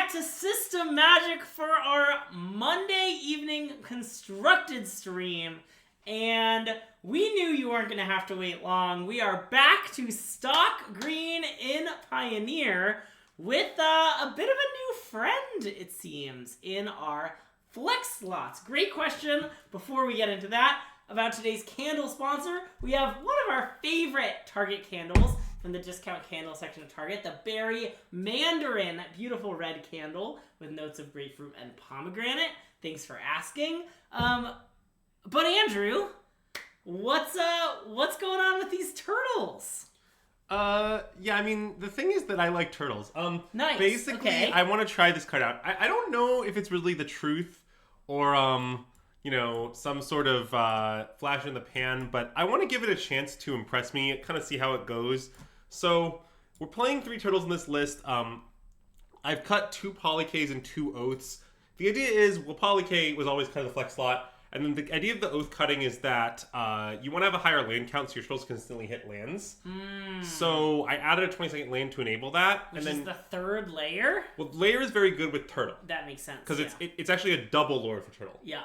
back to System Magic for our Monday evening constructed stream. And we knew you weren't going to have to wait long. We are back to stock green in Pioneer with a bit of a new friend, it seems, in our flex slots. Great question. Before we get into that, about today's candle sponsor, we have one of our favorite Target candles from the discount candle section of Target, the Berry Mandarin, beautiful red candle with notes of grapefruit and pomegranate. Thanks for asking. But Andrew, what's going on with these turtles? Yeah, I mean, the thing is that I like turtles. Nice. Basically, okay. I want to try this card out. I don't know if it's really the truth or, some sort of flash in the pan, but I want to give it a chance to impress me, kind of see how it goes. So, we're playing 3 turtles in this list. I've cut 2 Polyks and 2 Oaths. The idea is, well, Polyk was always kind of the flex slot, and then the idea of the Oath cutting is that you want to have a higher land count so your turtles consistently hit lands. So I added a 20-second land to enable that. Which is the third layer? Well, layer is very good with turtle. That makes sense, because it's actually a double lord for turtle. Yeah.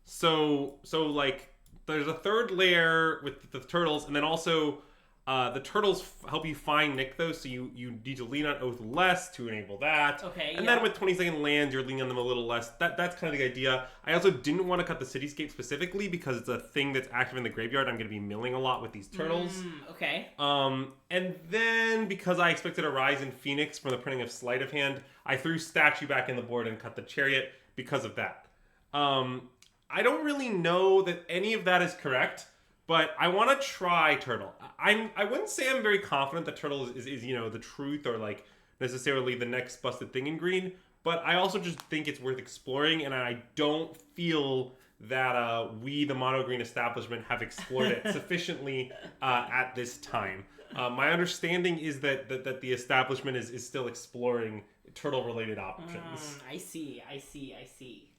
So like, there's a third layer with the turtles, and then also the turtles help you find Nykthos, so you need to lean on Oath less to enable that. Okay, and then with 20-second lands, you're leaning on them a little less. That's kind of the idea. I also didn't want to cut the Cityscape specifically because it's a thing that's active in the graveyard. I'm going to be milling a lot with these turtles. Okay. And then because I expected a rise in Phoenix from the printing of Sleight of Hand, I threw Statue back in the board and cut the Chariot because of that. I don't really know that any of that is correct, but I want to try Turtle. I wouldn't say I'm very confident that Turtle is the truth or like necessarily the next busted thing in green, but I also just think it's worth exploring, and I don't feel that we, the mono green establishment, have explored it sufficiently at this time. My understanding is that the establishment is still exploring turtle-related options. I see.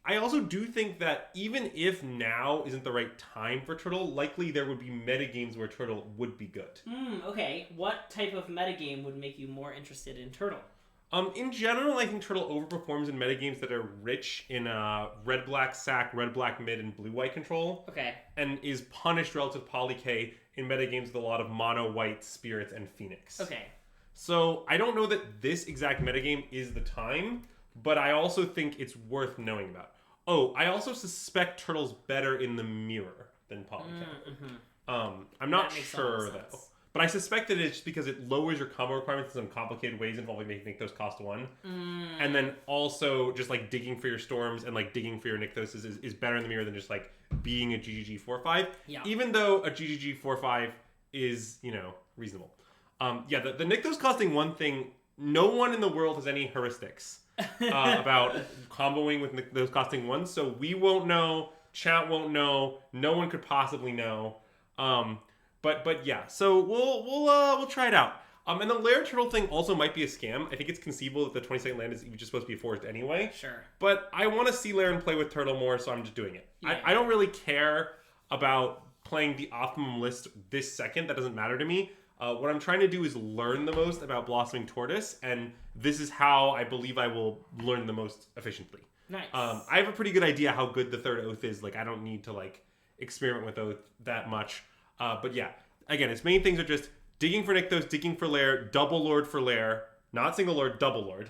I also do think that even if now isn't the right time for Turtle, likely there would be metagames where Turtle would be good. Okay. What type of metagame would make you more interested in Turtle? In general, I think Turtle overperforms in metagames that are rich in red-black sack, red-black mid, and blue-white control. Okay. And is punished relative to Polyk in metagames with a lot of mono-white, spirits, and Phoenix. Okay. So I don't know that this exact metagame is the time, but I also think it's worth knowing about. Oh, I also suspect Turtle's better in the mirror than Polyk. I'm not sure, though. But I suspect that it's just because it lowers your combo requirements in some complicated ways involving making Nykthos cost 1. And then also just like digging for your storms and like digging for your Nykthos is better in the mirror than just like being a GGG 4-5. Yeah. Even though a GGG 4-5 is, reasonable. The Nykthos costing 1 thing, no one in the world has any heuristics about comboing with Nykthos costing 1, so we won't know, chat won't know, no one could possibly know. But yeah, so we'll try it out. And the layer turtle thing also might be a scam. I think it's conceivable that the 20-second land is just supposed to be forced anyway. Sure. But I want to see Laren play with turtle more, so I'm just doing it. Yeah. I don't really care about playing the optimum list this second. That doesn't matter to me. What I'm trying to do is learn the most about Blossoming Tortoise, and this is how I believe I will learn the most efficiently. Nice. I have a pretty good idea how good the third Oath is. Like, I don't need to experiment with Oath that much. But yeah, again, its main things are just digging for Nykthos, digging for lair, double lord for lair, not single lord, double lord.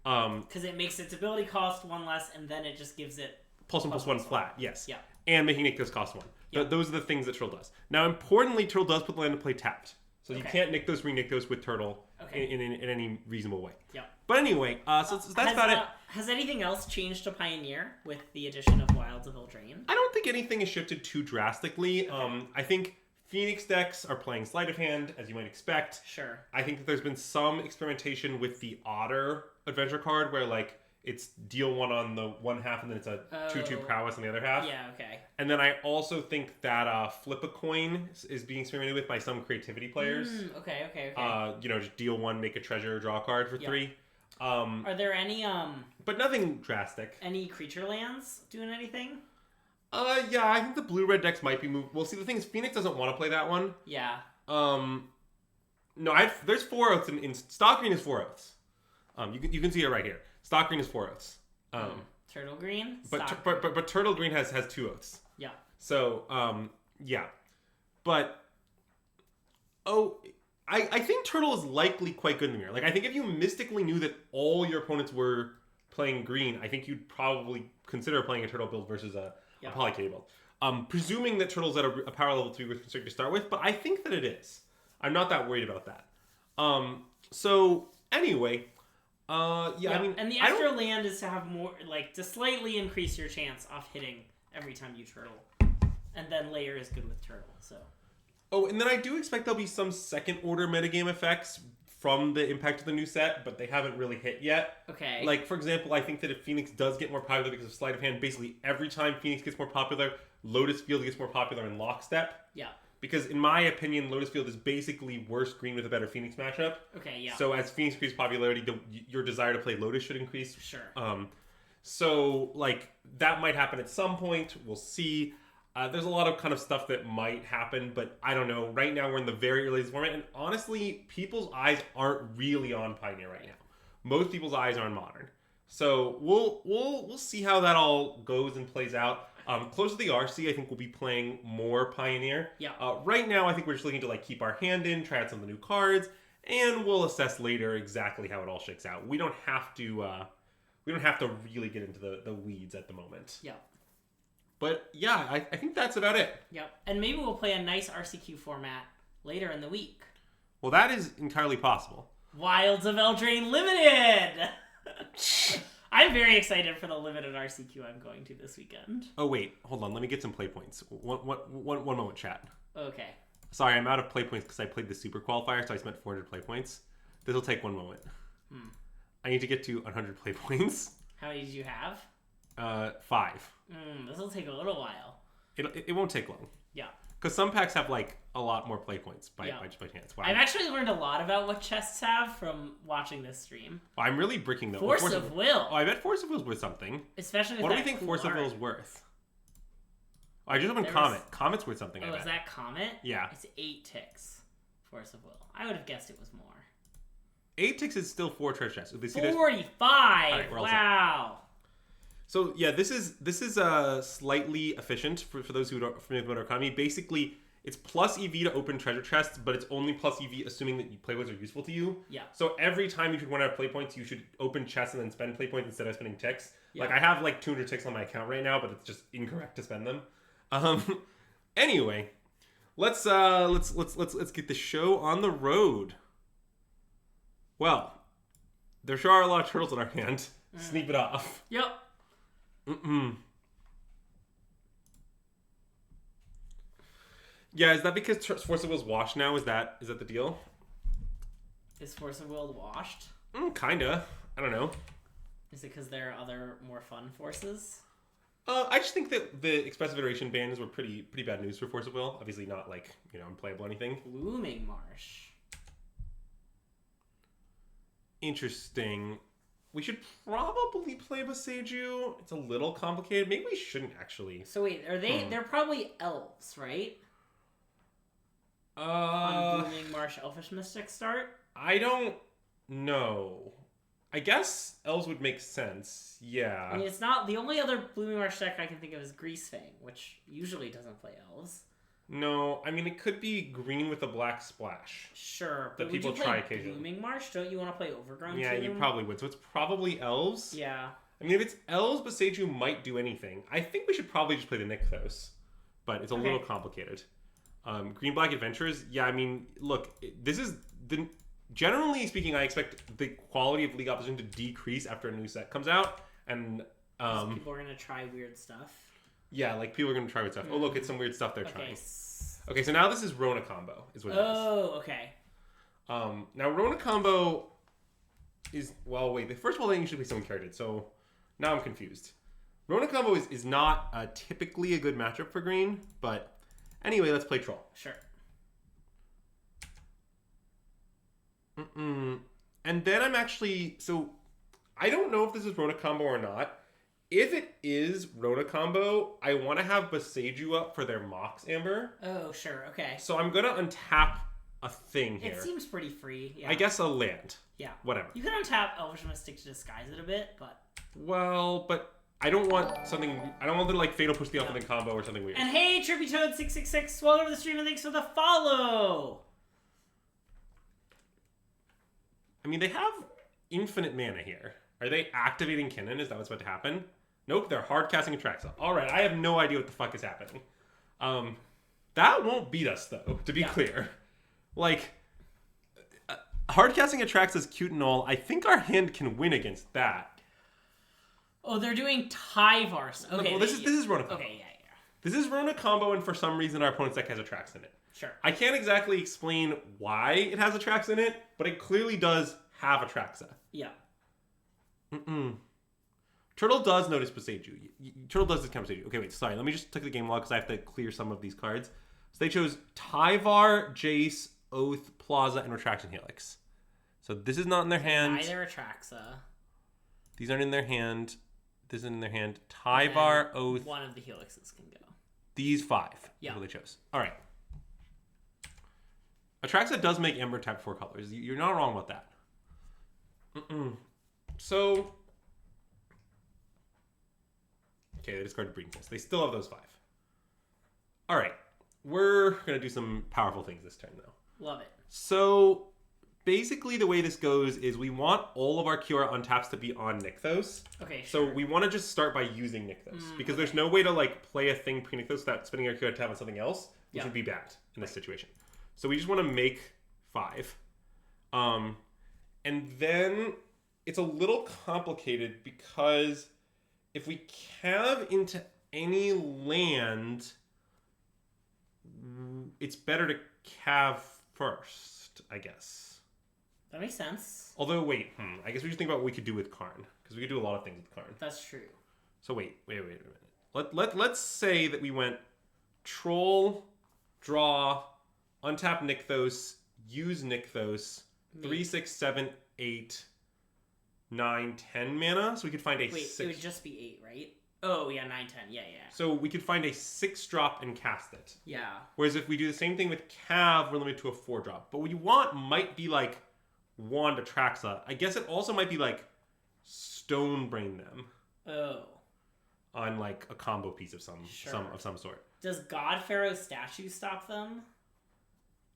Because it makes its ability cost 1 less, and then it just gives it +1/+1 flat. Yes. Yeah. And making Nykthos cost 1. Yeah. Those are the things that Turtle does. Now, importantly, Turtle does put the land to play tapped. So you can't Nykthos, re-Nykthos with Turtle in any reasonable way. Yeah. But anyway, so that's about it. Has anything else changed to Pioneer with the addition of Wilds of Eldraine? I don't think anything has shifted too drastically. I think Phoenix decks are playing Sleight of Hand, as you might expect. Sure. I think that there's been some experimentation with the Otter adventure card where it's deal 1 on the 1 half and then it's a 2/2 prowess on the other half. Yeah, okay. And then I also think that flip a coin is being experimented with by some creativity players. Okay. Just deal 1, make a treasure, draw a card for 3. Are there any but nothing drastic. Any creature lands doing anything? Yeah, I think the blue-red decks might be moved. Well, see, the thing is, Phoenix doesn't want to play that one. Yeah. No, there's 4 Oaths in stock green is 4 Oaths. You can see it right here. Stock green is 4 oaths. Turtle green? But turtle green has 2 oaths. Yeah. So, yeah. But, I think turtle is likely quite good in the mirror. Like, I think if you mystically knew that all your opponents were playing green, I think you'd probably consider playing a turtle build versus a Polycade build. Presuming that turtle's at a power level 3 with Constrict to start with, but I think that it is. I'm not that worried about that. So, anyway... I mean... And the extra land is to have more... Like, to slightly increase your chance of hitting every time you turtle. And then layer is good with turtle, so... Oh, and then I do expect there'll be some second-order metagame effects from the impact of the new set, but they haven't really hit yet. Okay. Like, for example, I think that if Phoenix does get more popular because of Sleight of Hand, basically every time Phoenix gets more popular, Lotus Field gets more popular in lockstep. Yeah. Because in my opinion, Lotus Field is basically worse green with a better Phoenix matchup. Okay, yeah. So as Phoenix increases popularity, your desire to play Lotus should increase. Sure. So, like, that might happen at some point. We'll see. There's a lot of kind of stuff that might happen, but I don't know. Right now, we're in the very early format, and honestly, people's eyes aren't really on Pioneer right now. Most people's eyes are on Modern. So we'll see how that all goes and plays out. Close to the RC, I think we'll be playing more Pioneer. Yeah. Right now, I think we're just looking to like keep our hand in, try out some of the new cards, and we'll assess later exactly how it all shakes out. We don't have to really get into the weeds at the moment. Yeah. But yeah, I think that's about it. Yep. And maybe we'll play a nice RCQ format later in the week. Well, that is entirely possible. Wilds of Eldraine Limited! I'm very excited for the limited RCQ I'm going to this weekend. Oh, wait. Hold on. Let me get some play points. One moment, chat. Okay. Sorry, I'm out of play points because I played the Super Qualifier, so I spent 400 play points. This will take 1 moment. I need to get to 100 play points. How many did you have? 5. This will take a little while. It won't take long. Yeah. Because some packs have like a lot more play points by chance. Wow. I've actually learned a lot about what chests have from watching this stream. Well, I'm really bricking them. Force of Will. Oh, I bet Force of Will's worth something. Especially with what do that we think cool Force of art. Will's worth? Oh, I just opened Comet. Comet's worth something. Oh, is that Comet? Yeah. It's 8 ticks. Force of Will. I would have guessed it was more. 8 ticks is still 4 treasure chests. 45! Right, Wow. So yeah, this is slightly efficient for those who don't familiar with Modern Economy. Basically, it's plus EV to open treasure chests, but it's only plus EV assuming that play points are useful to you. Yeah. So every time you should run out of play points, you should open chests and then spend play points instead of spending ticks. Yeah. Like I have like 200 ticks on my account right now, but it's just incorrect to spend them. Anyway, let's get the show on the road. Well, there sure are a lot of turtles in our hand. Sneak it off. Yep. Yeah, is that because Force of Will's washed now? Is that the deal? Is Force of Will washed? Kinda. I don't know. Is it because there are other more fun forces? I just think that the expressive iteration bans were pretty bad news for Force of Will. Obviously not like, unplayable or anything. Blooming Marsh. Interesting. We should probably play Boseiju. It's a little complicated. Maybe we shouldn't actually. So wait, are they? They're probably elves, right? On Blooming Marsh Elfish Mystic start? I don't know. I guess elves would make sense. Yeah. I mean, it's not the only other Blooming Marsh deck I can think of is Greasefang, which usually doesn't play elves. No, I mean it could be green with a black splash. Sure, that but people would you try play occasionally. Blooming Marsh? Don't you want to play Overgrown? Yeah, too? you probably would. So it's probably elves. Yeah. I mean, if it's elves, Boseiju might do anything. I think we should probably just play the Nykthos, but it's a little complicated. Green Black Adventures. Yeah, I mean, look, this is the. Generally speaking, I expect the quality of League opposition to decrease after a new set comes out, and so people are gonna try weird stuff. Yeah, like people are gonna try weird stuff. Oh, look, it's some weird stuff they're trying. Okay. Okay, so now this is Rona Combo, is what it is. Oh, okay. Now Rona Combo is first of all, they usually play someone carried, so now I'm confused. Rona Combo is not typically a good matchup for green, but anyway, let's play Troll. Sure. And then I'm actually... So, I don't know if this is Rona Combo or not. If it is Rona Combo, I want to have Boseiju up for their Mox Amber. Oh, sure. Okay. So I'm going to untap a thing here. It seems pretty free. Yeah. I guess a land. Yeah. Whatever. You could untap Elvish Mystic to disguise it a bit, but... Well, but I don't want something... I don't want to, like, Fatal Push the Ultimate combo or something weird. And hey, Trippy Toad 666, welcome to the stream and thanks for the follow! I mean, they have infinite mana here. Are they activating Kinnan? Is that what's about to happen? Nope, they're hard casting Atraxa. Alright, I have no idea what the fuck is happening. That won't beat us, though, to be clear. Like, hard casting Atraxa is cute and all. I think our hand can win against that. Oh, they're doing Tyvar. Okay, well, this is Rona combo. Okay, yeah. This is Rona combo, and for some reason our opponent's deck has Atraxa in it. Sure. I can't exactly explain why it has Atraxa in it, but it clearly does have Atraxa. Yeah. Turtle does notice Beseiju. Turtle does discount Beseiju. Okay, wait, sorry. Let me just take the game log because I have to clear some of these cards. So they chose Tyvar, Jace, Oath, Plaza, and Retraction Helix. So this is not in their hand. Neither Atraxa. These aren't in their hand. This isn't in their hand. Tyvar, Oath. One of the Helixes can go. These 5. Yeah. Is what they chose. All right. Atraxa does make Ember tap 4 colors. You're not wrong about that. So... Okay, they discarded Breeding Pulse. They still have those 5. All right. We're going to do some powerful things this turn, though. Love it. So, basically the way this goes is we want all of our Kiora untaps to be on Nykthos. Okay, sure. So we want to just start by using Nykthos. Because there's no way to, like, play a thing pre-Nykthos without spending our Kiora tap on something else, which would be bad in this situation. So we just want to make 5. And then it's a little complicated because... if we calve into any land, it's better to calve first, I guess. That makes sense. Although, wait, I guess we should think about what we could do with Karn, because we could do a lot of things with Karn. That's true. So wait a minute. Let's say that we went Troll, draw, untap Nykthos, use Nykthos, 3, 6, 7, 8... 9, 10 mana, so we could find a 6. It would just be 8, right? Oh, yeah, 9, 10. Yeah. So we could find a 6-drop and cast it. Yeah. Whereas if we do the same thing with Cav, we're limited to a 4-drop. But what you want might be like Wand Atraxa. I guess it also might be like Stonebrain them. Oh. On like a combo piece of some sort. Does God Pharaoh's statue stop them?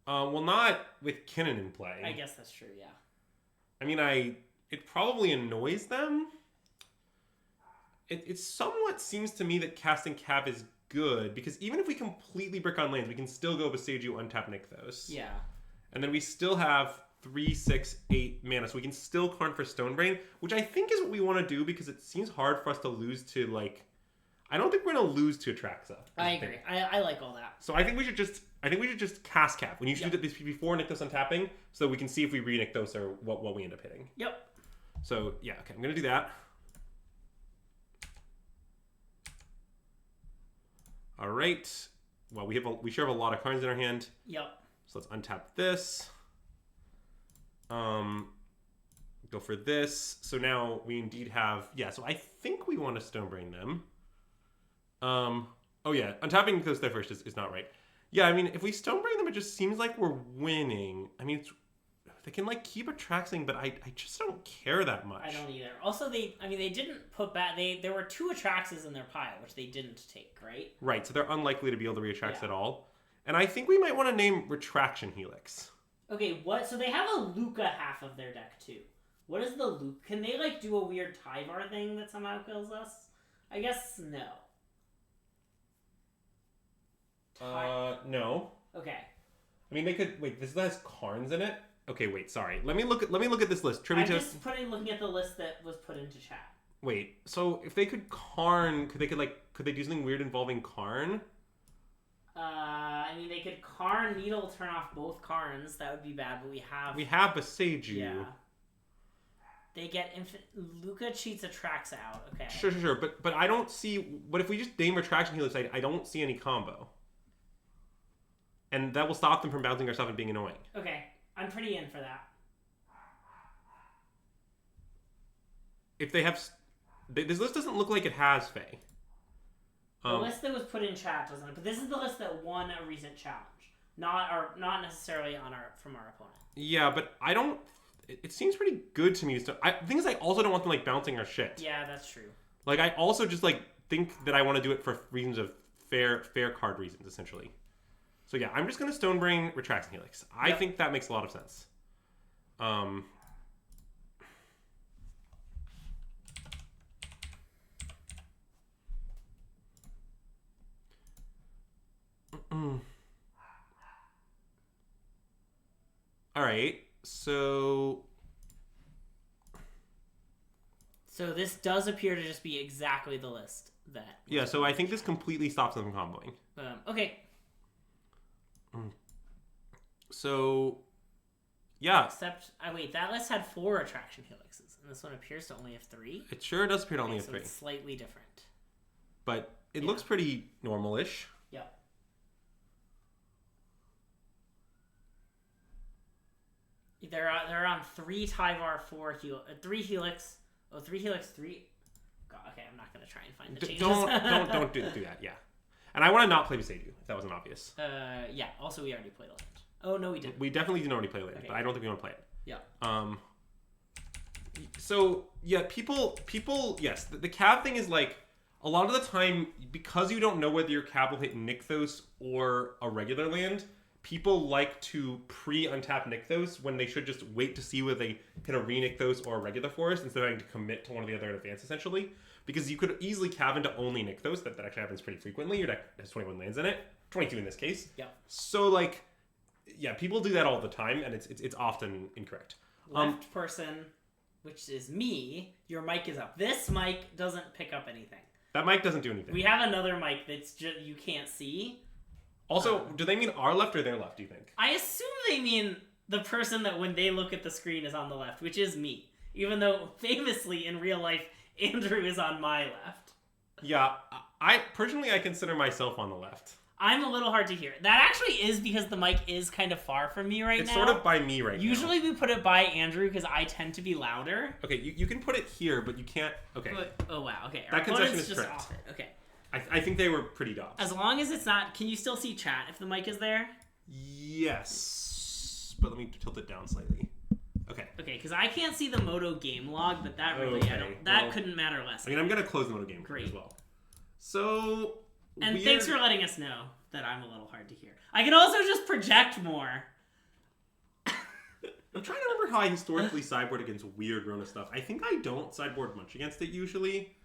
Well, not with Kinnan in play. I guess that's true, yeah. I mean, it probably annoys them. It somewhat seems to me that casting Cav is good, because even if we completely brick on lands, we can still go Beseiju, untap Nykthos. Yeah. And then we still have 3, 6, 8 mana, so we can still Karn for Stonebrain, which I think is what we want to do, because it seems hard for us to lose to, like... I don't think we're going to lose to Atraxa. I agree. I like all that. So I think we should just cast Cav. We need to do this before Nykthos untapping, so we can see if we re-Nykthos or what we end up hitting. Yep. So, yeah, okay, I'm going to do that. All right. Well, we sure have a lot of cards in our hand. Yep. So let's untap this. Go for this. So now we indeed have... Yeah, so I think we want to Stonebrain them. Oh, yeah, untapping those there first is not right. Yeah, I mean, if we Stonebrain them, it just seems like we're winning. I mean, they can, like, keep attracting, but I just don't care that much. I don't either. Also, they didn't put back... There were 2 Atraxes in their pile, which they didn't take, right? Right, so they're unlikely to be able to re-attract at all. And I think we might want to name Retraction Helix. Okay, what? So they have a Luca half of their deck, too. What is the Luca? Can they, like, do a weird Tyvar thing that somehow kills us? I guess no. No. Okay. I mean, they could... Wait, this has Karns in it? Okay, wait, sorry. Let me look at this list. I'm just looking at the list that was put into chat. Wait, so if they could Karn, could they do something weird involving Karn? I mean, they could Karn Needle, turn off both Karns. That would be bad, but we have Beseiju. Yeah. They get Luca cheats Atraxa out. Okay. Sure. But I don't see... But if we just name Retraction Helix, I don't see any combo. And that will stop them from bouncing our stuff and being annoying. Okay. I'm pretty in for that. If they have... This list doesn't look like it has Fae. The list that was put in chat doesn't it? But this is the list that won a recent challenge. not necessarily from our opponent. Yeah, but I don't. It seems pretty good to me. So the thing is, I also don't want them like bouncing our shit. Yeah, that's true. Like, I also just like think that I want to do it for reasons of fair card reasons, essentially. So yeah, I'm just gonna Stonebrain, Retraction Helix. I think that makes a lot of sense. All right, so this does appear to just be exactly the list that. Yeah, so I think this completely stops them from comboing. Okay. So, yeah. Except, wait, that list had 4 Attraction Helixes, and this one appears to only have 3. It sure does appear to only have so 3. It's slightly different. But it looks pretty normal-ish. Yep. They're on 3 Tyvar, 3 Helix. Oh, 3 Helix, 3. God, okay, I'm not gonna try and find the changes. Don't do that. Yeah. And I want to not play Besaid You, if that wasn't obvious. Yeah. Also, we already played land. Oh no, we didn't. We definitely didn't already play land, okay. But I don't think we want to play it. Yeah. So yeah, people. Yes, the Cav thing is like a lot of the time because you don't know whether your Cav will hit Nykthos or a regular land. People like to pre-untap Nykthos when they should just wait to see whether they can a re-Nykthos or a regular forest instead of having to commit to one or the other in advance, essentially. Because you could easily Cav into only Nykthos. That actually happens pretty frequently. Your deck has 21 lands in it. 22 in this case. Yeah. So, like, yeah, people do that all the time, and it's often incorrect. Left person, which is me, your mic is up. This mic doesn't pick up anything. That mic doesn't do anything. We have another mic that's just you can't see. Also, do they mean our left or their left, do you think? I assume they mean the person that when they look at the screen is on the left, which is me. Even though, famously, in real life, Andrew is on my left. Yeah, I consider myself on the left. I'm a little hard to hear. That actually is because the mic is kind of far from me right now. It's sort of by me right now. Usually we put it by Andrew because I tend to be louder. Okay, you can put it here, but you can't... Okay. Oh, wow. Okay. That concession is just correct. off it. Okay. I think they were pretty dobs. As long as it's not... Can you still see chat if the mic is there? Yes. But let me tilt it down slightly. Okay. Okay, because I can't see the Moto game log, but that really... Okay. Couldn't matter less. I mean, I'm going to close the Moto game as well. So... And thanks for letting us know that I'm a little hard to hear. I can also just project more. I'm trying to remember how I historically sideboard against weird Rona stuff. I think I don't sideboard much against it usually.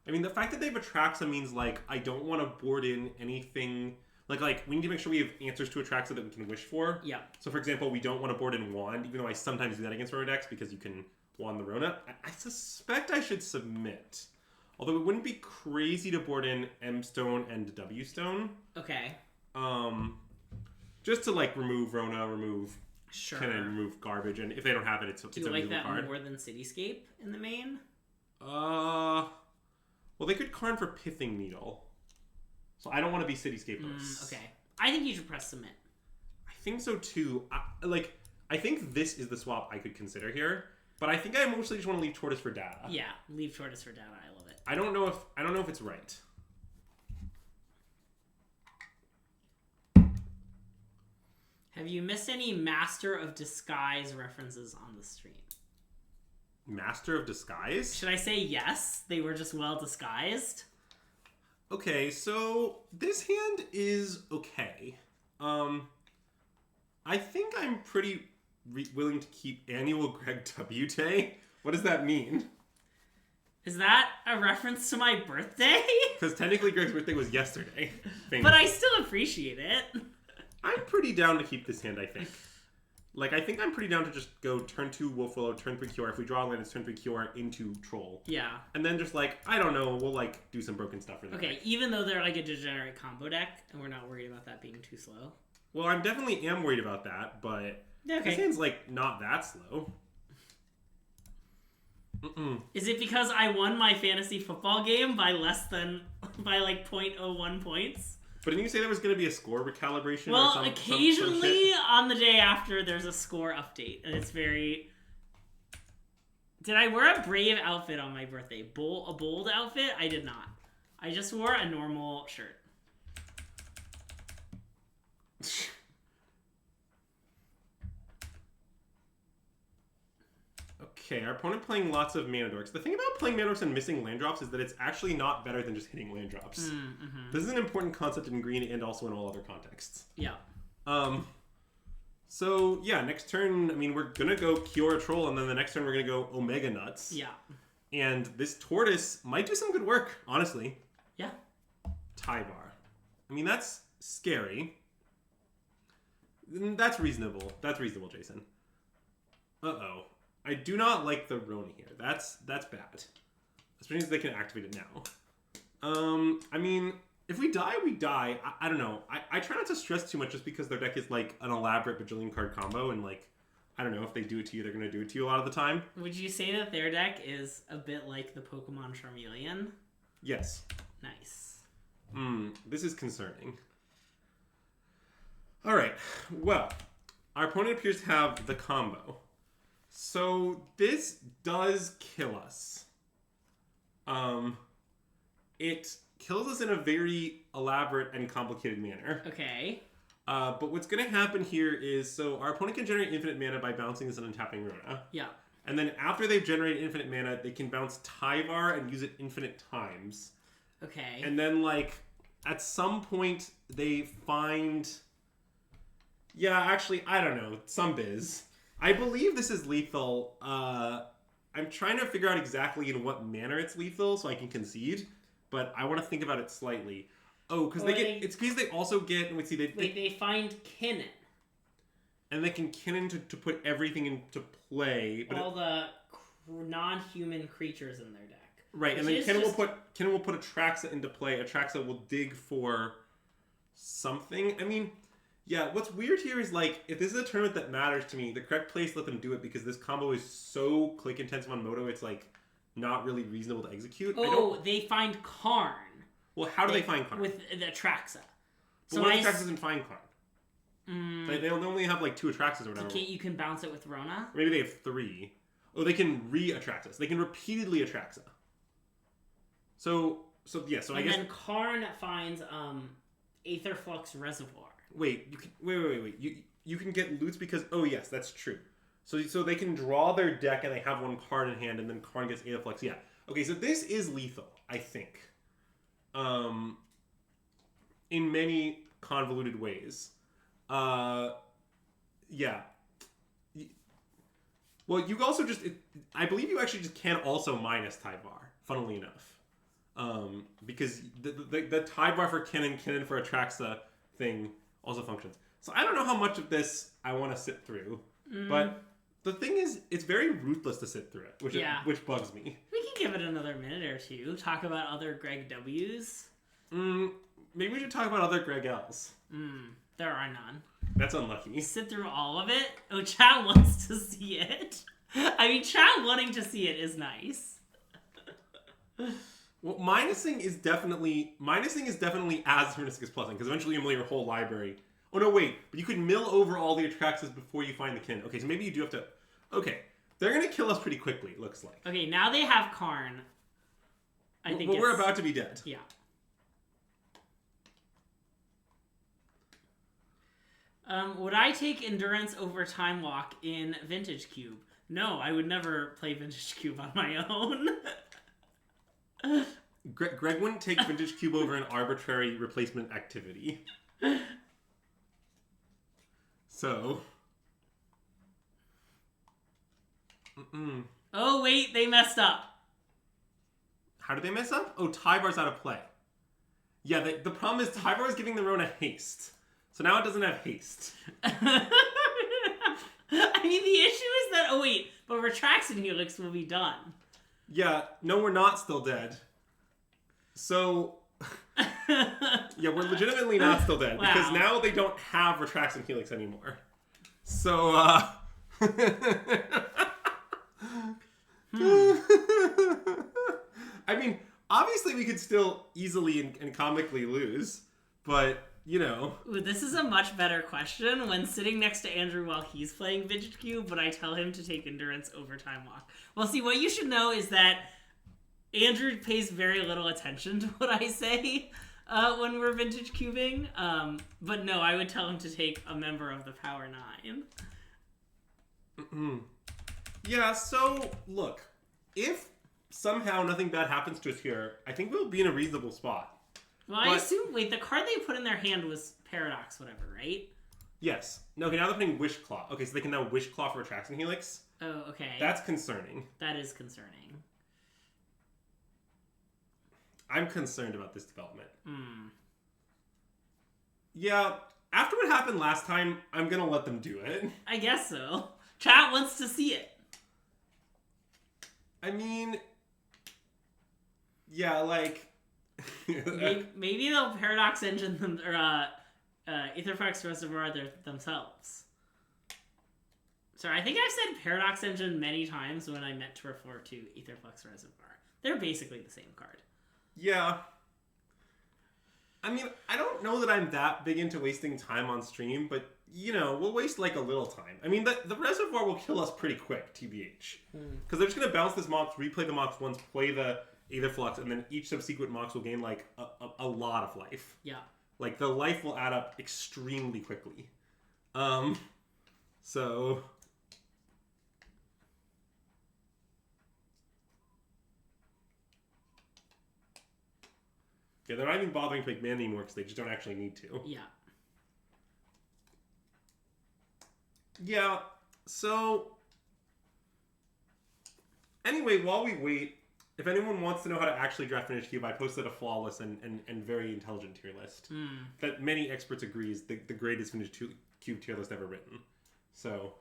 I mean, the fact that they have Atraxa means, like, I don't want to board in anything... Like, we need to make sure we have answers to Atraxa that we can wish for. Yeah. So, for example, we don't want to board in Wand, even though I sometimes do that against Rona decks because you can Wand the Rona. I suspect I should submit. Although it wouldn't be crazy to board in M Stone and W Stone. Okay. Just to, like, remove Rona, remove... Sure. Kind of remove garbage, and if they don't have it, it's a removal card. Do you like that more than Cityscape in the main? Well, they could Karn for Pithing Needle. So I don't want to be Cityscape-less. Okay. I think you should press Submit. I think so, too. I think this is the swap I could consider here, but I think I mostly just want to leave Tortoise for data. Yeah, leave Tortoise for data. I love it. I don't know if it's right. Have you missed any Master of Disguise references on the stream? Master of Disguise? Should I say yes? They were just well disguised? Okay, so this hand is okay. I think I'm pretty willing to keep Annual Greg Wte. What does that mean? Is that a reference to my birthday? Because technically Greg's birthday was yesterday. But I still appreciate it. I'm pretty down to keep this hand, I think. Like, I think I'm pretty down to just go turn 2 Wolf Willow, turn 3 Cure. If we draw a land, it's turn 3 Cure into Troll. Yeah. And then just, like, I don't know, we'll, like, do some broken stuff for that. Okay, even though they're, like, a degenerate combo deck, and we're not worried about that being too slow. Well, I definitely am worried about that, but this hand's, like, not that slow. Is it because I won my fantasy football game by like 0.01 points? But didn't you say there was going to be a score recalibration? Well, or some occasionally on the day after there's a score update, and it's very... Did I wear a brave outfit on my birthday? A bold outfit? I did not. I just wore a normal shirt. Okay, our opponent playing lots of mana dorks. The thing about playing mana dorks and missing land drops is that it's actually not better than just hitting land drops. This is an important concept in Green and also in all other contexts. Yeah. So, yeah, next turn, I mean, we're going to go Kiora Troll, and then the next turn we're going to go Omega Nuts. Yeah. And this Tortoise might do some good work, honestly. Yeah. Tyvar. I mean, that's scary. That's reasonable. That's reasonable, Jason. Uh-oh. I do not like the Roni here. That's bad. Especially if they can activate it now. I mean, if we die, we die. I don't know. I try not to stress too much just because their deck is like an elaborate bajillion card combo, and like, I don't know, if they do it to you, they're going to do it to you a lot of the time. Would you say that their deck is a bit like the Pokemon Charmeleon? Yes. Nice. This is concerning. Alright, well, our opponent appears to have the combo. So this does kill us. It kills us in a very elaborate and complicated manner. Okay. But what's going to happen here is, so our opponent can generate infinite mana by bouncing this and untapping Rona. Yeah. And then after they've generated infinite mana, they can bounce Tyvar and use it infinite times. Okay. And then, like, at some point, they find... Yeah, actually, I don't know. Some biz. I believe this is lethal. I'm trying to figure out exactly in what manner it's lethal so I can concede. But I want to think about it slightly. Oh, because it's because they also get... Wait, see, they find Kinnan. And they can Kinnan to put everything into play. But all the non-human creatures in their deck. Right, and then Kinnan will put Atraxa into play. Atraxa will dig for something. I mean... Yeah, what's weird here is, like, if this is a tournament that matters to me, the correct place let them do it because this combo is so click-intensive on Moto, it's, like, not really reasonable to execute. Oh, they find Karn. Well, how do they find Karn? With the Atraxa. But what if Atraxa doesn't find Karn? They only have, like, 2 Atraxas or whatever. You can bounce it with Rona? Or maybe they have 3. Oh, they can re-Atraxa. They can repeatedly Atraxa. So I guess... And then Karn finds Aetherflux Reservoir. Wait. You can get loots because... Oh, yes, that's true. So they can draw their deck and they have 1 card in hand and then Karn gets Aetherflux. Yeah. Okay, so this is lethal, I think. In many convoluted ways. Yeah. Well, you also just... I believe you actually just can also minus Tyvar, funnily enough. Because the Tyvar for Kinnan for Atraxa thing also functions. So I don't know how much of this I want to sit through. But the thing is, it's very ruthless to sit through it, which bugs me. We can give it another minute or two. Talk about other Greg W's. Maybe we should talk about other Greg L's. There are none. That's unlucky. Sit through all of it? Oh, Chad wants to see it. I mean, Chad wanting to see it is nice. Well, minusing is definitely as horrific as plusing, because eventually you mill your whole library. Oh no, wait, but you could mill over all the Atraxas before you find the Kin. Okay, so maybe you do have to... Okay, they're gonna kill us pretty quickly, it looks like. Okay, now they have Karn. I think we're about to be dead. Yeah. Would I take Endurance over Time Walk in Vintage Cube? No, I would never play Vintage Cube on my own. Greg wouldn't take Vintage Cube over an arbitrary replacement activity. So... Oh, wait, they messed up. How did they mess up? Oh, Tyvar's out of play. Yeah, the problem is Tyvar is giving the Rona haste. So now it doesn't have haste. I mean, the issue is that... Oh, wait, but Retraction Helix will be done. Yeah, no, we're not still dead. So... yeah, we're legitimately not still dead. Wow. Because now they don't have Retraction Helix anymore. So, I mean, obviously we could still easily and comically lose, but, you know. Ooh, this is a much better question when sitting next to Andrew while he's playing Vintage Cube, but I tell him to take Endurance over Time Walk. Well, see, what you should know is that Andrew pays very little attention to what I say when we're Vintage Cubing, but no, I would tell him to take a member of the Power 9. Yeah, so, look. If somehow nothing bad happens to us here, I think we'll be in a reasonable spot. Well, I assume... Wait, the card they put in their hand was Paradox whatever, right? Yes. No, okay, now they're putting Wish Claw. Okay, so they can now Wish Claw for Attraction Helix. Oh, okay. That's concerning. That is concerning. I'm concerned about this development. Hmm. Yeah, after what happened last time, I'm gonna let them do it. I guess so. Chat wants to see it. I mean... Yeah, like... maybe they'll Paradox Engine them, or Aetherflux Reservoir themselves. Sorry, I think I've said Paradox Engine many times when I meant to refer to Aetherflux Reservoir. They're basically the same card. Yeah. I mean, I don't know that I'm that big into wasting time on stream, but, you know, we'll waste, like, a little time. I mean, the Reservoir will kill us pretty quick, TBH. Because they're just going to bounce this Mox, replay the Mox once, play the Aetherflux, and then each subsequent Mox will gain, like, a lot of life. Yeah. Like, the life will add up extremely quickly. So... Yeah, they're not even bothering to make mana anymore because they just don't actually need to. Yeah. Yeah, so... Anyway, while we wait, if anyone wants to know how to actually draft Vintage Cube, I posted a flawless and very intelligent tier list that many experts agree is the greatest Vintage Cube tier list ever written. So,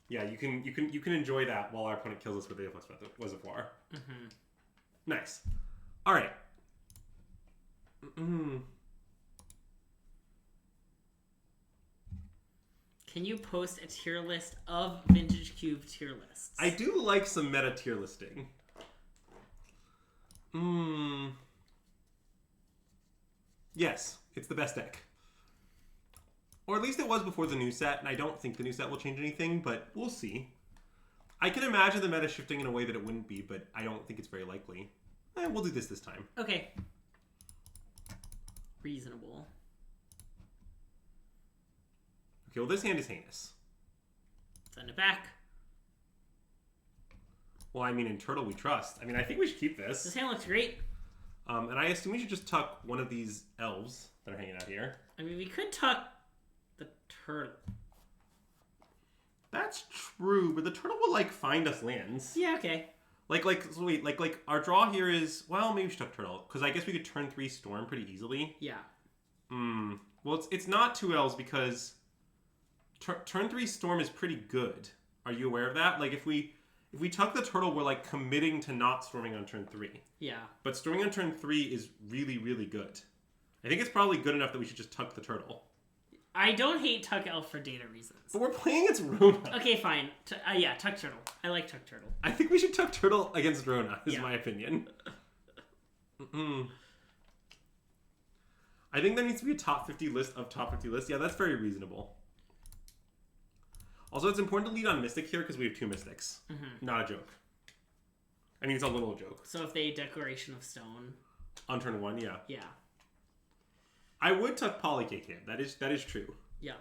yeah, you can enjoy that while our opponent kills us with the Aetherflux Reservoir. Mm-hmm. Nice. All right. Can you post a tier list of Vintage Cube tier lists? I do like some meta tier listing. Yes, it's the best deck. Or at least it was before the new set, and I don't think the new set will change anything, but we'll see. I can imagine the meta shifting in a way that it wouldn't be, but I don't think it's very likely. We'll do this time. Okay. Reasonable. Okay, well, this hand is heinous. Send it back. Well, I mean, in Turtle we trust. I mean, I think we should keep this. This hand looks great. And I assume we should just tuck one of these elves that are hanging out here. I mean, we could tuck the turtle. That's true, but the turtle will, like, find us lands. Yeah, okay. So wait, like, our draw here is... Well, maybe we should tuck Turtle, because I guess we could turn 3 Storm pretty easily. Yeah. Well, it's not 2 L's, because turn 3 Storm is pretty good. Are you aware of that? Like, if we tuck the Turtle, we're, like, committing to not storming on turn 3. Yeah. But storming on turn 3 is really, really good. I think it's probably good enough that we should just tuck the Turtle. I don't hate Tuck Elf for data reasons. But we're playing against Rona. Okay, fine. Yeah, Tuck Turtle. I like Tuck Turtle. I think we should tuck Turtle against Rona, is my opinion. I think there needs to be a top 50 list of top 50 lists. Yeah, that's very reasonable. Also, it's important to lead on Mystic here because we have 2 Mystics. Not a joke. I mean, it's a little joke. So if they Declaration of Stone... On turn 1, yeah. Yeah. I would tuck Polycake here. That is true. Yeah.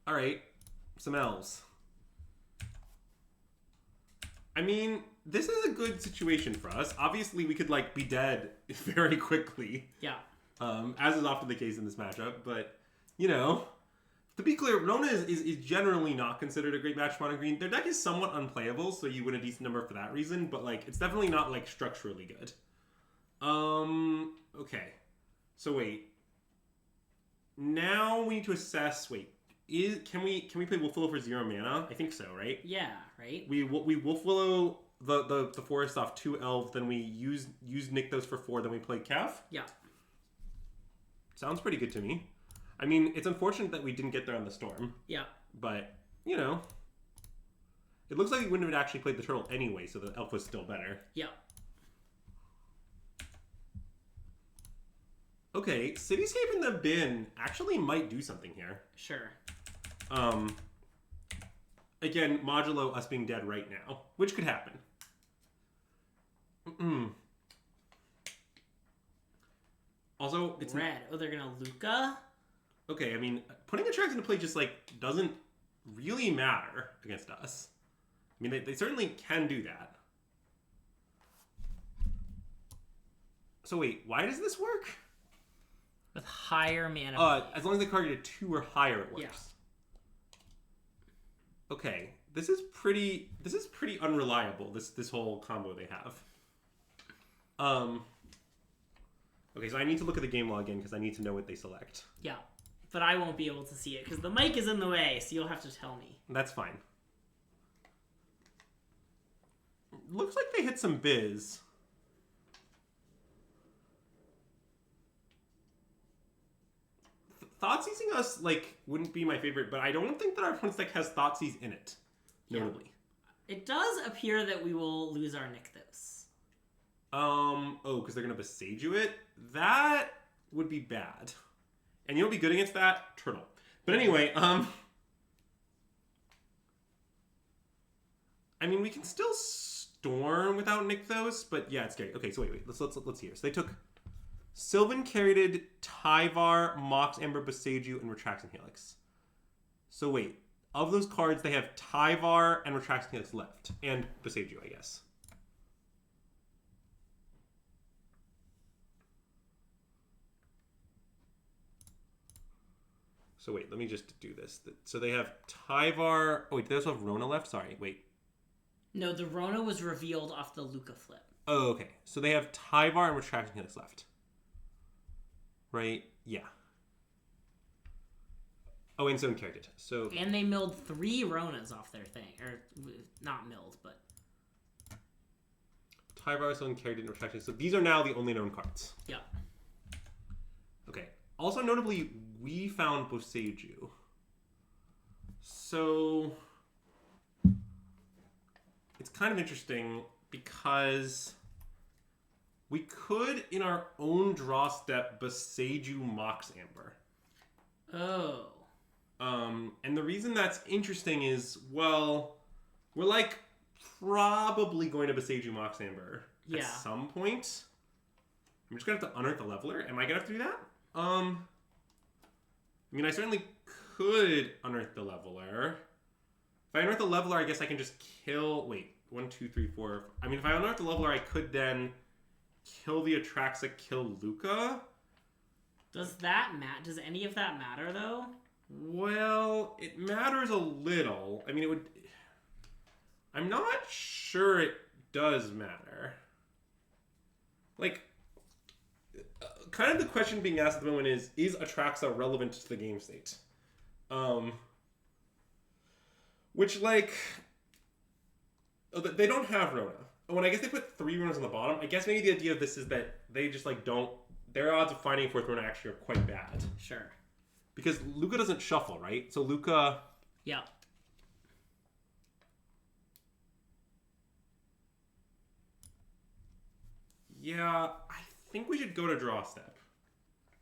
All right. Some elves. I mean, this is a good situation for us. Obviously, we could, like, be dead very quickly. Yeah. As is often the case in this matchup. But, you know, to be clear, Rona is generally not considered a great match for mono green. Their deck is somewhat unplayable, so you win a decent number for that reason. But, like, it's definitely not, like, structurally good. Okay. So, wait. Now we need to assess... Wait. Can we play Wolf Willow for 0 mana? I think so, right? Yeah, right? We Wolf Willow the forest off 2 elves, then we use Nykthos for 4, then we play Calf? Yeah. Sounds pretty good to me. I mean, it's unfortunate that we didn't get there on the storm. Yeah. But, you know. It looks like we wouldn't have actually played the turtle anyway, so the elf was still better. Yeah. Okay, Cityscape in the bin actually might do something here. Sure. Again, modulo us being dead right now, which could happen. Also, it's red. Oh, they're gonna Luca? Okay, I mean, putting Attrax into play just, like, doesn't really matter against us. I mean, they certainly can do that. So wait, why does this work? With higher mana. As long as the card gets 2 or higher, it works. Yeah. Okay, this is pretty unreliable, this whole combo they have. Okay, so I need to look at the game log again because I need to know what they select. Yeah, but I won't be able to see it because the mic is in the way, so you'll have to tell me. That's fine. Looks like they hit some biz. Thoughtseizing us, like, wouldn't be my favorite, but I don't think that our opponent's deck has Thoughtseize in it, notably. Yeah. It does appear that we will lose our Nykthos. Oh, because they're going to Boseiju it? That would be bad. And you know what would be good against that? Turtle. But anyway, I mean, we can still Storm without Nykthos, but yeah, it's scary. Okay, so wait. Let's hear. So they took Sylvan Caryatid, Tyvar, Mox Amber, Boseiju, and Retraction Helix. So wait, of those cards, they have Tyvar and Retraction Helix left. And Boseiju, I guess. So wait, let me just do this. So they have Tyvar... Oh wait, do they also have Rona left? Sorry, wait. No, the Rona was revealed off the Luca flip. Oh, okay. So they have Tyvar and Retraction Helix left. Right? Yeah. Oh, and Sylvan Caryatid. So... And they milled 3 Ronas off their thing. Or, not milled, but... Tyvar, Sylvan Caryatid, and Retraction. So these are now the only known cards. Yeah. Okay. Also, notably, we found Boseiju. So... It's kind of interesting because... We could, in our own draw step, Boseiju Mox Amber. Oh. And the reason that's interesting is, well, we're like probably going to Boseiju Mox Amber at some point. I'm just gonna have to unearth the Leveler. Am I gonna have to do that? I mean, I certainly could unearth the Leveler. If I unearth the Leveler, I guess I can just kill. Wait, 1, 2, 3, 4. I mean, if I unearth the Leveler, I could then kill the Atraxa, kill Luca. Does any of that matter, though? Well, it matters a little. I mean, it would... I'm not sure it does matter. Like, kind of the question being asked at the moment is Atraxa relevant to the game state? Which, like... Oh, they don't have Rona. Oh, and I guess they put 3 Ronas on the bottom. I guess maybe the idea of this is that they just, like, don't... Their odds of finding a 4th Rona actually are quite bad. Sure. Because Luca doesn't shuffle, right? So Luca... Yeah. Yeah, I think we should go to draw step.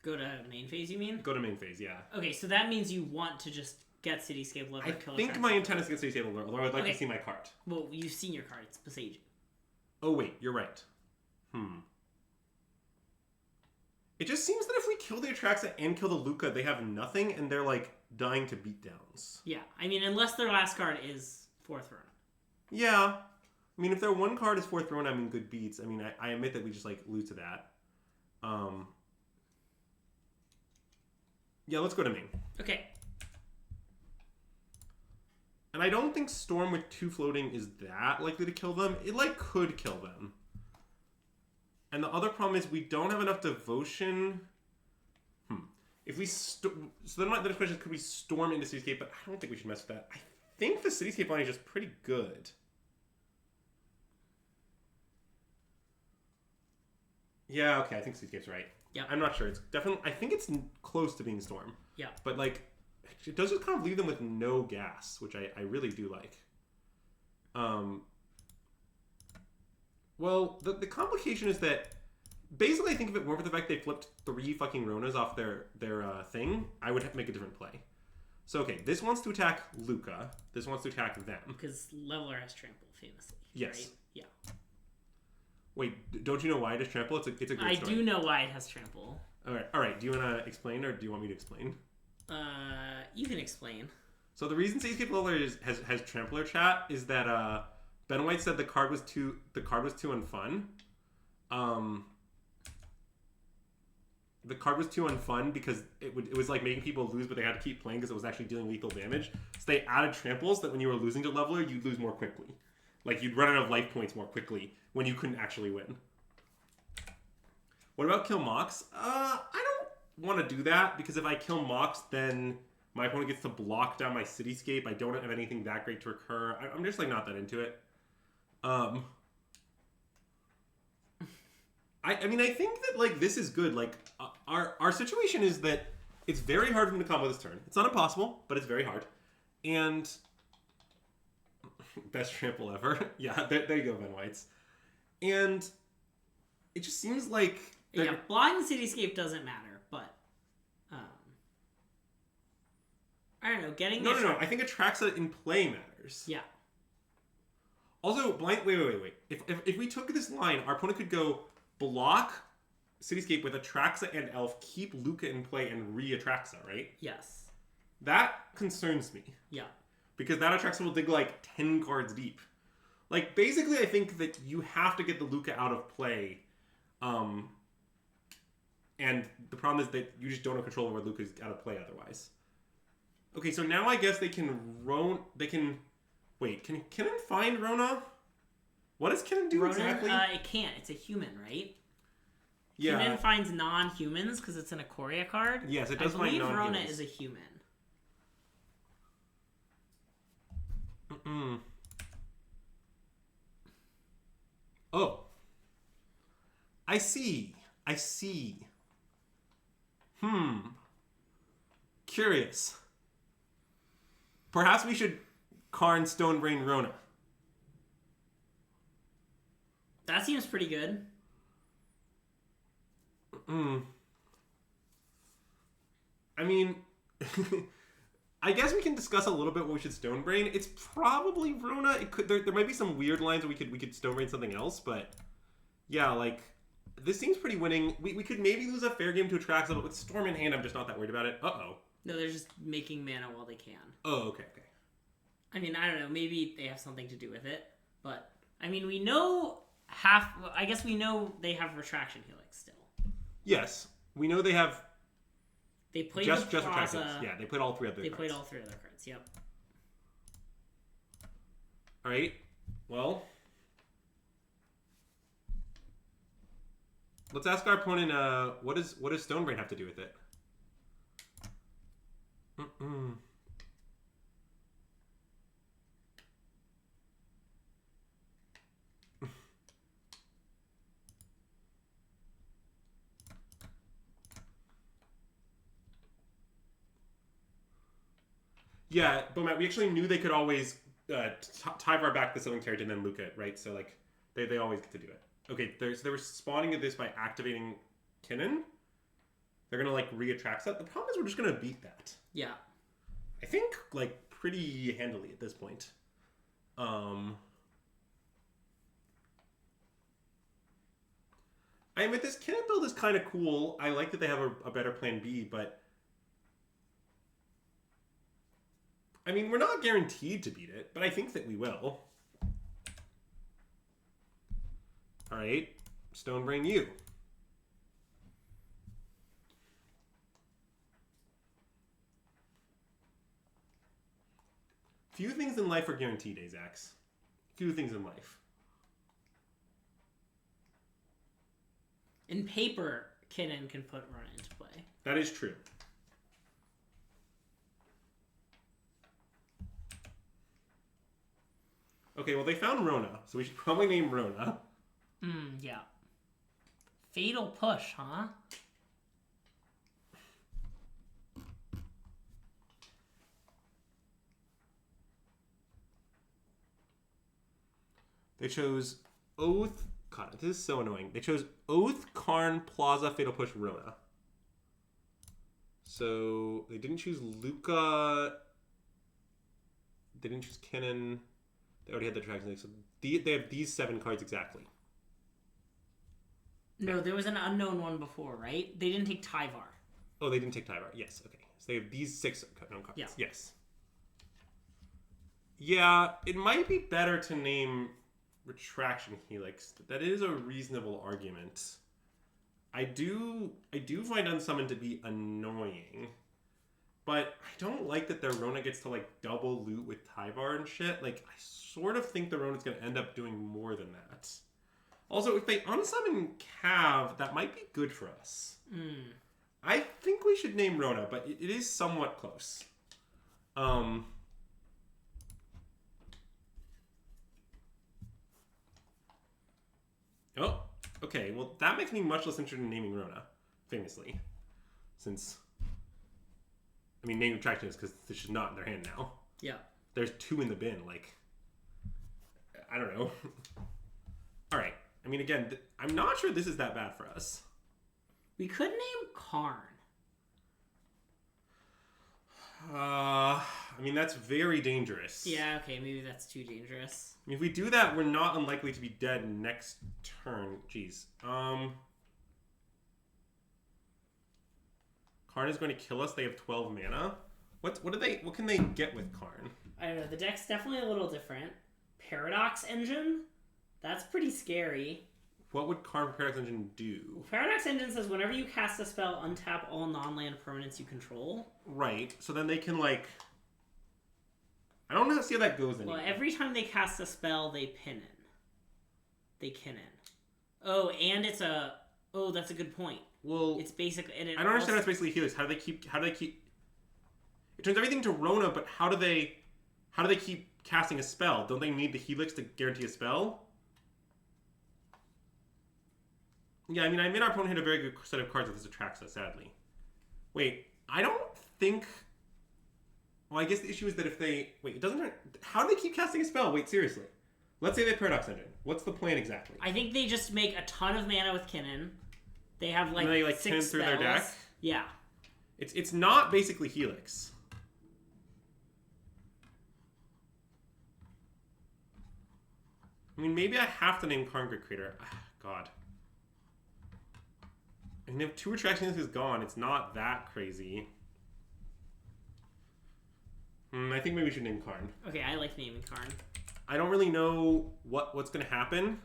Go to main phase, you mean? Go to main phase, yeah. Okay, so that means you want to just get Cityscape Leveler. I think my intent is to get Cityscape Leveler, although I'd like to see my card. Well, you've seen your card. It's Boseiju. Oh, wait, you're right. It just seems that if we kill the Atraxa and kill the Luca, they have nothing, and they're, like, dying to beatdowns. Yeah, I mean, unless their last card is 4th Rona. Yeah. I mean, if their one card is 4th Rona, I'm in good beats. I mean, I admit that we just, like, lose to that. Yeah, let's go to main. Okay. And I don't think Storm with 2 floating is that likely to kill them. It, like, could kill them. And the other problem is we don't have enough devotion. If we... So then the next question is, could we storm into Cityscape? But I don't think we should mess with that. I think the Cityscape line is just pretty good. Yeah, okay, I think Cityscape's right. Yeah. I'm not sure. It's definitely... I think it's close to being Storm. Yeah. But, like, it does just kind of leave them with no gas, which I really do like. Well, the complication is that basically I think if it weren't for the fact they flipped 3 fucking Ronas off their thing, I would make a different play. So, okay, this wants to attack Luca. This wants to attack them. Because Leveler has Trample, famously. Yes. Right? Yeah. Wait, don't you know why it has Trample? It's a great story. I do know why it has Trample. All right. Do you want to explain, or do you want me to explain? You can explain. So the reason Seascape Leveler has Trampler chat is that Ben White said the card was too unfun. The card was too unfun because it was like making people lose, but they had to keep playing because it was actually dealing lethal damage. So they added tramples that when you were losing to Leveler, you'd lose more quickly. Like you'd run out of life points more quickly when you couldn't actually win. What about kill Mox? I don't want to do that because if I kill Mox, then my opponent gets to block down my Cityscape. I don't have anything that great to recur. I'm just like not that into it. I mean, I think that like this is good. Like our situation is that it's very hard for him to combo this turn. It's not impossible, but it's very hard. And best trample ever. Yeah, there you go, Ben Whites. And it just seems like blocking the Cityscape doesn't matter, but I don't know. Getting no. I think Atraxa in play matters. Yeah. Also, wait. If we took this line, our opponent could go block Cityscape with Atraxa and Elf, keep Luca in play, and re-Atraxa, right? Yes. That concerns me. Yeah. Because that Atraxa will dig like 10 cards deep. Like, basically, I think that you have to get the Luca out of play. And the problem is that you just don't have control over Luca's out of play otherwise. Okay, so now I guess they can Wait, can Kinnan find Rona? What does Kinnan do exactly? It can't. It's a human, right? Yeah. Kinnan finds non-humans because it's an Ikoria card. Yes, it does find non-humans. I believe Rona is a human. Oh. I see. Curious. Perhaps we should Karn Stonebrain Rona. That seems pretty good. I mean, I guess we can discuss a little bit what we should Stonebrain. It's probably Rona. It could there might be some weird lines where we could Stonebrain something else, but yeah, like this seems pretty winning. We could maybe lose a fair game to Atraxa, but with Storm in hand, I'm just not that worried about it. Uh-oh. No, they're just making mana while they can. Oh, okay. I mean, I don't know. Maybe they have something to do with it, but I mean, we know I guess we know they have Retraction Helix still. Yes, we know they have. They played just the Plaza. Retraction. Yeah, they played all three other. They played all three other cards. Yep. All right. Well, let's ask our opponent. What does Stonebrain have to do with it? Yeah, but Matt, we actually knew they could always Tyvar back the Sibling Territory and then Luca, right? So like they always get to do it. Okay, so they were responding to this by activating Kinnan. They're gonna like re-Atraxa that. The problem is we're just gonna beat that. Yeah. I think like pretty handily at this point. I mean, this Kinnan build is kind of cool. I like that they have a better plan B, but I mean, we're not guaranteed to beat it, but I think that we will. All right, Stonebrain you. Few things in life are guaranteed, Azax. Few things in life. In paper, Kinnan can put Rona into play. That is true. Okay, well, they found Rona, so we should probably name Rona. Yeah. Fatal Push, huh? They chose Oath. God, this is so annoying. They chose Oath, Karn, Plaza, Fatal Push, Rona. So they didn't choose Luca. They didn't choose Kinnan. They already had the tracks. So they have these 7 cards exactly. No, there was an unknown one before, right? They didn't take Tyvar. Oh, they didn't take Tyvar. Yes, okay. So they have these 6 known cards. Yeah. Yes. Yeah, it might be better to name Retraction Helix. That is a reasonable argument. I do find Unsummon to be annoying. But I don't like that their Rona gets to, like, double loot with Tyvar and shit. Like, I sort of think the Rona's going to end up doing more than that. Also, if they unsummon Cav, that might be good for us. I think we should name Rona, but it is somewhat close. Oh, okay. Well, that makes me much less interested in naming Rona, famously. Since... I mean, name Retraction is because this is not in their hand now. Yeah. There's 2 in the bin. Like, I don't know. All right. I mean, again, I'm not sure this is that bad for us. We could name Karn. I mean, that's very dangerous. Yeah, okay, maybe that's too dangerous. I mean, if we do that, we're not unlikely to be dead next turn. Jeez. Karn is going to kill us. They have 12 mana. What can they get with Karn? I don't know. The deck's definitely a little different. Paradox Engine? That's pretty scary. What would Karn Paradox Engine do? Paradox Engine says whenever you cast a spell, untap all non-land permanents you control. Right. So then they can, like... I don't know see how that goes anymore. Well, every time they cast a spell, they pin in. They kin in. Oh, and it's a... Oh, that's a good point. Well, it's basically... And I don't understand. That's basically Helix. How do they keep? It turns everything to Rona, but how do they keep casting a spell? Don't they need the Helix to guarantee a spell? Yeah, I mean, I made our opponent hit a very good set of cards with this Atraxa, sadly. Wait, I don't think... Well, I guess the issue is that if they... Wait, it doesn't... How do they keep casting a spell? Wait, seriously. Let's say they Paradox Engine. What's the plan exactly? I think they just make a ton of mana with Kinnan. They have, like, and they, 6 spells. through their deck? Yeah. It's not basically Helix. I mean, maybe I have to name Karn Grid Creator. God. I mean, if 2 Retractions is gone, it's not that crazy. I think maybe we should name Karn. Okay, I like naming Karn. I don't really know what's going to happen,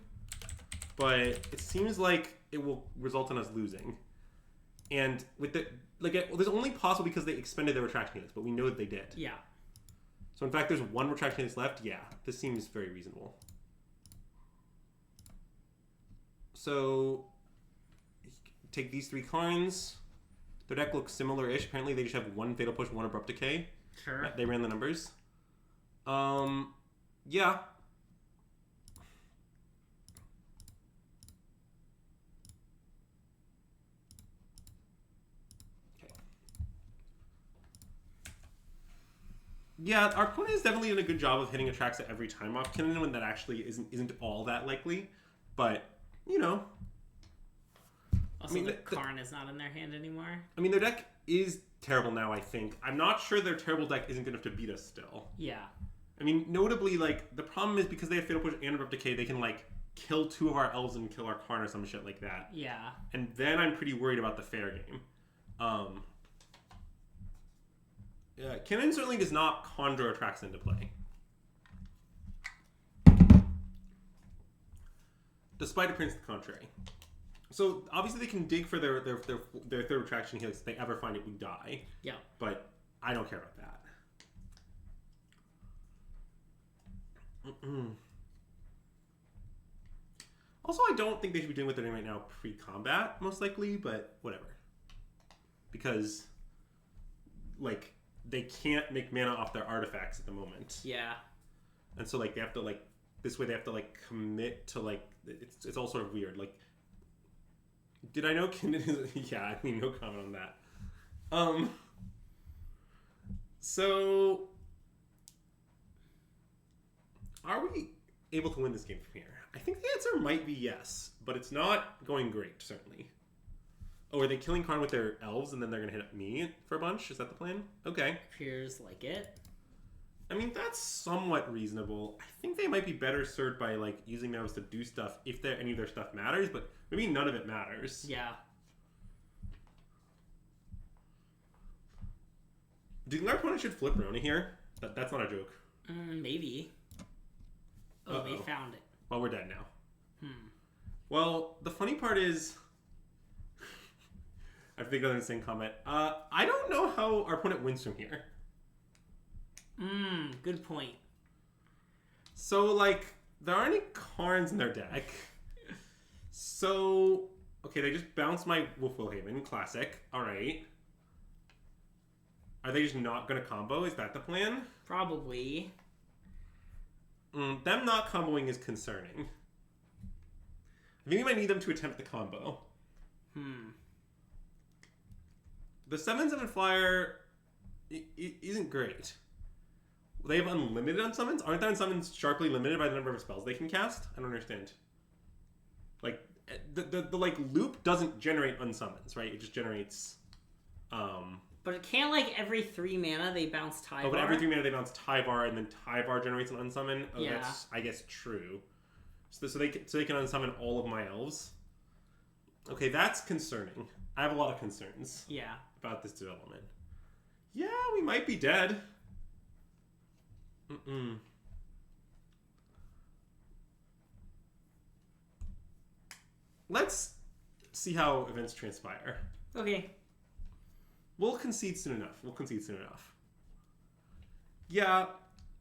but it seems like it will result in us losing. And with the... Like, well, this is only possible because they expended their Retraction units, but we know that they did. Yeah. So, in fact, there's 1 Retraction units left. Yeah, this seems very reasonable. So... Take these 3 Karns. Their deck looks similar-ish. Apparently, they just have 1 Fatal Push, 1 Abrupt Decay. Sure. They ran the numbers. Yeah. Okay. Yeah, our opponent is definitely doing a good job of hitting Atraxa every time off Kinnan when that actually isn't all that likely. But, you know... Also, I mean, Karn is not in their hand anymore. I mean, their deck is terrible now, I think. I'm not sure their terrible deck isn't good enough to beat us still. Yeah. I mean, notably, like, the problem is because they have Fatal Push and Abrupt Decay, they can, like, kill 2 of our elves and kill our Karn or some shit like that. Yeah. And then I'm pretty worried about the fair game. Yeah, Kinnan certainly does not conjure Atraxa into play. Despite appearance to the contrary. So, obviously they can dig for their third Retraction Helix if they ever find it, we die. Yeah. But I don't care about that. Also, I don't think they should be doing what they're doing right now pre-combat, most likely, but whatever. Because, like, they can't make mana off their artifacts at the moment. Yeah. And so, like, they have to, like, this way they have to, like, commit to, like, it's all sort of weird. Like, did I know Kinnan is... Yeah, I mean, no comment on that. So... Are we able to win this game from here? I think the answer might be yes, but it's not going great, certainly. Oh, are they killing Karn with their elves and then they're going to hit me for a bunch? Is that the plan? Okay. Appears like it. I mean, that's somewhat reasonable. I think they might be better served by, like, using those to do stuff if any of their stuff matters, but maybe none of it matters. Yeah. Do you think our opponent should flip Rona here? That's not a joke. Maybe. Oh, they found it. Well, we're dead now. Well, the funny part is... I think I'm in the same comment. I don't know how our opponent wins from here. Good point. So, like, there aren't any Karns in their deck. So, okay, they just bounced my Wolf Willhaven. Classic. Alright. Are they just not going to combo? Is that the plan? Probably. Them not comboing is concerning. I think we might need them to attempt the combo. The 7/7 flyer isn't great. They have unlimited unsummons? Aren't the unsummons sharply limited by the number of spells they can cast? I don't understand. Like, the like loop doesn't generate unsummons, right? It just generates But it can't, like, every 3 mana they bounce Tyvar. Oh, but every 3 mana they bounce Tyvar, and then Tyvar generates an unsummon? Oh, yeah. That's, I guess, true. So they can unsummon all of my elves? Okay, that's concerning. I have a lot of concerns. Yeah. About this development. Yeah, we might be dead. Let's see how events transpire. Okay. We'll concede soon enough. Yeah,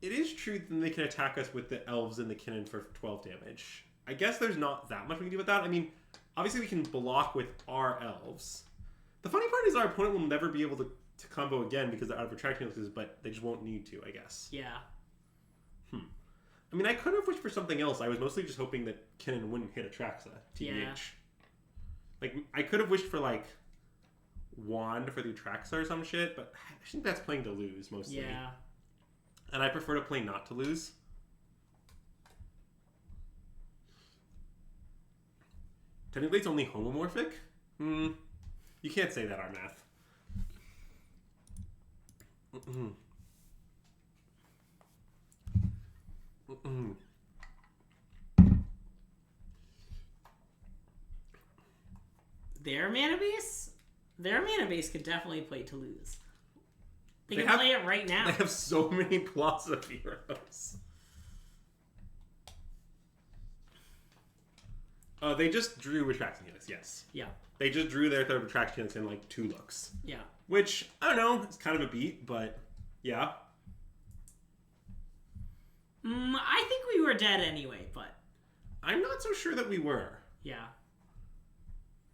it is true that they can attack us with the elves and the Kinnan for 12 damage. I guess there's not that much we can do with that. I mean, obviously we can block with our elves. The funny part is our opponent will never be able to combo again because they're out of attraction elixir, but they just won't need to, I guess. Yeah. I mean, I could have wished for something else. I was mostly just hoping that Kinnan wouldn't hit Atraxa, TBH. Yeah. Like, I could have wished for, like, Wand for the Atraxa or some shit, but I think that's playing to lose, mostly. Yeah. And I prefer to play not to lose. Technically, it's only homomorphic? You can't say that, our math. Their mana base could definitely play to lose. They can play it right now. They have so many Plaza heroes. They just drew Retraction Helix, yes. Yeah. They just drew their third Retraction Helix in like 2 looks. Yeah. Which, I don't know, it's kind of a beat, but yeah. I think we were dead anyway, but... I'm not so sure that we were. Yeah.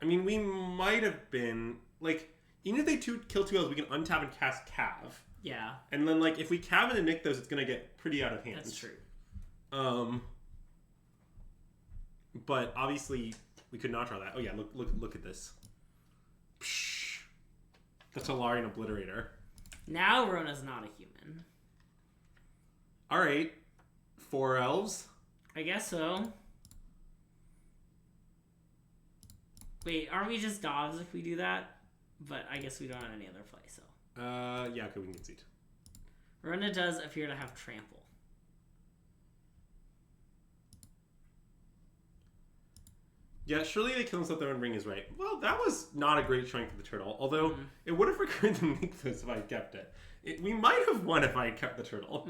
I mean, we might have been, like, even if they kill 2 elves, we can untap and cast Cav. Yeah. And then, like, if we Cav and nick those, it's going to get pretty out of hand. That's true. But obviously, we could not draw that. Oh yeah, look at this. Psh. The Talarian Obliterator. Now Rona's not a human. Alright. 4 elves? I guess so. Wait, aren't we just dogs if we do that? But I guess we don't have any other play, so. Yeah, okay, we can concede. Rona does appear to have trample. Yeah, surely they kill themselves their own ring is right. Well, that was not a great showing for the turtle. Although, it would have recurred to make this if I kept it. We might have won if I had kept the turtle.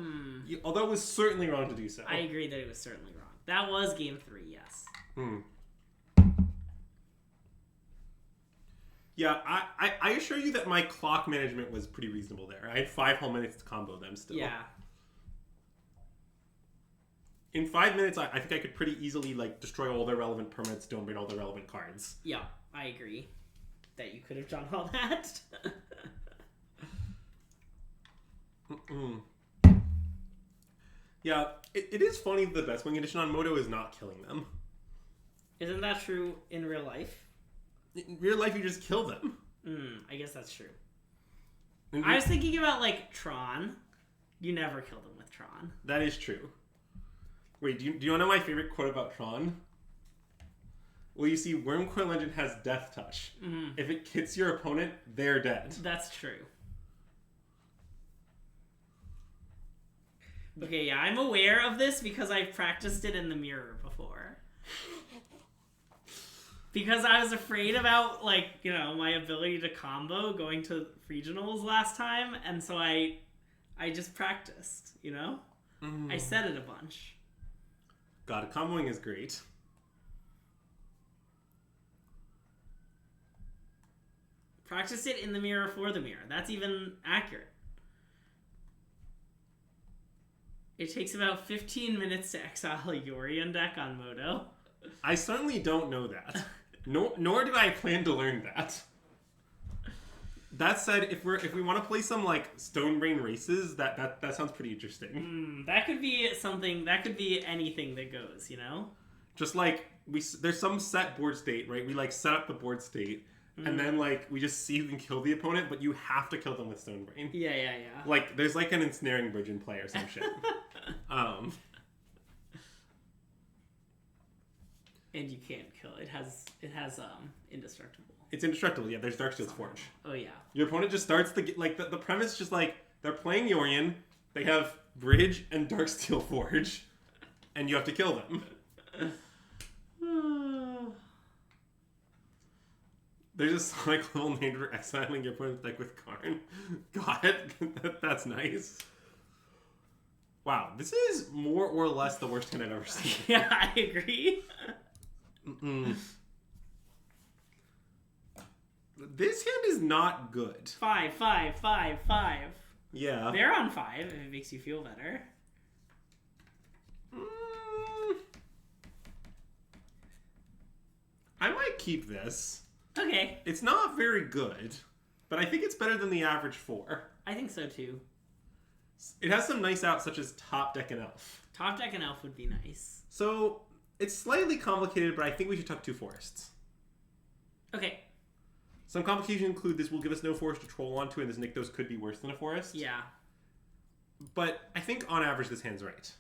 Although it was certainly wrong to do so. I agree that it was certainly wrong. That was game 3, yes. Yeah, I assure you that my clock management was pretty reasonable there. I had 5 whole minutes to combo them still. Yeah. In 5 minutes, I think I could pretty easily like destroy all their relevant permanents, don't bring all their relevant cards. Yeah, I agree that you could have done all that. Yeah, it is funny that the best wing edition on Moto is not killing them. Isn't that true in real life? In real life, you just kill them. I guess that's true. I was thinking about, like, Tron. You never kill them with Tron. That is true. Wait, do you want to know my favorite quote about Tron? Well, you see, Wormcoil Legend has Death Touch. If it hits your opponent, they're dead. That's true. Okay, yeah, I'm aware of this because I've practiced it in the mirror before. Because I was afraid about, like, you know, my ability to combo going to regionals last time, and so I just practiced, you know? I said it a bunch. God, comboing is great. Practice it in the mirror for the mirror. That's even accurate. It takes about 15 minutes to exile a Yorion deck on Modo. I certainly don't know that. Nor did I plan to learn that. That said, if we want to play some like Stonebrain races, that sounds pretty interesting. That could be something. That could be anything that goes. You know. Just like there's some set board state, right? We like set up the board state, and then like we just see who can kill the opponent, but you have to kill them with Stonebrain. Yeah. Like there's like an ensnaring bridge in play or some shit. And you can't kill it. It has indestructible. It's indestructible. Yeah, there's Darksteel's Forge. Oh yeah. Your opponent just starts the premise just like they're playing Yorion, they have Bridge and Darksteel Forge, and you have to kill them. There's a Sonic level named for exiling your opponent's deck with Karn. God, that's nice. Wow, this is more or less the worst hand I've ever seen. Yeah, I agree. This hand is not good. 5. Yeah. They're on 5 if it makes you feel better. I might keep this. Okay. It's not very good, but I think it's better than the average 4. I think so too. It has some nice outs such as Top Deck and Elf. Top Deck and Elf would be nice. So it's slightly complicated, but I think we should tuck 2 forests. Okay. Some complications include this will give us no forest to troll onto, and this Nykthos could be worse than a forest. Yeah. But I think on average this hand's right.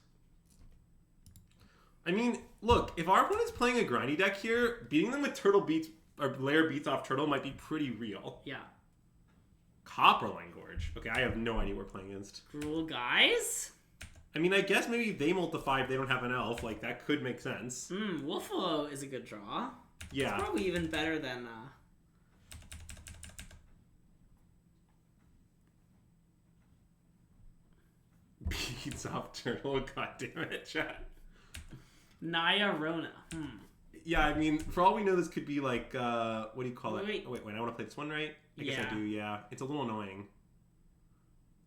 I mean, look, if our opponent's playing a grindy deck here, beating them with Turtle beats or Lair beats off Turtle might be pretty real. Yeah. Copperline Gorge. Okay, I have no idea what we're playing against. Cruel Guys? I mean, I guess maybe they multiply if they don't have an elf. Like, that could make sense. Wolfalo is a good draw. Yeah. It's probably even better than... Beats off Turtle. God damn it, chat. Naya Rona. Yeah, I mean, for all we know, this could be like, what do you call it? Wait. Oh, wait, I want to play this one, right? I guess I do, yeah. It's a little annoying.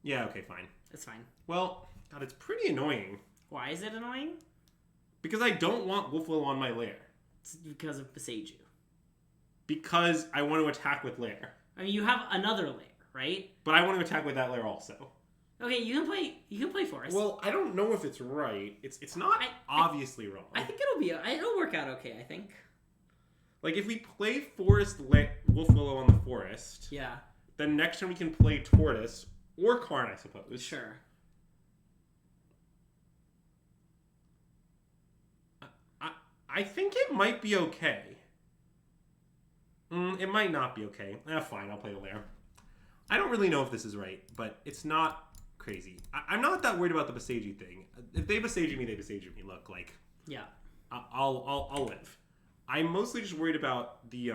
Yeah, okay, fine. It's fine. Well, God, it's pretty annoying. Why is it annoying? Because I don't want Wolflow on my lair. It's because of Beseiju. Because I want to attack with lair. I mean, you have another lair, right? But I want to attack with that lair also. Okay, you can play Forest. Well, I don't know if it's right. It's not obviously wrong. I think it'll work out okay, I think. Like, if we play Forest Wolfwillow on the Forest, yeah, then next turn we can play Tortoise or Karn, I suppose. Sure. I think it might be okay. It might not be okay. Fine, I'll play a lair. I don't really know if this is right, but it's not crazy. I'm not that worried about the Beseiju thing. If they Beseiju me, they Beseiju me. Look, like, yeah, I'll live. I'm mostly just worried about the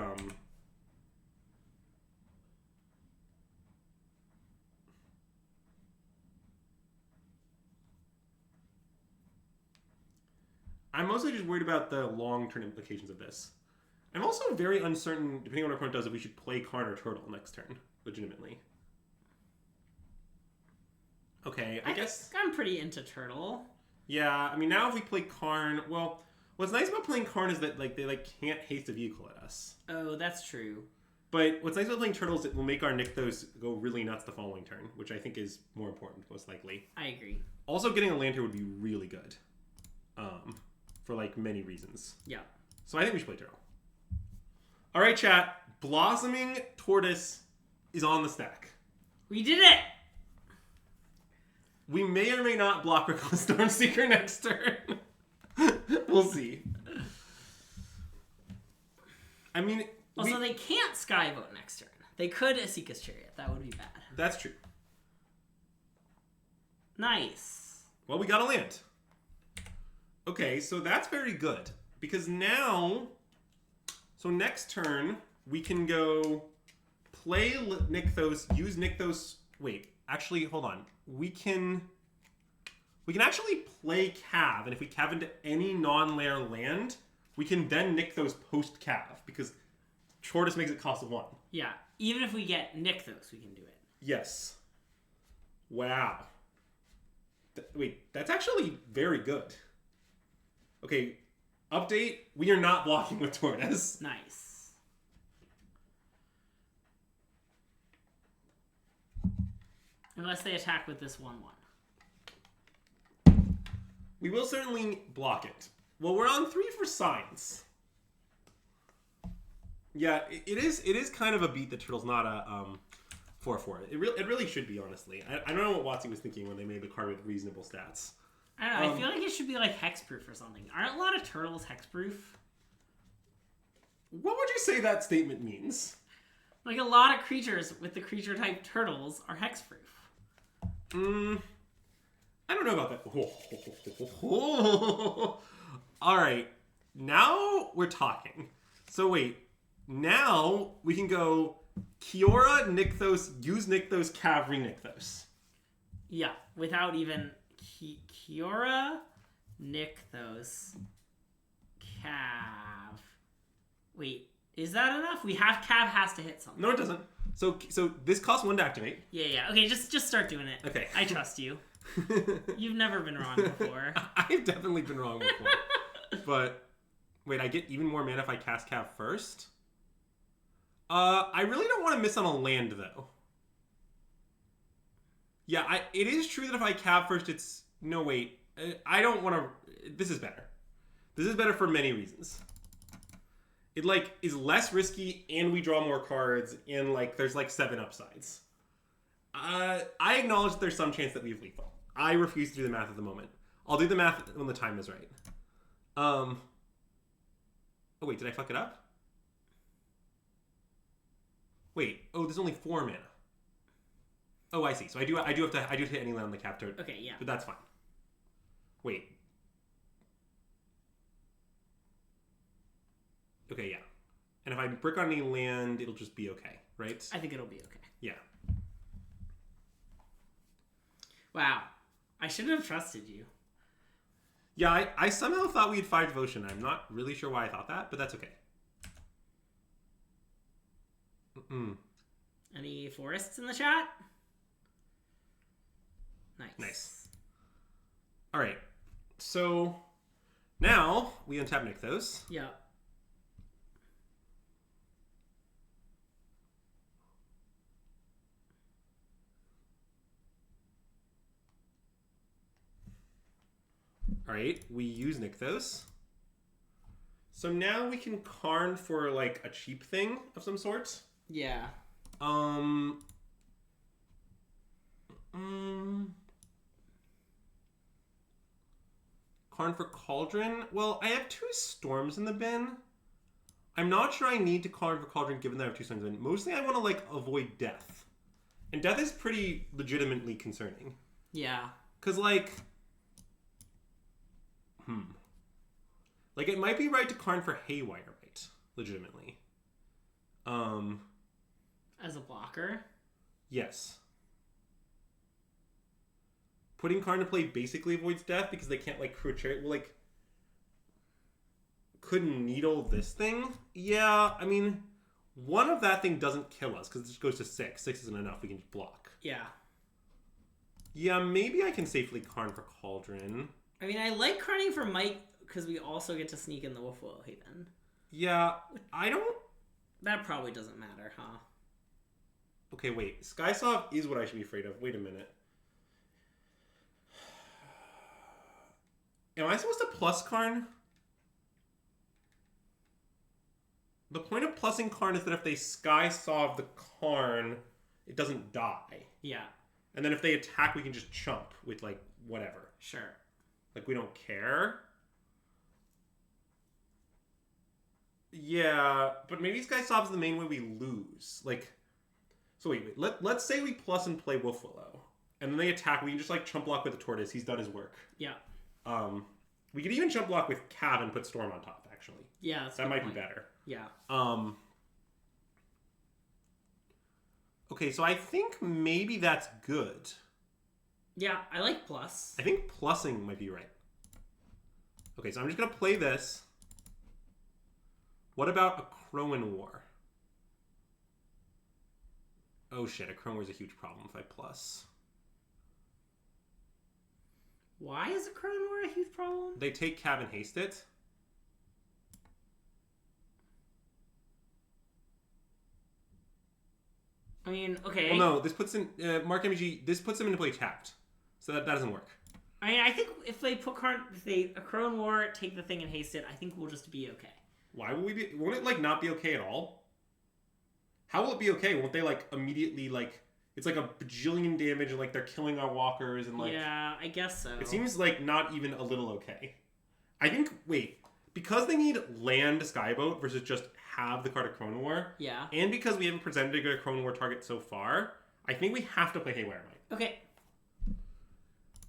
I'm mostly just worried about the long-term implications of this. I'm also very uncertain, depending on what our opponent does, if we should play Karn or Turtle next turn, legitimately. Okay, I guess... I'm pretty into Turtle. Yeah, I mean, now if we play Karn, well, what's nice about playing Karn is that they can't haste a vehicle at us. Oh, that's true. But what's nice about playing Turtle is it will make our Nykthos go really nuts the following turn, which I think is more important, most likely. I agree. Also, getting a Lantern would be really good. For, like, many reasons. Yeah. So I think we should play Turtle. All right, chat. Blossoming Tortoise is on the stack. We did it! We may or may not block Reckless Stormseeker next turn. We'll see. I mean... Also, they can't Skyvote next turn. They could Asika's Chariot. That would be bad. That's true. Nice. Well, we got a land. Okay, so that's very good. Because now... So next turn, we can go play Nykthos, use Nykthos... Wait, actually, hold on. We can actually play Cav, and if we Cav into any non-lair land, we can then Nykthos post-Cav, because Tortoise makes it cost 1. Yeah, even if we get Nykthos, we can do it. Yes. Wow. Wait, that's actually very good. Okay, update. We are not blocking with Tortoise. Nice. Unless they attack with this 1/1. We will certainly block it. Well, we're on 3 for Signs. Yeah, it is kind of a beat that Turtle's not a 4/4. It really should be, honestly. I don't know what WotC was thinking when they made the card with reasonable stats. I don't know. I feel like it should be like hexproof or something. Aren't a lot of turtles hexproof? What would you say that statement means? Like a lot of creatures with the creature type turtles are hexproof. I don't know about that. All right, now we're talking. So wait, now we can go Kiora, Nykthos, use Nykthos, Cav, Nykthos. Yeah, without even Kiora, Nykthos, Cav. Wait, is that enough? Cav has to hit something. No, it doesn't. So this costs 1 to activate. Yeah. Okay, just start doing it. Okay. I trust you. You've never been wrong before. I've definitely been wrong before. But wait, I get even more mana if I cast Cav first? I really don't want to miss on a land though. Yeah, it is true that if I Cav first, it's... No, wait. I don't want to... This is better. This is better for many reasons. It, is less risky, and we draw more cards, and, there's, 7 upsides. I acknowledge that there's some chance that we have lethal. I refuse to do the math at the moment. I'll do the math when the time is right. Oh, wait, did I fuck it up? Wait, there's only 4 mana. Oh, I see. So I do have to hit any land on the cap turn. Okay, yeah. But that's fine. Wait. Okay, yeah. And if I brick on any land, it'll just be okay, right? I think it'll be okay. Yeah. Wow. I shouldn't have trusted you. Yeah, I somehow thought we had 5 devotion. I'm not really sure why I thought that, but that's okay. Any forests in the chat? Nice. All right. So now we untap Nykthos. Yeah. All right, we use Nykthos. So now we can Karn for a cheap thing of some sort. Yeah. Karn for Cauldron. Well, I have 2 storms in the bin. I'm not sure I need to Karn for Cauldron given that I have 2 storms in the bin. Mostly I want to avoid death. And death is pretty legitimately concerning. Yeah. Cause it might be right to Karn for Haywire, right? Legitimately. As a blocker? Yes. Putting Karn to play basically avoids death because they can't crew a chariot. Well, could needle this thing? Yeah, I mean, one of that thing doesn't kill us because it just goes to 6. 6 isn't enough. We can just block. Yeah. Yeah, maybe I can safely Karn for Cauldron. I mean, I like Karning for Mike because we also get to sneak in the Wolfwell Haven. Yeah, I don't... That probably doesn't matter, huh? Okay, wait. Skysoft is what I should be afraid of. Wait a minute. Am I supposed to plus Karn? The point of plussing Karn is that if they Skysoft the Karn, it doesn't die. Yeah. And then if they attack, we can just chump with, whatever. Sure. We don't care. Yeah, but maybe Skysoft is the main way we lose. So wait. Let's say we plus and play Wolfwillow. And then they attack. We can just, chump block with the Tortoise. He's done his work. Yeah. We could even chump block with Cav and put Storm on top, actually. Yeah, that might be better. Yeah. Okay, so I think maybe that's good. Yeah, I like plus. I think plussing might be right. Okay, so I'm just going to play this. What about a Crowan War? Oh shit, a Crowan War is a huge problem if I plus. Why is a Crowan War a huge problem? They take Cav and haste it. I mean, okay. Well, no, this puts in Mark MG. This puts them into play tapped, so that doesn't work. I mean, I think if they put a Crowan War, take the thing and haste it, I think we'll just be okay. Why will we be? Won't it like not be okay at all? How will it be okay? Won't they like immediately like? It's like a bajillion damage and like they're killing our walkers and like. Yeah, I guess so. It seems like not even a little okay. I think because they need land Skyboat versus just have the card of Crowan War. Yeah. And because we haven't presented a good Crowan War target so far, I think we have to play Haywire Might. Okay.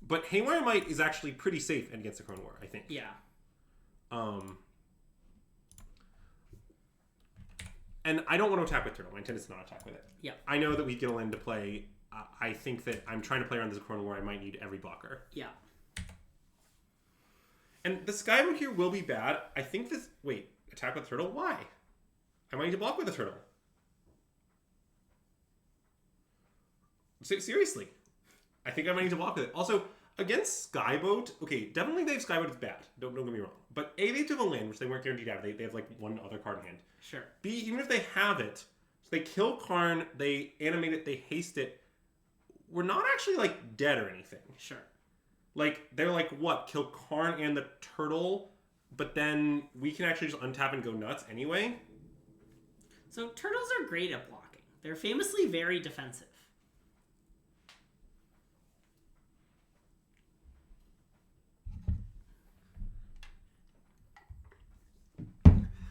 But Haywire Might is actually pretty safe against the Crowan War, I think. Yeah. And I don't want to attack with Turtle. My intent is to not attack with it. Yeah. I know that we get a land to play. I think that I'm trying to play around this Crowan War. I might need every blocker. Yeah. And the Skyboat here will be bad. I think this... Wait, attack with Turtle? Why? I might need to block with a Turtle. Seriously. I think I might need to block with it. Also, against Skyboat... Okay, definitely they have Skyboat is bad. Don't get me wrong. But A, they took a land, which they weren't guaranteed to have. They have like one other card in hand. Sure. B, even if they have it, so they kill Karn, they animate it, they haste it. We're not actually like dead or anything. Sure. Like, they're like, what? Kill Karn and the Turtle, but then we can actually just untap and go nuts anyway? So, turtles are great at blocking. They're famously very defensive.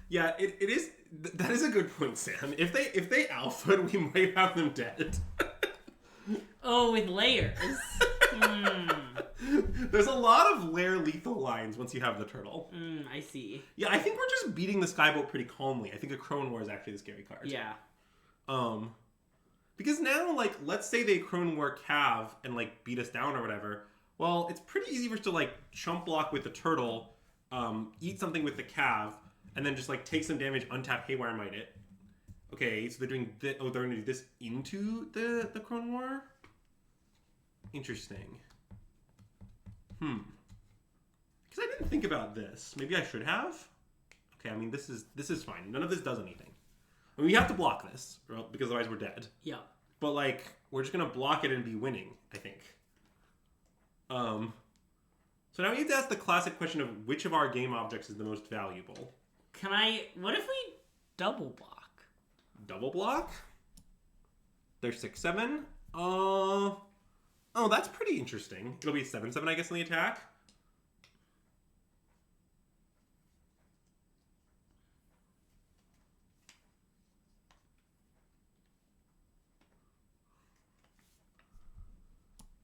Yeah, it is. That is a good point, Sam. If they alpha'd, we might have them dead. Oh, with layers. There's a lot of lair lethal lines once you have the turtle. I see. Yeah, I think we're just beating the Skyboat pretty calmly. I think a Crowan War is actually the scary card. Yeah. Because now, like, let's say they Crowan War Cav and, like, beat us down or whatever. Well, it's pretty easy for us to, like, chump block with the turtle, eat something with the Cav, and then just, like, take some damage, untap Haywire Might it. Okay, so they're doing this. Oh, they're going to do this into the Crowan War? Interesting. Because I didn't think about this. Maybe I should have? Okay, I mean, this is fine. None of this does anything. I mean, we have to block this, because otherwise we're dead. Yeah. But, like, we're just going to block it and be winning, I think. So now we have to ask the classic question of which of our game objects is the most valuable. What if we double block? Double block? They're 6/7. Oh, that's pretty interesting. It'll be 7/7, I guess, in the attack.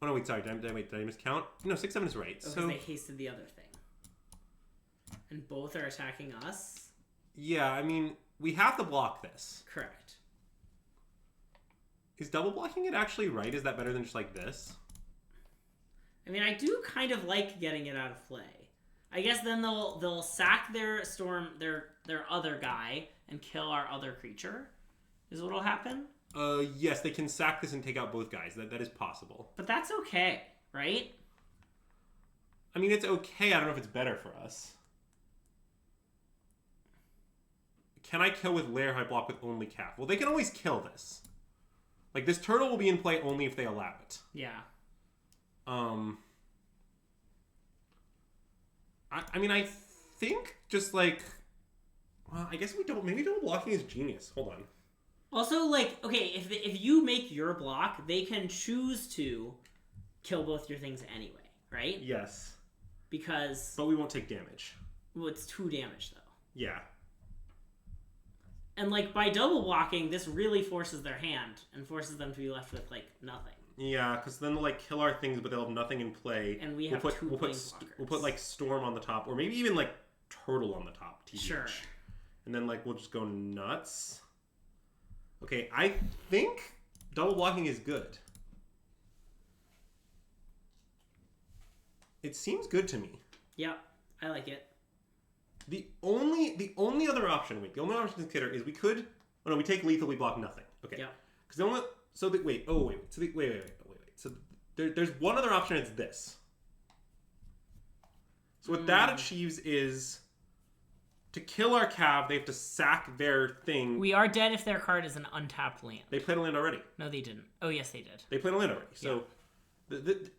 Oh no, wait, sorry. Did I miscount? No, 6/7 is right. Oh, so they hasted the other thing. And both are attacking us? Yeah, I mean, we have to block this. Correct. Is double blocking it actually right? Is that better than just like this? I mean, I do kind of like getting it out of play. I guess then they'll sack their other guy and kill our other creature. Is what'll happen? Yes, they can sack this and take out both guys. That is possible. But that's okay, right? I mean, it's okay. I don't know if it's better for us. Can I kill with Lair if I block with only Calf? Well, they can always kill this. Like, this turtle will be in play only if they allow it. Yeah. I mean, I think just like... Well, I guess maybe double blocking is genius. Hold on. Also, like, okay, if you make your block, they can choose to kill both your things anyway, right? Yes. Because... But we won't take damage. Well, it's 2 damage, though. Yeah. And, like, by double blocking, this really forces their hand and forces them to be left with, like, nothing. Yeah, because then they'll, like, kill our things, but they'll have nothing in play. And we have we'll put, like, Storm on the top, or maybe even, like, Turtle on the top. TBH. Sure. And then, like, we'll just go nuts. Okay, I think double blocking is good. It seems good to me. Yeah, I like it. The only other option, the only option to consider is we could... Oh, no, we take lethal, we block nothing. Okay. Yeah. Because the only... So, wait. So, there's one other option, it's this. So what that achieves is... To kill our Cav, they have to sack their thing. We are dead if their card is an untapped land. They played a land already. No, they didn't. Oh, yes, they did. They played a land already. So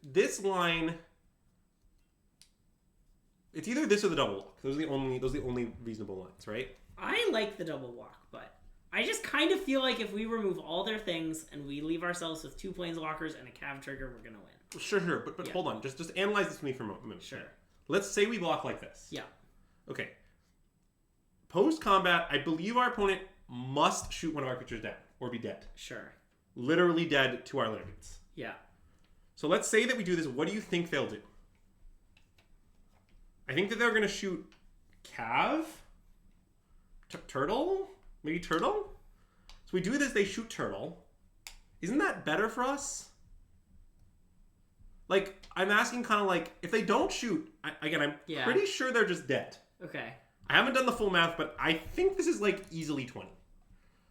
this line... It's either this or the double walk. Those are the only reasonable lines, right? I like the double walk, but I just kind of feel like if we remove all their things and we leave ourselves with 2 planeswalkers and a Cav trigger, we're gonna win. Sure. But hold on. Just analyze this with me for a moment. Sure. Let's say we block like this. Yeah. Okay. Post-combat, I believe our opponent must shoot one of our creatures down or be dead. Sure. Literally dead to our lineages. Yeah. So let's say that we do this. What do you think they'll do? I think that they're going to shoot Cav? Turtle? Maybe Turtle? So we do this, they shoot Turtle. Isn't that better for us? Like, I'm asking kind of like, if they don't shoot, I'm pretty sure they're just dead. Okay. I haven't done the full math, but I think this is like easily 20.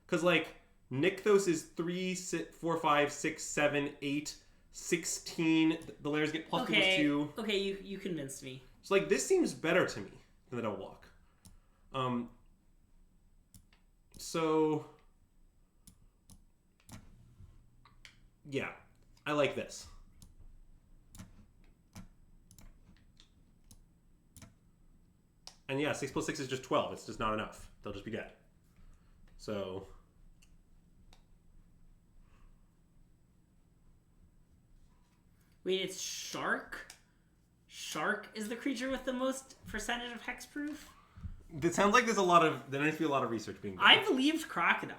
Because like, Nykthos is 3, 4, 5, 6, 7, 8, 16. The layers get plus 2. Okay, you convinced me. So like, this seems better to me than the double walk. So yeah, I like this. And yeah, 6 plus 6 is just 12. It's just not enough. They'll just be dead. So wait, it's Shark? Shark is the creature with the most percentage of hexproof? it sounds like there needs to be a lot of research being done. I believed Crocodile.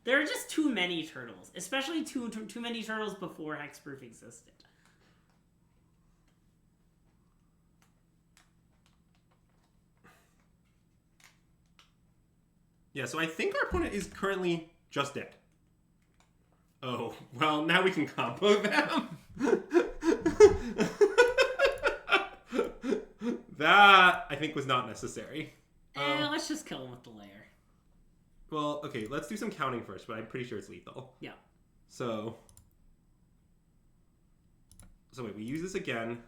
There are just too many turtles, especially too many turtles before hexproof existed. Yeah, so I think our opponent is currently just dead. Oh, well, now we can combo them. That, I think, was not necessary. Let's just kill him with the layer. Well, okay, let's do some counting first, but I'm pretty sure it's lethal. Yeah. So wait, we use this again.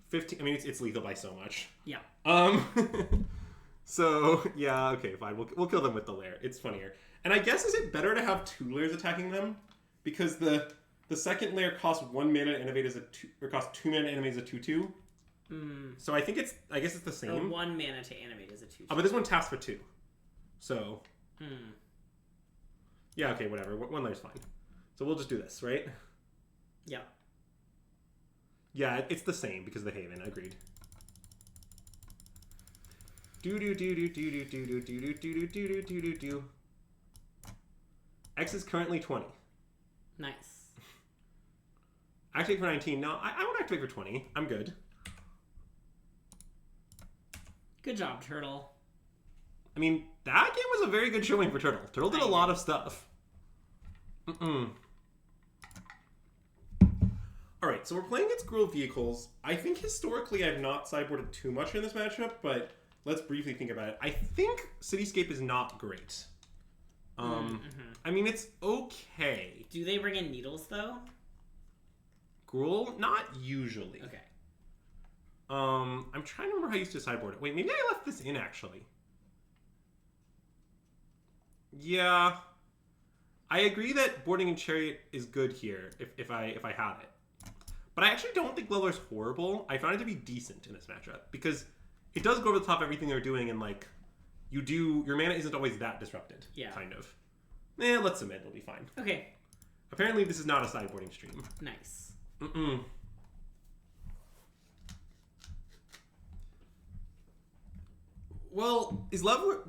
15, I mean, it's lethal by so much. Yeah. So, yeah, okay, fine. We'll kill them with the lair. It's funnier. And I guess, is it better to have 2 lairs attacking them? Because the second lair costs 1 mana to innovate as a 2, or costs 2 mana to animate as a 2/2. So I guess it's the same. Or 1 mana to animate as a 2/2. Oh, but this one taps for 2. So. Yeah, okay, whatever. 1 lair's fine. So we'll just do this, right? Yeah. Yeah, it's the same because of the Haven. Agreed. X is currently 20. Nice. Activate for 19. No, I won't activate for 20. I'm good. Good job, Turtle. I mean, that game was a very good showing for Turtle. Turtle did a lot of stuff. Alright, so we're playing against Gruul Vehicles. I think historically I've not sideboarded too much in this matchup, but let's briefly think about it. I think Cityscape is not great. I mean, it's okay. Do they bring in needles, though? Gruul? Not usually. Okay. I'm trying to remember how I used to sideboard it. Wait, maybe I left this in, actually. Yeah. I agree that boarding and Chariot is good here, if I had it. But I actually don't think Leveler's horrible. I found it to be decent in this matchup, because it does go over the top of everything they're doing, and, like, your mana isn't always that disrupted. Yeah. Kind of. Let's submit. It'll be fine. Okay. Apparently, this is not a sideboarding stream. Nice. Well, is Leveler...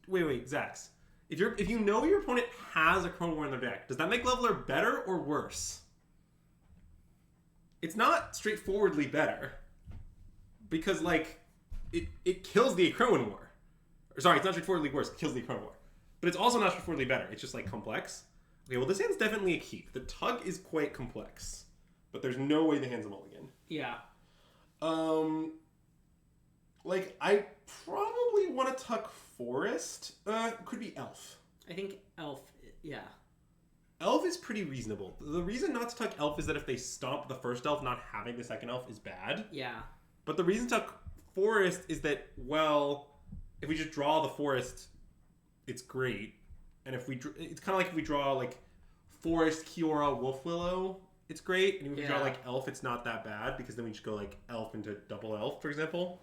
Wait, Zax. If you know your opponent has a Chrome War in their deck, does that make Leveler better or worse? It's not straightforwardly better. Because, like, it kills the Acroan War. Sorry, it's not straightforwardly worse. It kills the Chrono War. But it's also not straightforwardly better. It's just, like, complex. Okay, well, this hand's definitely a keep. The tug is quite complex. But there's no way the hand's a mulligan. Yeah. Like, I probably want to tuck Forest. Could be Elf. I think Elf, yeah. Elf is pretty reasonable. The reason not to tuck Elf is that if they stomp the first Elf, not having the second Elf is bad. Yeah. But the reason to tuck Forest is that, well, if we just draw the Forest, it's great. And if we, it's kind of like if we draw, like, Forest, Kiora, Wolf Willow, it's great. And if we draw, like, Elf, it's not that bad, because then we just go, like, Elf into double Elf, for example.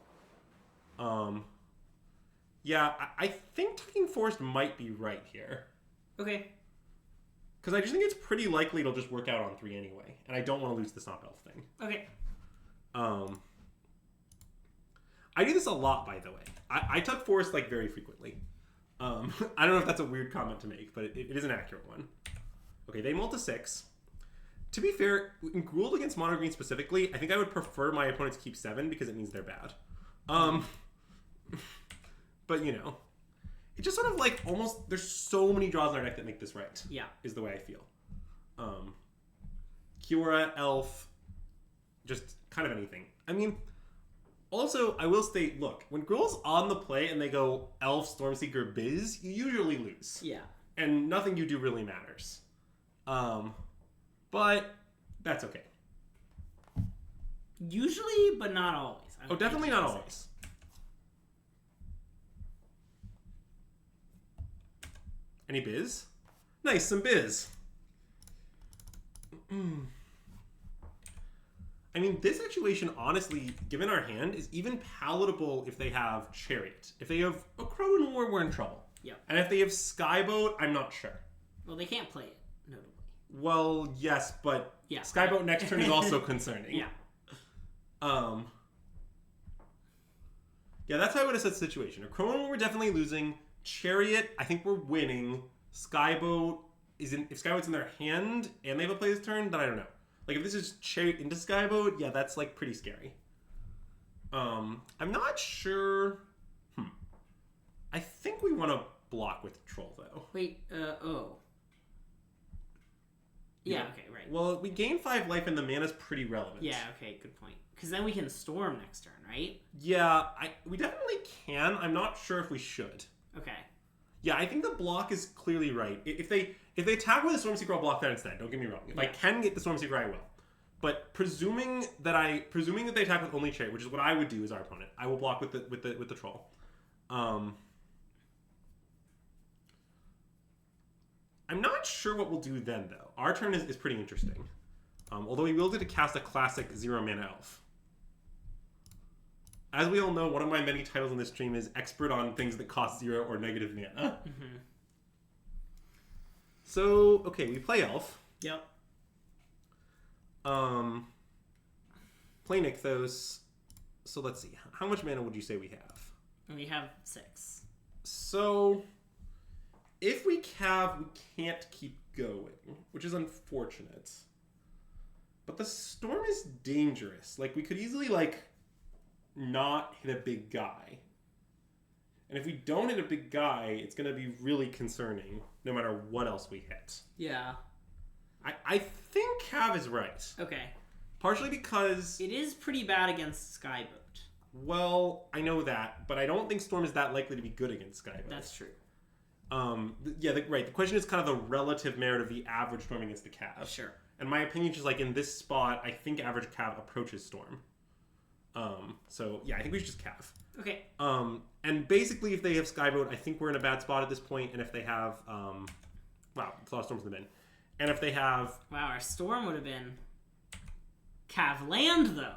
Yeah, I think tucking Forest might be right here. Okay. Because I just think it's pretty likely it'll just work out on 3 anyway. And I don't want to lose the Stomp Elf thing. Okay. I do this a lot, by the way. I tuck Forest, like, very frequently. I don't know if that's a weird comment to make, but it is an accurate one. Okay, they mull to 6. To be fair, in Gould against Mono Green specifically, I think I would prefer my opponents keep 7 because it means they're bad. But, you know, it just sort of, like, almost, there's so many draws in our deck that make this right. Yeah. Is the way I feel. Kiora, Elf, just kind of anything. I mean, also, I will state, look, when Gruul's on the play and they go Elf, Stormseeker, Biz, you usually lose. Yeah. And nothing you do really matters. But that's okay. Usually, but not always. Oh, definitely not always. Any Biz? Nice, some Biz. I mean, this situation, honestly, given our hand, is even palatable if they have Chariot. If they have a Crowan War, we're in trouble. Yeah. And if they have Skyboat, I'm not sure. Well, they can't play it, notably. Well, yes, but yeah. Skyboat next turn is also concerning. Yeah. Yeah, that's how I would assess the situation. A Crowan War, we're definitely losing. Chariot, I think we're winning. Skyboat if Skyboat's in their hand and they have a play this turn, then I don't know. Like, if this is Chariot into Skyboat, yeah, that's, like, pretty scary. I'm not sure. I think we want to block with Troll, though. Wait, oh. Yeah, okay, right. Well, we gain 5 life and the mana's pretty relevant. Yeah, okay, good point. Because then we can Storm next turn, right? Yeah, we definitely can. I'm not sure if we should. Okay. Yeah, I think the block is clearly right. If they attack with a Stormseeker, I'll block that instead. Don't get me wrong. If I can get the Stormseeker, I will. But presuming that they attack with only Chariot, which is what I would do as our opponent, I will block with the Troll. I'm not sure what we'll do then, though. Our turn is pretty interesting. Although we will get to cast a classic 0 mana elf. As we all know, one of my many titles in this stream is expert on things that cost 0 or negative mana. Mm-hmm. So, okay, we play elf. Yep. Play Nykthos. So let's see. How much mana would you say we have? We have 6. So, if we cav, we can't keep going, which is unfortunate. But the storm is dangerous. Like, we could easily, like, not hit a big guy. And if we don't hit a big guy, it's going to be really concerning, no matter what else we hit. Yeah. I think cav is right. Okay. Partially because... It is pretty bad against Skyboat. Well, I know that, but I don't think Storm is that likely to be good against Skyboat. That's true. Right. The question is kind of the relative merit of the average Storm against the cav. Sure. And my opinion is just, like, in this spot, I think average cav approaches Storm. So, yeah, I think we should just cav. Okay. And basically, if they have Skyboat, I think we're in a bad spot at this point. And if they have... wow, a lot of Storms in the bin. And if they have... Wow, our Storm would have been... Cav land, though.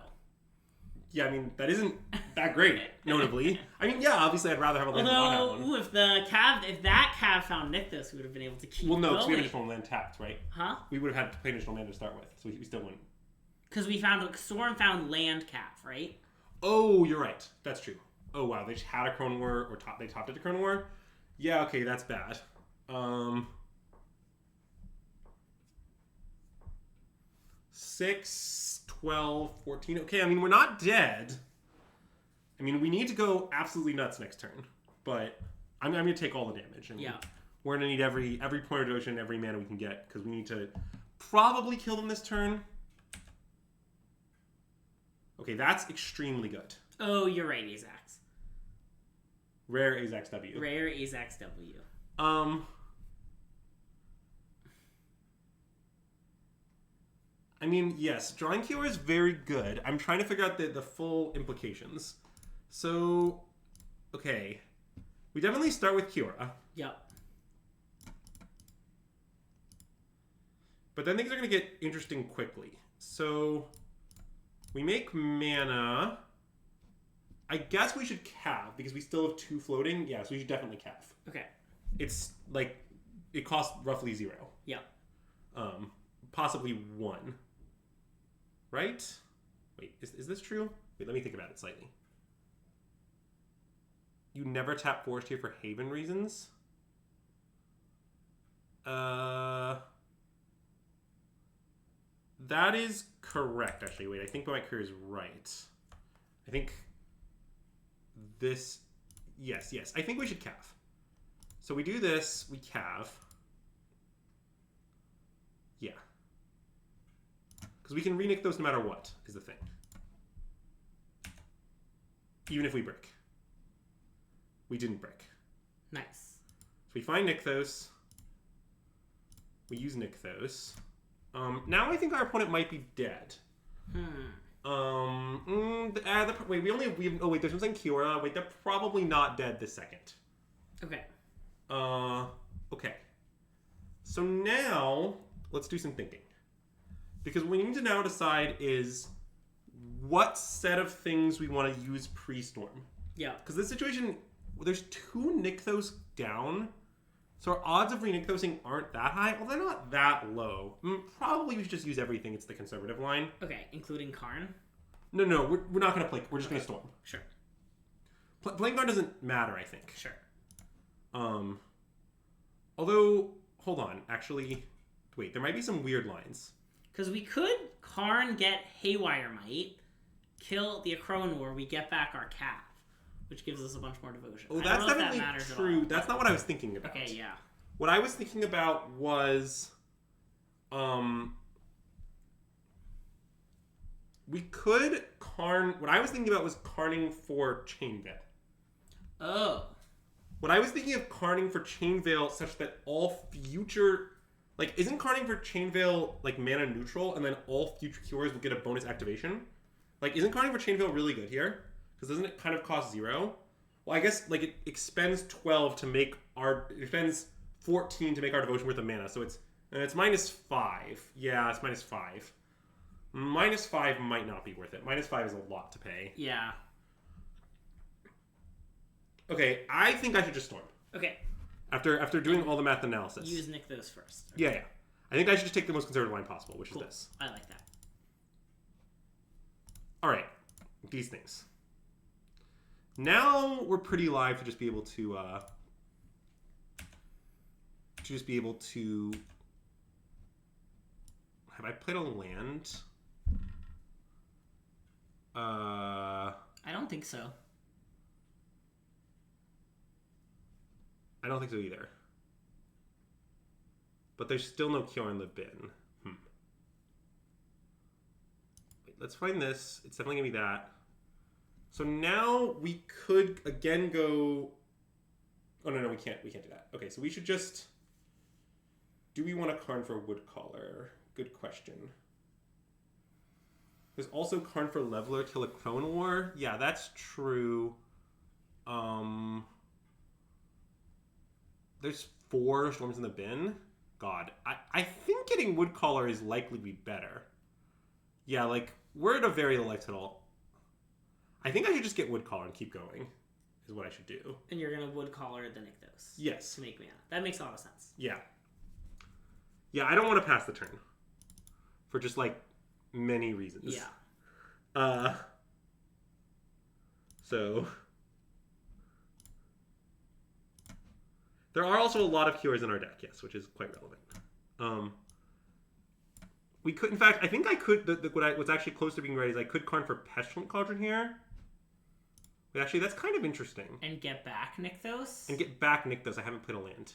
Yeah, I mean, that isn't that great, notably. I mean, yeah, obviously I'd rather have a land than not have one. Ooh, if that Cav found Nykthos, we would have been able to keep Well, no, going. because we have additional land tapped, right? Huh? We would have had to play additional land to start with, so we still wouldn't. Because Storm found land Cav, right? Oh, you're right. That's true. Oh, wow, they just had a Crown War, or they topped it to Crown War? Yeah, okay, that's bad. 6, 12, 14. Okay, I mean, we're not dead. I mean, we need to go absolutely nuts next turn. but I'm going to take all the damage. And we're going to need every point of devotion, every mana we can get, because we need to probably kill them this turn. Okay, that's extremely good. Oh, you're right, Azax. Rare Azax W. Rare Azax W. I mean, yes, drawing Kiora is very good. I'm trying to figure out the full implications. So, okay. We definitely start with Kiora. Yep. But then things are going to get interesting quickly. So, we make mana. I guess we should calve, because we still have 2 floating. Yeah, so we should definitely calve. Okay. It's, like, it costs roughly 0. Yeah. Possibly 1. Right? Wait, is this true? Wait, let me think about it slightly. You never tap Forest here for Haven reasons? That is correct, actually. Wait, I think my career is right. I think this... Yes. I think we should calve. So we do this, we calve. Yeah. Because we can renick those no matter what, is the thing. Even if we break. We didn't break. Nice. So we find Nykthos. We use Nykthos. Now I think our opponent might be dead. Wait, oh wait, there's something Kiora. Wait, they're probably not dead this second. Okay. Okay. So now, let's do some thinking. Because what we need to now decide is what set of things we want to use pre-storm. Yeah. Because this situation, there's 2 Nykthos down, so our odds of re-Nykthosing aren't that high. Well, they're not that low. Probably we should just use everything. It's the conservative line. Okay, including Karn? No, we're not going to play. We're just going to storm. Sure. Playing Karn doesn't matter, I think. Sure. Although, hold on. Actually, wait, there might be some weird lines. Because we could Karn get Haywire Might, kill the Akronor, we get back our calf, which gives us a bunch more devotion. Oh, that's definitely true. That's not what I was thinking about. Okay, yeah. What I was thinking about was, we could Karn. What I was thinking about was Karning for Chainveil. Oh. What I was thinking of Karning for Chainveil such that all future... Like, isn't Karning for Chainveil, like, mana neutral, and then all future cures will get a bonus activation? Like, isn't Karning for Chainveil really good here? Because doesn't it kind of cost 0? Well, I guess, like, it expends 12 to make our... It expends 14 to make our devotion worth of mana, so it's -5. Yeah, it's -5. -5 might not be worth it. -5 is a lot to pay. Yeah. Okay, I think I should just storm. Okay. After doing all the math analysis. Use Nykthos first. Okay. Yeah. I think I should just take the most conservative line possible, which is this. I like that. Alright. These things. Now we're pretty live to just be able to have I played a land? I don't think so. I don't think so either. But there's still no Kiora in the bin. Wait, let's find this. It's definitely going to be that. So now we could again go... Oh, no, we can't. We can't do that. Okay, so we should just... Do we want to Karn for Woodcaller? Good question. There's also Karn for Leveler, kill a Kronor. Yeah, that's true. There's 4 storms in the bin. God, I think getting Woodcaller is likely to be better. Yeah, like, we're at a very low life total. I think I should just get Woodcaller and keep going, is what I should do. And you're going to Woodcaller the Nykthos. Yes. To make mana. That makes a lot of sense. Yeah. Yeah, I don't want to pass the turn. For just, like, many reasons. Yeah. So... There are also a lot of cures in our deck, yes, which is quite relevant. We could, in fact, I think I could, what's actually close to being ready is I could Karn for Pestilent Cauldron here, Wait, actually, that's kind of interesting. And get back Nykthos? And get back Nykthos. I haven't played a land.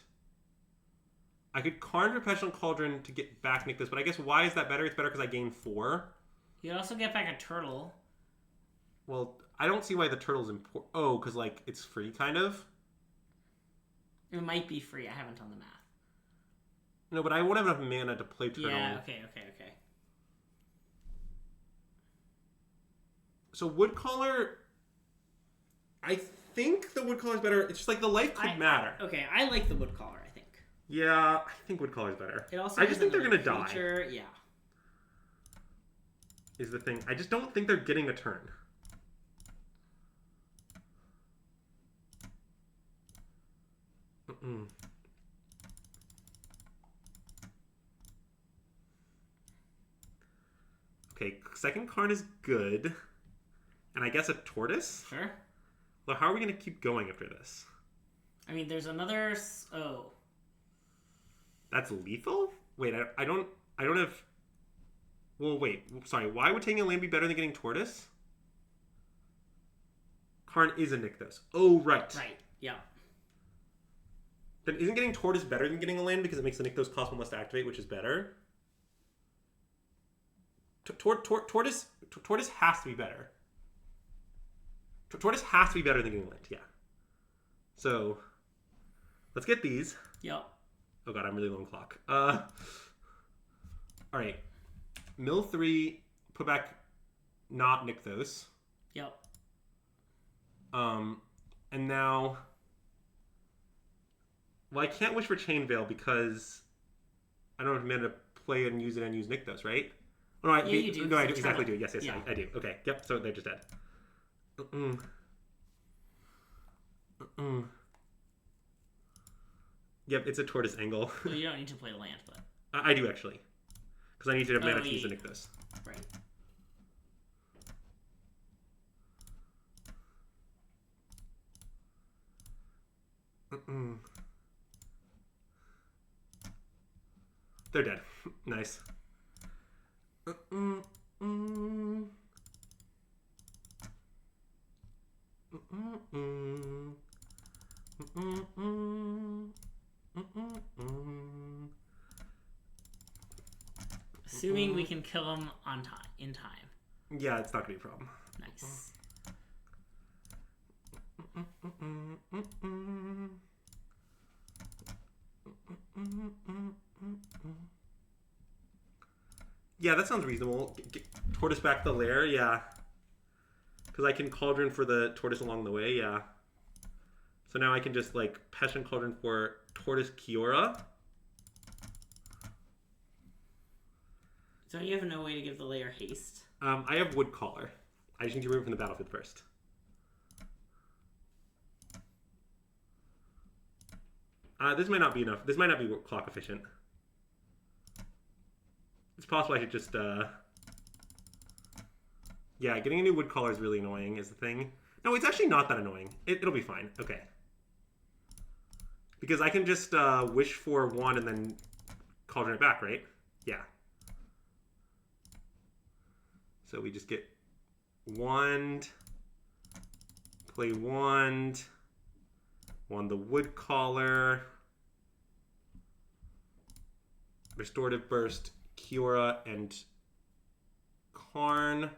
I could Karn for Pestilent Cauldron to get back Nykthos, but I guess why is that better? It's better because I gain 4. You could also get back a turtle. Well, I don't see why the turtle's important. Oh, because, like, it's free, kind of? It might be free. I haven't done the math. No, but I won't have enough mana to play turtle. Yeah, okay. So Woodcaller... I think the Woodcaller's better. It's just, like, the life could matter. Okay, I like the Woodcaller, I think. Yeah, I think Woodcaller's better. It also I just think they're going to die. Yeah. Is the thing. I just don't think they're getting a turn. Okay, second Karn is good. And I guess a Tortoise? Sure. Well, how are we going to keep going after this? I mean, there's another... Oh. That's lethal? Wait, I don't have... Well, wait. Sorry, why would taking a land be better than getting Tortoise? Karn is a Nykthos. Oh, right. Right, yeah. Then isn't getting Tortoise better than getting a land because it makes the Nykthos cost 1 less to activate, which is better? Tortoise has to be better. Tortoise has to be better than getting land, yeah. So, let's get these. Yep. Oh god, I'm really low on clock. Alright. Mill 3, put back not Nykthos. Yep. And now... Well, I can't wish for Chain Veil because I don't have mana to play and use Nykthos, right? Oh, no, you do. No, I do, exactly do. Yes, yeah. I do. Okay, yep, so they're just dead. Yep, it's a Tortoise angle. Well, you don't need to play land, but... I do, actually. Because I need to have mana to use the Nykthos. Right. They're dead. Nice. Assuming we can kill him in time. Yeah, it's not gonna be a problem. Nice. Yeah, that sounds reasonable. Get Tortoise back the lair, yeah. Because I can Cauldron for the Tortoise along the way, yeah. So now I can just, like, Pestilent Cauldron for Tortoise Kiora. Don't you have no way to give the layer haste? I have Woodcaller. I just need to remove it from the battlefield first. This might not be enough. This might not be clock efficient. It's possible I should just, Yeah, getting a new Woodcaller is really annoying, is the thing. No, it's actually not that annoying. It'll be fine. Okay. Because I can just, wish for 1 and then Cauldron it back, right? Yeah. So we just get Wand, play Wand, Wand the Woodcaller, Restorative Burst, Kiora, and Karn.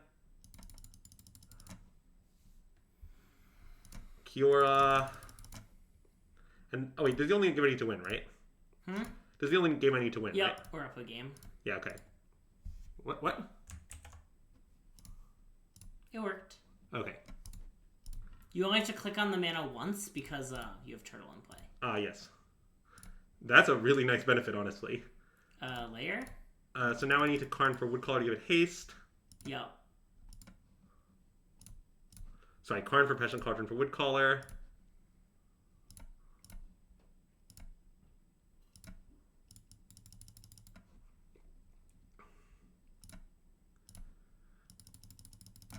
Kiora. And, oh wait, this is the only game I need to win, right? Hmm? This is the only game I need to win, yep, right? we're up a game. Yeah, okay. What? It worked. Okay. You only have to click on the mana once because you have Turtle in play. Yes. That's a really nice benefit, honestly. Layer? So now I need to Karn for Woodcaller to give it haste. Yep. So I Karn for Pestilent Cauldron for Woodcaller.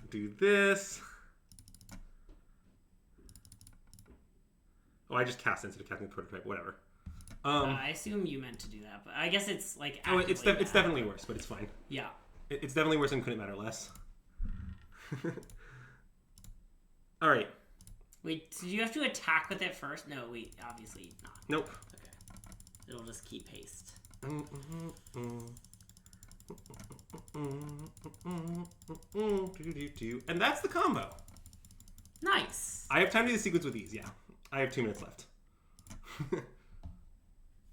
Do this. Oh, I just cast instead of casting the prototype. Whatever. I assume you meant to do that, but I guess it's like. Oh, it's definitely worse, but it's fine. Yeah. It's definitely worse and couldn't matter less. All right. Wait, did you have to attack with it first? No, wait, obviously not. Nope. Okay. It'll just keep haste. And that's the combo. Nice. I have time to do the sequence with ease, yeah. I have 2 minutes left.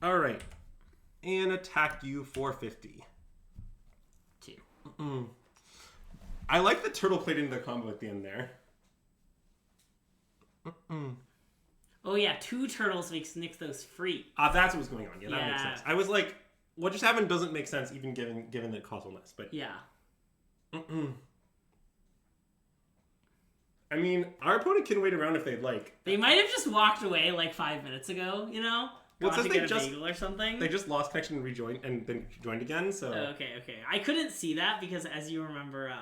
Alright. And attack you for 50. 2. I like the turtle played into the combo at the end there. Oh yeah, 2 turtles makes Nixos free. That's what was going on. Yeah, that makes sense. I was like, what just happened doesn't make sense even given the causal-ness, but... Yeah. I mean, our opponent can wait around if they'd like. They might have just walked away like 5 minutes ago, you know? Well, Gone to get a bagel or something. They just lost connection and rejoined, and then joined again, so... Okay. I couldn't see that because, as you remember,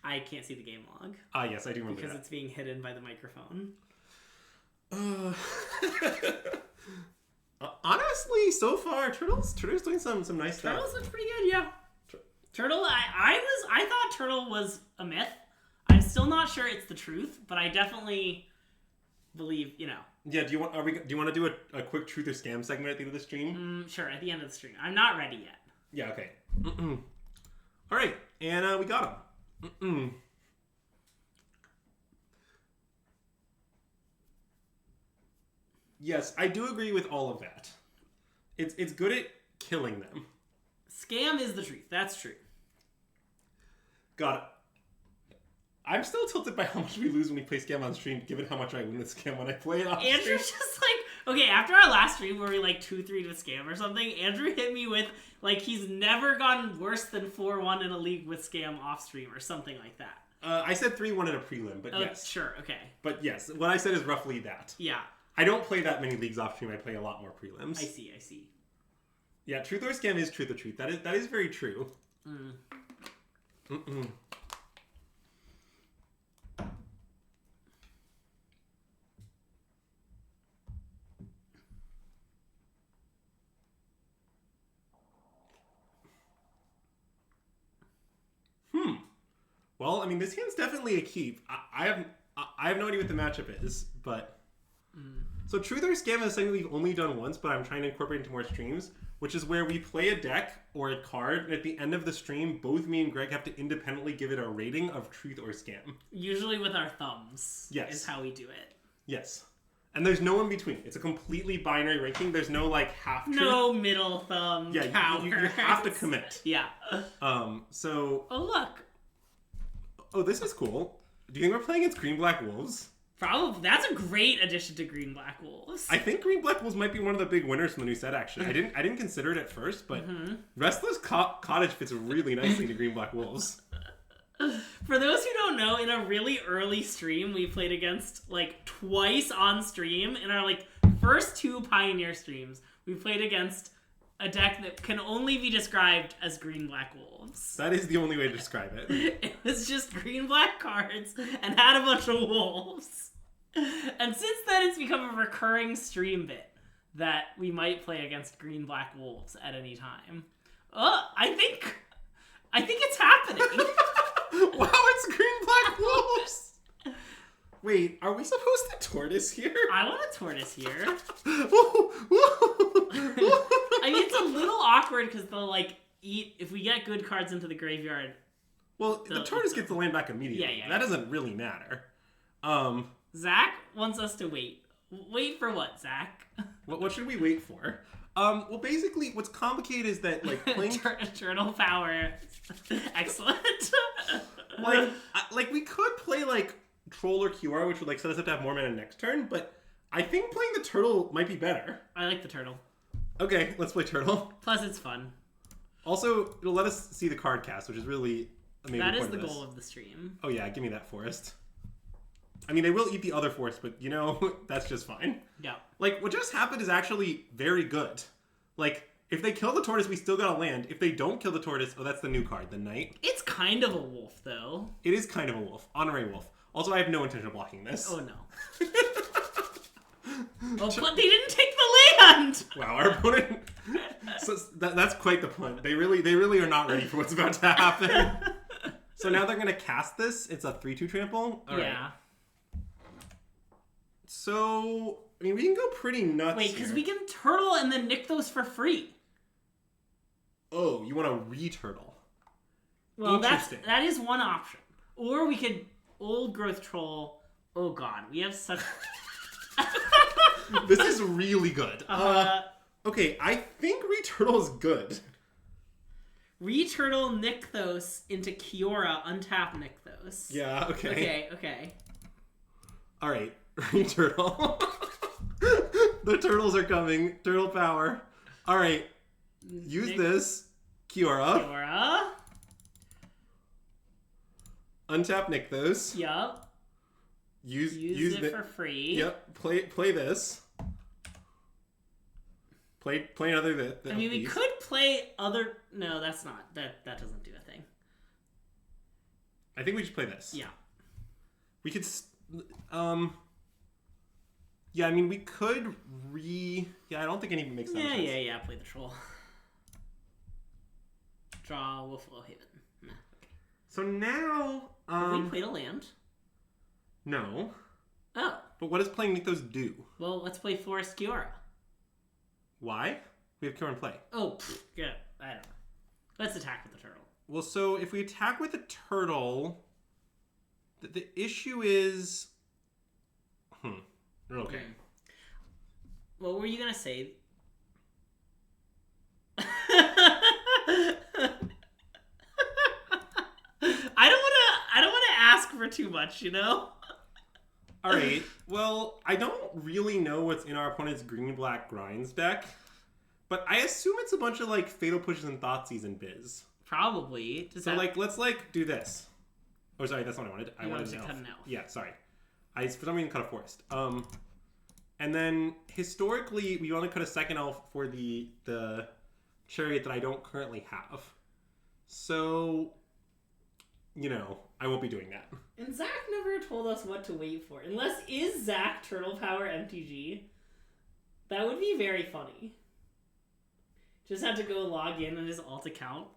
I can't see the game log. Yes, I do remember because that. It's being hidden by the microphone. Honestly, so far, Turtle's doing some nice stuff. Turtles looks pretty good, yeah. Turtle, I thought Turtle was a myth. I'm still not sure it's the truth, but I definitely believe, you know. Yeah, do you want to do a quick truth or scam segment at the end of the stream? Sure, at the end of the stream. I'm not ready yet. Yeah, okay. All right, and we got him. Yes, I do agree with all of that. It's good at killing them. Scam is the truth. That's true. Got it. I'm still tilted by how much we lose when we play Scam on stream, given how much I win with Scam when I play it on stream. Andrew's just like, okay, after our last stream where we like 2-3 with Scam or something, Andrew hit me with, like, he's never gone worse than 4-1 in a league with Scam off stream or something like that. I said 3-1 in a prelim, but yes. Sure, okay. But yes, what I said is roughly that. Yeah. I don't play that many leagues off stream, I play a lot more prelims. I see. Yeah, truth or scam is truth or truth. That is very true. Well, I mean, this hand's definitely a keep. I have no idea what the matchup is, but... So Truth or Scam is something we've only done once, but I'm trying to incorporate into more streams, which is where we play a deck or a card, and at the end of the stream, both me and Greg have to independently give it a rating of Truth or Scam. Usually with our thumbs. Yes. Is how we do it. Yes. And there's no in between. It's a completely binary ranking. There's no, like, half truth. No middle thumb. Yeah, you have to commit. Yeah. So... Oh, look. Oh, this is cool. Do you think we're playing against Green-Black Wolves? Probably. That's a great addition to Green-Black Wolves. I think Green-Black Wolves might be one of the big winners from the new set, actually. I didn't consider it at first, but Restless Cottage fits really nicely to Green-Black Wolves. For those who don't know, in a really early stream, we played against, like, twice on stream. In our, like, first 2 Pioneer streams, we played against a deck that can only be described as Green-Black Wolves. That is the only way to describe it. It was just Green-Black cards and had a bunch of wolves. And since then, it's become a recurring stream bit that we might play against Green-Black Wolves at any time. I think it's happening. Wow, it's Green-Black Wolves! Wait, are we supposed to Tortoise here? I want a Tortoise here. I mean, it's a little awkward because they'll, like, eat... If we get good cards into the graveyard... Well, the Tortoise gets the land back immediately. Yeah. That doesn't really matter. Zach wants us to wait. Wait for what, Zach? What should we wait for? Well, basically, what's complicated is that, like, playing... Turtle power. Excellent. like, we could play, like, Troll or QR, which would, like, set us up to have more mana next turn, but I think playing the Turtle might be better. I like the Turtle. Okay, let's play Turtle. Plus, it's fun. Also, it'll let us see the card cast, which is really a major That is point the of this. goal of the stream. Oh yeah, give me that forest. I mean, they will eat the other forest, but, you know, that's just fine. Yeah. Like, what just happened is actually very good. Like, if they kill the Tortoise, we still got a land. If they don't kill the Tortoise, oh, that's the new card, the Knight. It's kind of a wolf, though. It is kind of a wolf. Honorary wolf. Also, I have no intention of blocking this. Oh, no. Well, but they didn't take the land! Wow, our opponent... So that's quite the punt. They really are not ready for what's about to happen. So now they're going to cast this. It's a 3-2 trample? All right. Yeah. So, I mean, we can go pretty nuts. Wait, because here. we can turtle and then nick those for free. Oh, you want to re-turtle? Well, Interesting. that is one option. Or we could old growth troll. Oh god, we have such. This is really good. Uh, Okay, I think re-turtle is good. Returtle Nykthos into Kiora, untap Nykthos. Yeah. Okay. Okay. All right, re-turtle. The turtles are coming. Turtle power. All right. Use this. Kiora. Kiora. Untap Nykthos. Yup. Use it for free. Yep. Play this. Play another. I mean, we could play other. No, that's not. That doesn't do a thing. I think we should play this. Yeah. We could. Yeah, I mean, we could Yeah, I don't think anything makes sense. Yeah. Play the troll. Draw Wolfwell Haven. Nah. So now, Have we played a land? No. Oh. But what does playing Nykthos do? Well, let's play Forest Kiora. Why? We have Kiora in play. Oh, yeah. I don't know. Let's attack with the turtle. Well, so if we attack with a turtle, the issue is... Okay. What were you gonna say? I don't wanna ask for too much, you know? All right. Well, I don't really know what's in our opponent's green-black grinds deck, but I assume it's a bunch of like Fatal Pushes and Thoughtseize and Biz. Probably. Let's do this. Oh, sorry, that's not what I wanted. I wanted to an cut elf. an elf. Yeah, sorry. I for some reason cut a forest. And then historically, we want to cut a second elf for the chariot that I don't currently have. So, I won't be doing that. And Zach never told us what to wait for. Is Zach Turtle Power MTG? That would be very funny. Just had to go log in on his alt account.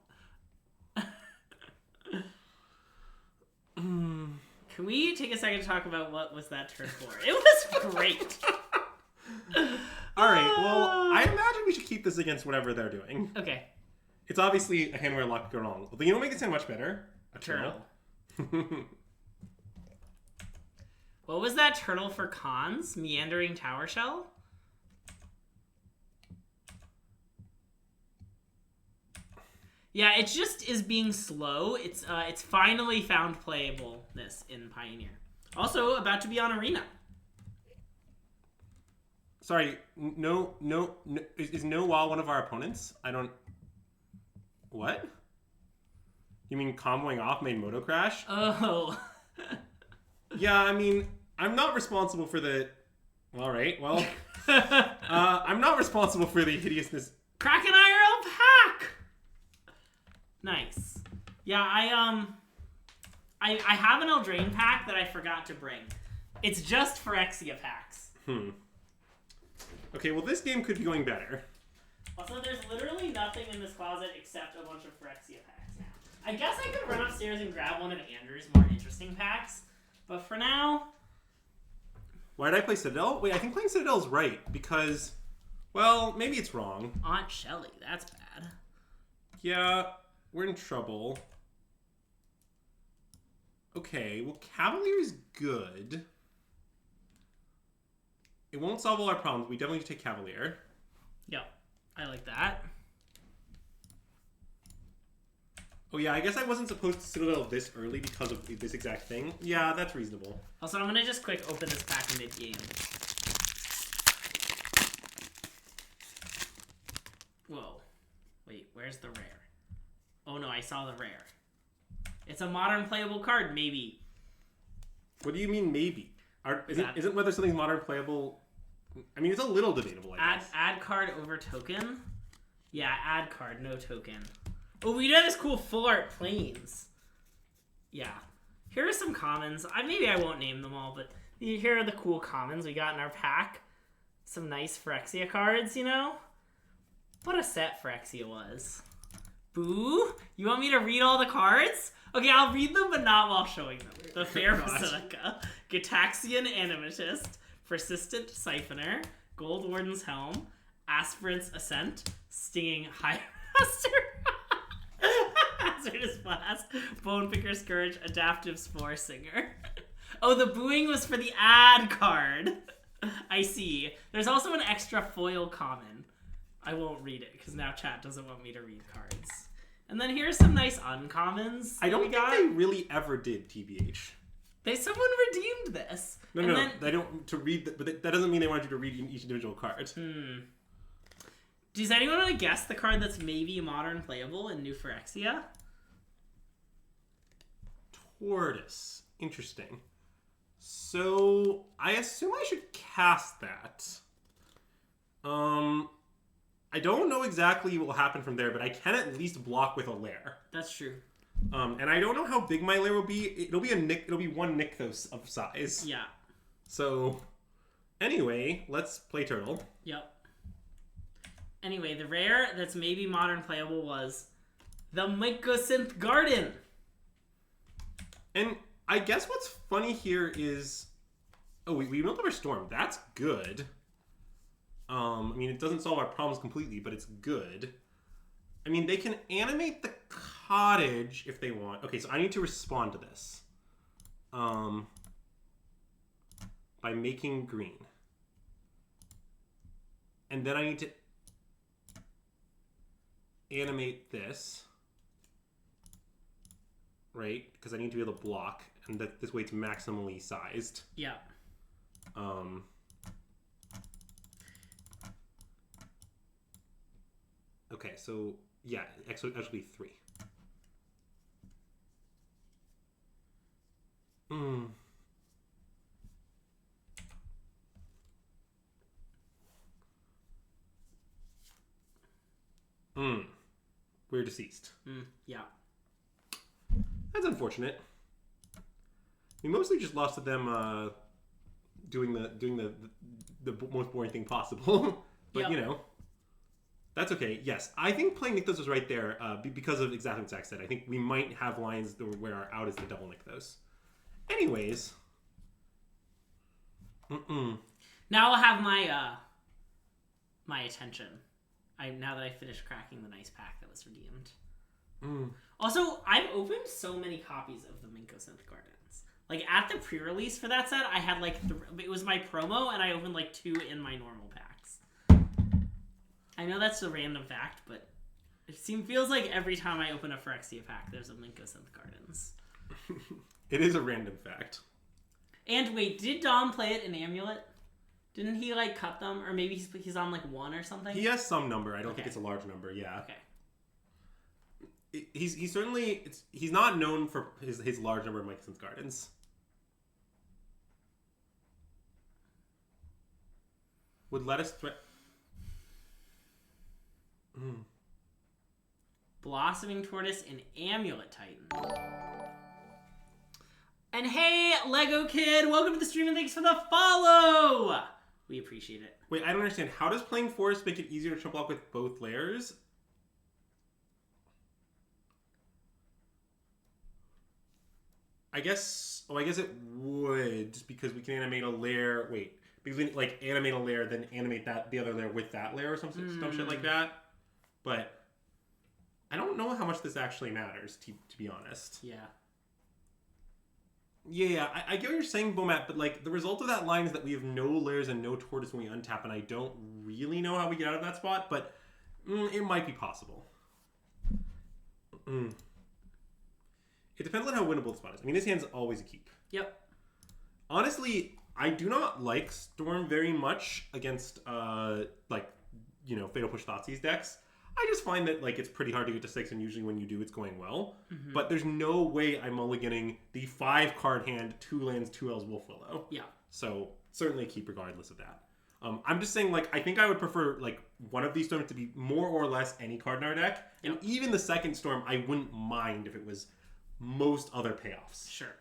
Can we take a second to talk about what was that turn for? It was great. All right. Well, I imagine we should keep this against whatever they're doing. Okay. It's obviously a hand where a lot could go wrong. But you know what makes it sound much better? A turtle. What was that turtle for cons? Meandering Tower Shell? Yeah, it just is being slow. It's finally found playableness in Pioneer. Also, about to be on Arena. Sorry, no. Is No Wall one of our opponents? I don't... What? You mean comboing off made Moto Crash? Oh. Yeah, I mean, I'm not responsible for the... All right, well... I'm not responsible for the hideousness... Kraken IRL pack! Nice. Yeah, I have an Eldraine pack that I forgot to bring. It's just Phyrexia packs. Okay, well this game could be going better. Also, there's literally nothing in this closet except a bunch of Phyrexia packs now. I guess I could run upstairs and grab one of Andrew's more interesting packs, but for now... Why did I play Citadel? Wait, I think playing Citadel is right, because... Well, maybe it's wrong. Aunt Shelly, that's bad. Yeah, we're in trouble. Okay, well Cavalier is good. It won't solve all our problems. We definitely need to take Cavalier. Yep, I like that. Oh yeah, I guess I wasn't supposed to Citadel this early because of this exact thing. Yeah, that's reasonable. Also, I'm gonna just quick open this pack mid-game. Whoa. Wait, where's the rare? Oh no, I saw the rare. It's a modern playable card, maybe. What do you mean maybe? Isn't whether something's modern playable... I mean, it's a little debatable, I guess. Add card over token? Yeah, add card, no token. Oh, we do have this cool full art planes. Yeah. Here are some commons. Maybe I won't name them all, but here are the cool commons we got in our pack. Some nice Phyrexia cards, you know? What a set Phyrexia was. Boo? You want me to read all the cards? Okay, I'll read them, but not while showing them. The Fair Basilica, Gitaxian Animatist, Persistent Siphoner, Gold Warden's Helm, Aspirant's Ascent, Stinging High Master, Hazardous Blast, Bonepicker Scourge, Adaptive Spore Singer. Oh, the booing was for the ad card. I see. There's also an extra foil common. I won't read it because now chat doesn't want me to read cards. And then here's some nice uncommons. I don't think they really ever did, TBH. Someone redeemed this. No, they don't to read, but that doesn't mean they want you to read each individual card. Does anyone want to guess the card that's maybe modern playable in New Phyrexia? Tortoise. Interesting. So, I assume I should cast that. I don't know exactly what will happen from there, but I can at least block with a lair. That's true. And I don't know how big my lair will be. It'll be one Nykthos of size. Yeah. So, anyway, let's play Turtle. Yep. Anyway, the rare that's maybe modern playable was the Mycosynth Garden. And I guess what's funny here is... Oh, we built up our Storm. That's good. I mean, it doesn't solve our problems completely, but it's good. I mean, they can animate the cottage if they want. Okay, so I need to respond to this. By making green. And then I need to animate this. Right? Because I need to be able to block. And that this way it's maximally sized. Yeah. Okay, so yeah, actually 3. We're deceased. Yeah. That's unfortunate. We mostly just lost to them doing the most boring thing possible. But you know, that's okay. Yes, I think playing Nykthos was right there because of exactly what Zach said. I think we might have lines where our out is the double Nykthos. Anyways. Now I'll have my attention. Now that I finished cracking the nice pack that was redeemed. Also, I've opened so many copies of the Mycosynth Gardens. Like, at the pre-release for that set, I had, like, it was my promo, and I opened, like, 2 in my normal packs. I know that's a random fact, but it feels like every time I open a Phyrexia pack, there's a Mycosynth Gardens. It is a random fact. And wait, did Dom play it in Amulet? Didn't he, like, cut them? Or maybe he's on, like, 1 or something? He has some number. I don't think it's a large number, yeah. Okay. He's certainly... He's not known for his large number of Mycosynth Gardens. Would let us threat... Blossoming Tortoise and Amulet Titan. And hey, Lego Kid, welcome to the stream and thanks for the follow! We appreciate it. Wait, I don't understand. How does playing Forest make it easier to triple block with both layers? I guess it would, just because we can animate a layer. Wait, because we like animate a layer, then animate the other layer with that layer or some shit like that. But I don't know how much this actually matters, to be honest. Yeah. Yeah, I get what you're saying, Bomat, but like the result of that line is that we have no layers and no tortoise when we untap, and I don't really know how we get out of that spot, but it might be possible. It depends on how winnable the spot is. I mean, this hand's always a keep. Yep. Honestly, I do not like Storm very much against, Fatal Push Thoughtseize decks. I just find that, like, it's pretty hard to get to 6, and usually when you do, it's going well. Mm-hmm. But there's no way I'm mulliganing the 5-card hand, 2 lands, 2 L's Wolfwillow. Yeah. So, certainly a keep regardless of that. I'm just saying, like, I think I would prefer, like, one of these Storms to be more or less any card in our deck. Yep. And even the second Storm, I wouldn't mind if it was most other payoffs. Sure.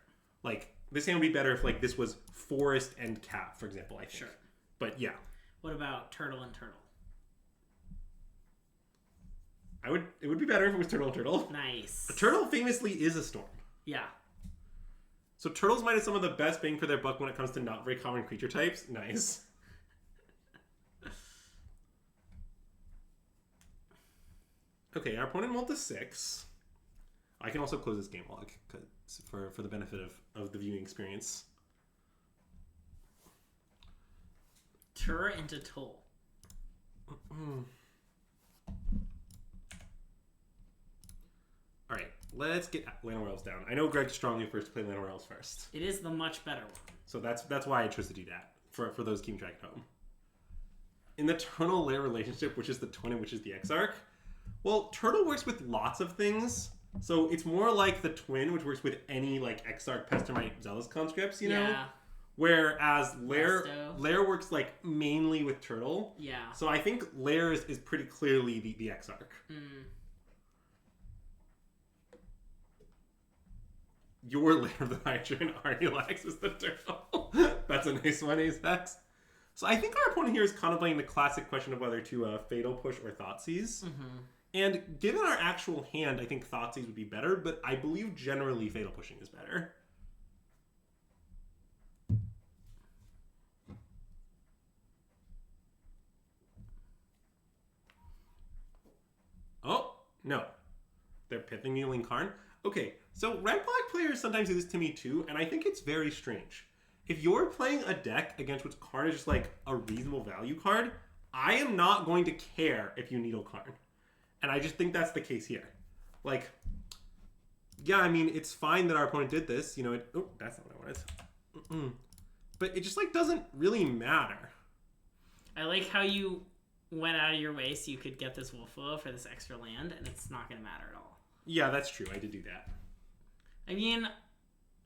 Like, this hand would be better if, like, this was Forest and Cap, for example, I think. Sure. But, yeah. What about Turtle and Turtle? It would be better if it was Turtle and Turtle. Nice. A turtle famously is a storm. Yeah. So Turtles might have some of the best bang for their buck when it comes to not very common creature types. Nice. Okay, our opponent rolled a 6. I can also close this game log for the benefit of the viewing experience. Tur into Toll. All right, let's get Land of Worlds down. I know Greg strongly prefers to play Land of Worlds first. It is the much better one. So that's why I chose to do that, for those keeping track at home. In the Turtle Lair relationship, which is the twin and which is the Exarch, well, Turtle works with lots of things. So it's more like the twin, which works with any like Exarch, Pestermite, Zealous conscripts, you know? Whereas Lair works like mainly with Turtle. Yeah. So I think Lair is pretty clearly the Exarch. Your Lair of the Hydra and Arnulax is the Turtle. That's a nice one, Ace. So I think our opponent here is contemplating the classic question of whether to Fatal Push or Thoughtseize. And given our actual hand, I think Thoughtseize would be better, but I believe generally Fatal Pushing is better. Oh, no. They're pithing Kneeling Karn. Okay, so red-black players sometimes do this to me too, and I think it's very strange. If you're playing a deck against which Karn is just like a reasonable value card, I am not going to care if you Needle Karn. And I just think that's the case here. Like, yeah, I mean, it's fine that our opponent did this. You know, oh, that's not what I wanted. But it just like doesn't really matter. I like how you went out of your way so you could get this Wolfwillow for this extra land, and it's not going to matter at all. Yeah, that's true. I did do that. I mean, what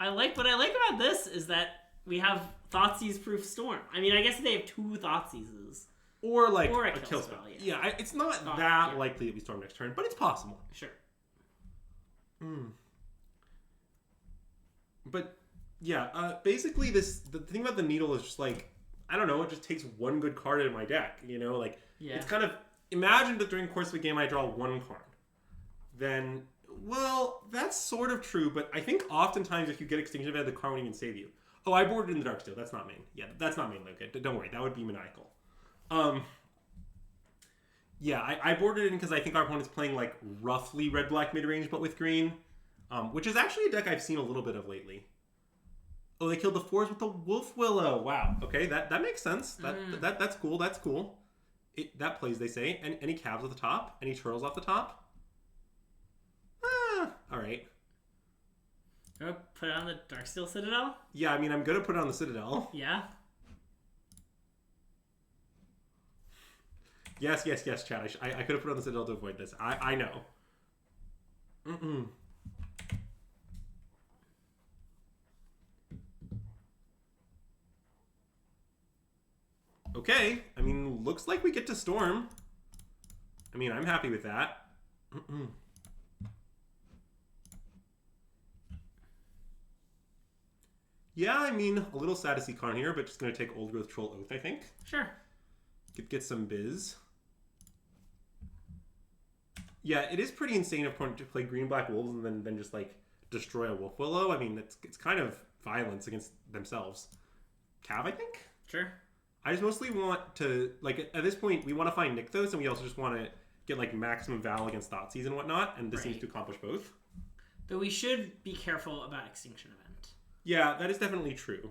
I like about this is that we have Thoughtseize Proof Storm. I mean, I guess they have 2 Thoughtseizes. Or like or a kill spell. Yeah, it's not that likely that we storm next turn, but it's possible. Sure. But yeah, basically the thing about the Needle is just like, I don't know, it just takes one good card in my deck, you know? Like, it's kind of, imagine that during the course of a game I draw 1 card. Then, well, that's sort of true, but I think oftentimes if you get Extinction Event, the card won't even save you. Oh, I boarded in the Darksteel. That's not main. Yeah, that's not main, okay. Don't worry, that would be maniacal. Yeah, I boarded it in because I think our opponent's playing like roughly red-black mid-range, but with green, which is actually a deck I've seen a little bit of lately. Oh, they killed the 4s with the Wolfwillow. Wow. Okay, that makes sense. That's cool. That's cool. That plays, they say. Any Cavs at the top? Any Turtles off the top? All right. You want to put it on the Darksteel Citadel? Yeah, I mean, I'm gonna put it on the Citadel. Yeah. Yes, Chad. I could have put it on the Citadel to avoid this. I know. Okay. I mean, looks like we get to Storm. I mean, I'm happy with that. Yeah, I mean, a little sad to see Karn here, but just going to take Old Growth Troll Oath, I think. Sure. Get some biz. Yeah, it is pretty insane of opponent to play Green-Black Wolves and then just, like, destroy a Wolfwillow. I mean, it's kind of violence against themselves. Cav, I think? Sure. I just mostly want to, like, at this point, we want to find Nykthos, and we also just want to get, like, maximum Val against Thoughtseize and whatnot, and this seems to accomplish both. But we should be careful about Extinction Event. Yeah, that is definitely true.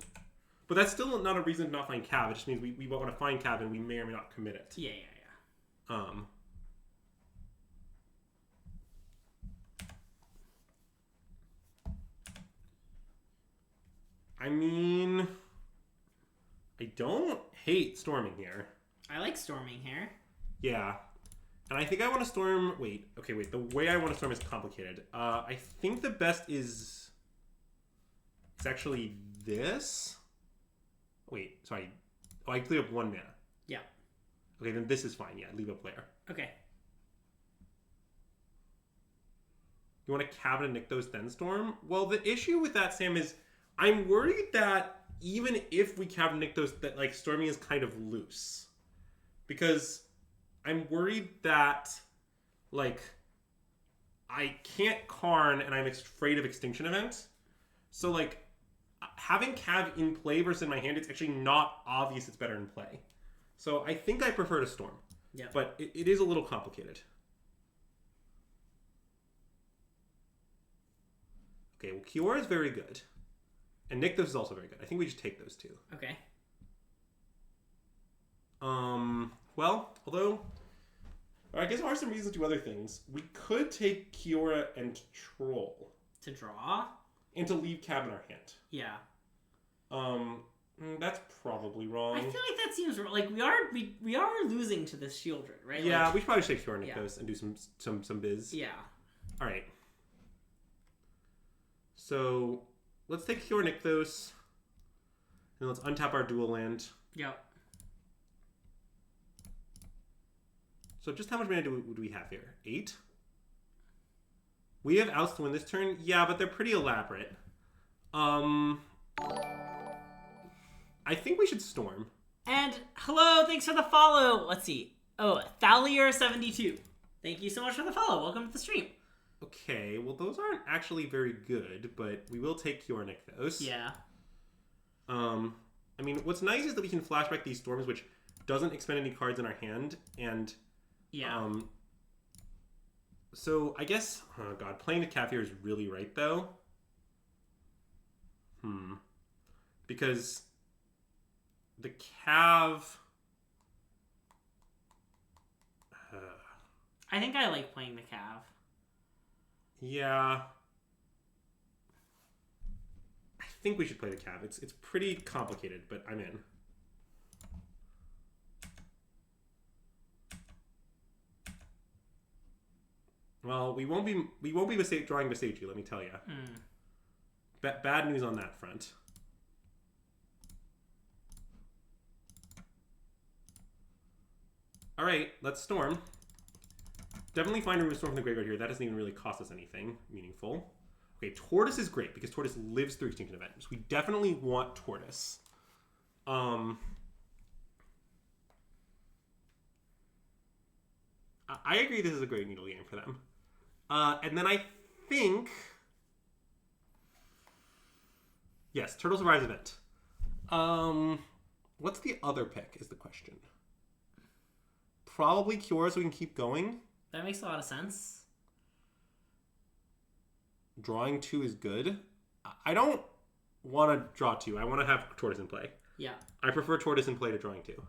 But that's still not a reason to not find Cav. It just means we want to find Cav, and we may or may not commit it. Yeah. I mean, I don't hate storming here. I like storming here. Yeah. And I think I want to storm... Wait. The way I want to storm is complicated. I think the best is... It's actually this? Wait, sorry. Oh, I clear up 1 mana. Yeah. Okay, then this is fine. Yeah, leave up layer. Okay. You want to Cabinet Nykthos then storm? Well, the issue with that, Sam, is I'm worried that even if we Cabinet Nykthos, that like storming is kind of loose. Because I'm worried that like I can't Karn and I'm afraid of Extinction Event. So like having Cav in play versus in my hand, it's actually not obvious it's better in play. So I think I prefer to Storm. Yeah. But it is a little complicated. Okay, well, Kiora is very good. And Nykthos is also very good. I think we just take those two. Okay. Well, although... I guess there are some reasons to do other things. We could take Kiora and Troll. To draw? And to leave Cav in our hand. Yeah. That's probably wrong. I feel like that seems like we are losing to this Shieldred, right? Yeah, like, we should probably take Kiora and Nykthos and do some biz. Yeah. All right. So let's take Kiora Nykthos, and let's untap our dual land. Yep. So just how much mana do we have here? 8? We have outs to win this turn? Yeah, but they're pretty elaborate. I think we should Storm. And hello, thanks for the follow. Let's see. Oh, Thalier72. Thank you so much for the follow. Welcome to the stream. Okay, well those aren't actually very good, but we will take Kiora Nykthos. Yeah. I mean, what's nice is that we can flashback these storms, which doesn't expend any cards in our hand, and yeah. So I guess, oh god, playing the Cav here is really right though. Because the Cav. I think I like playing the Cav. Yeah. I think we should play the Cav. It's pretty complicated, but I'm in. Well, we won't be drawing Viseju, let me tell you. Bad news on that front. All right, let's Storm. Definitely find a room to Storm from the graveyard here. That doesn't even really cost us anything meaningful. Okay, Tortoise is great because Tortoise lives through Extinction Event. So we definitely want Tortoise. I agree this is a great needle game for them. And then I think... Yes, Turtle survives event. What's the other pick is the question. Probably Kiora so we can keep going. That makes a lot of sense. Drawing 2 is good. I don't want to draw 2. I want to have Tortoise in play. Yeah. I prefer Tortoise in play to drawing 2.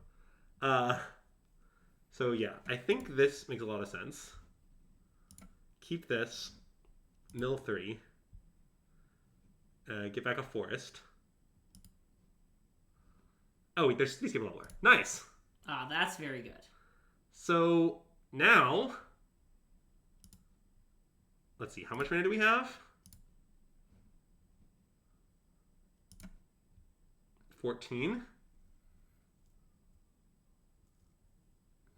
So yeah, I think this makes a lot of sense. Keep this. Mill 3. Get back a forest. Oh, wait, there's Cityscape Leveler. Nice! Ah, that's very good. So, now... Let's see, how much mana do we have? 14.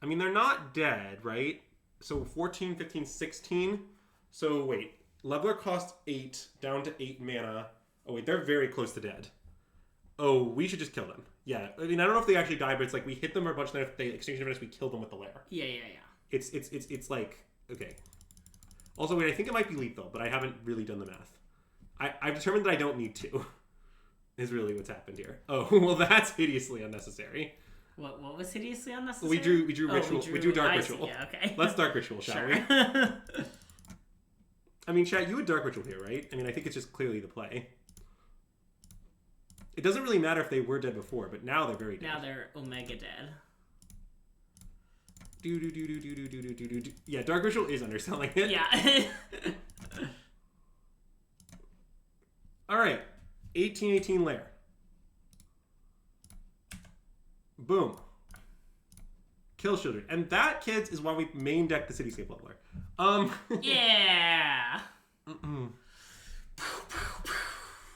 I mean, they're not dead, right? So 14, 15, 16. So wait, Leveler costs 8, down to 8 mana. Oh wait, they're very close to dead. Oh, we should just kill them. Yeah, I mean, I don't know if they actually die, but it's like we hit them a bunch, and then if they exchange events, we kill them with the lair. Yeah. It's like, okay. Also, wait, I think it might be lethal, but I haven't really done the math. I've determined that I don't need to, is really what's happened here. Oh, well, that's hideously unnecessary. What was hideously unnecessary? We drew ritual. We drew dark ritual. Yeah, okay. Let's dark ritual, shall we? I mean, chat, you would dark ritual here, right? I mean, I think it's just clearly the play. It doesn't really matter if they were dead before, but now they're very dead. Now they're Omega dead. Do. Yeah, dark ritual is underselling it. Yeah. All right, 1818 lair. Boom. Kill Shieldred. And that, kids, is why we main deck the Cityscape Leveler. Yeah.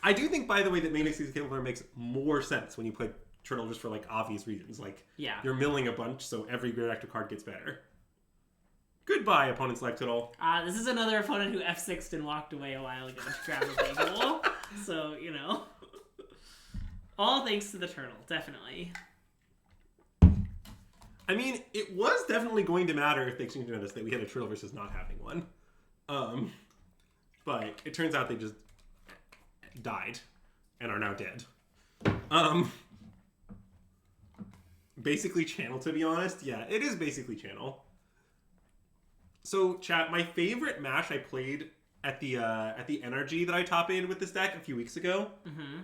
I do think, by the way, that main deck Cityscape Leveler makes more sense when you play Turtle just for, like, obvious reasons. Like, yeah. You're milling a bunch, so every great active card gets better. Goodbye, opponent select it all. This is another opponent who F6'd and walked away a while ago to grab a bagel. So, you know. All thanks to the turtle, definitely. I mean, it was definitely going to matter if they exchanged notice that we had a turtle versus not having one. But it turns out they just died. and are now dead. Basically channel, to be honest. Yeah, it is basically channel. So, chat, my favorite match I played at the NRG that I top aided with this deck a few weeks ago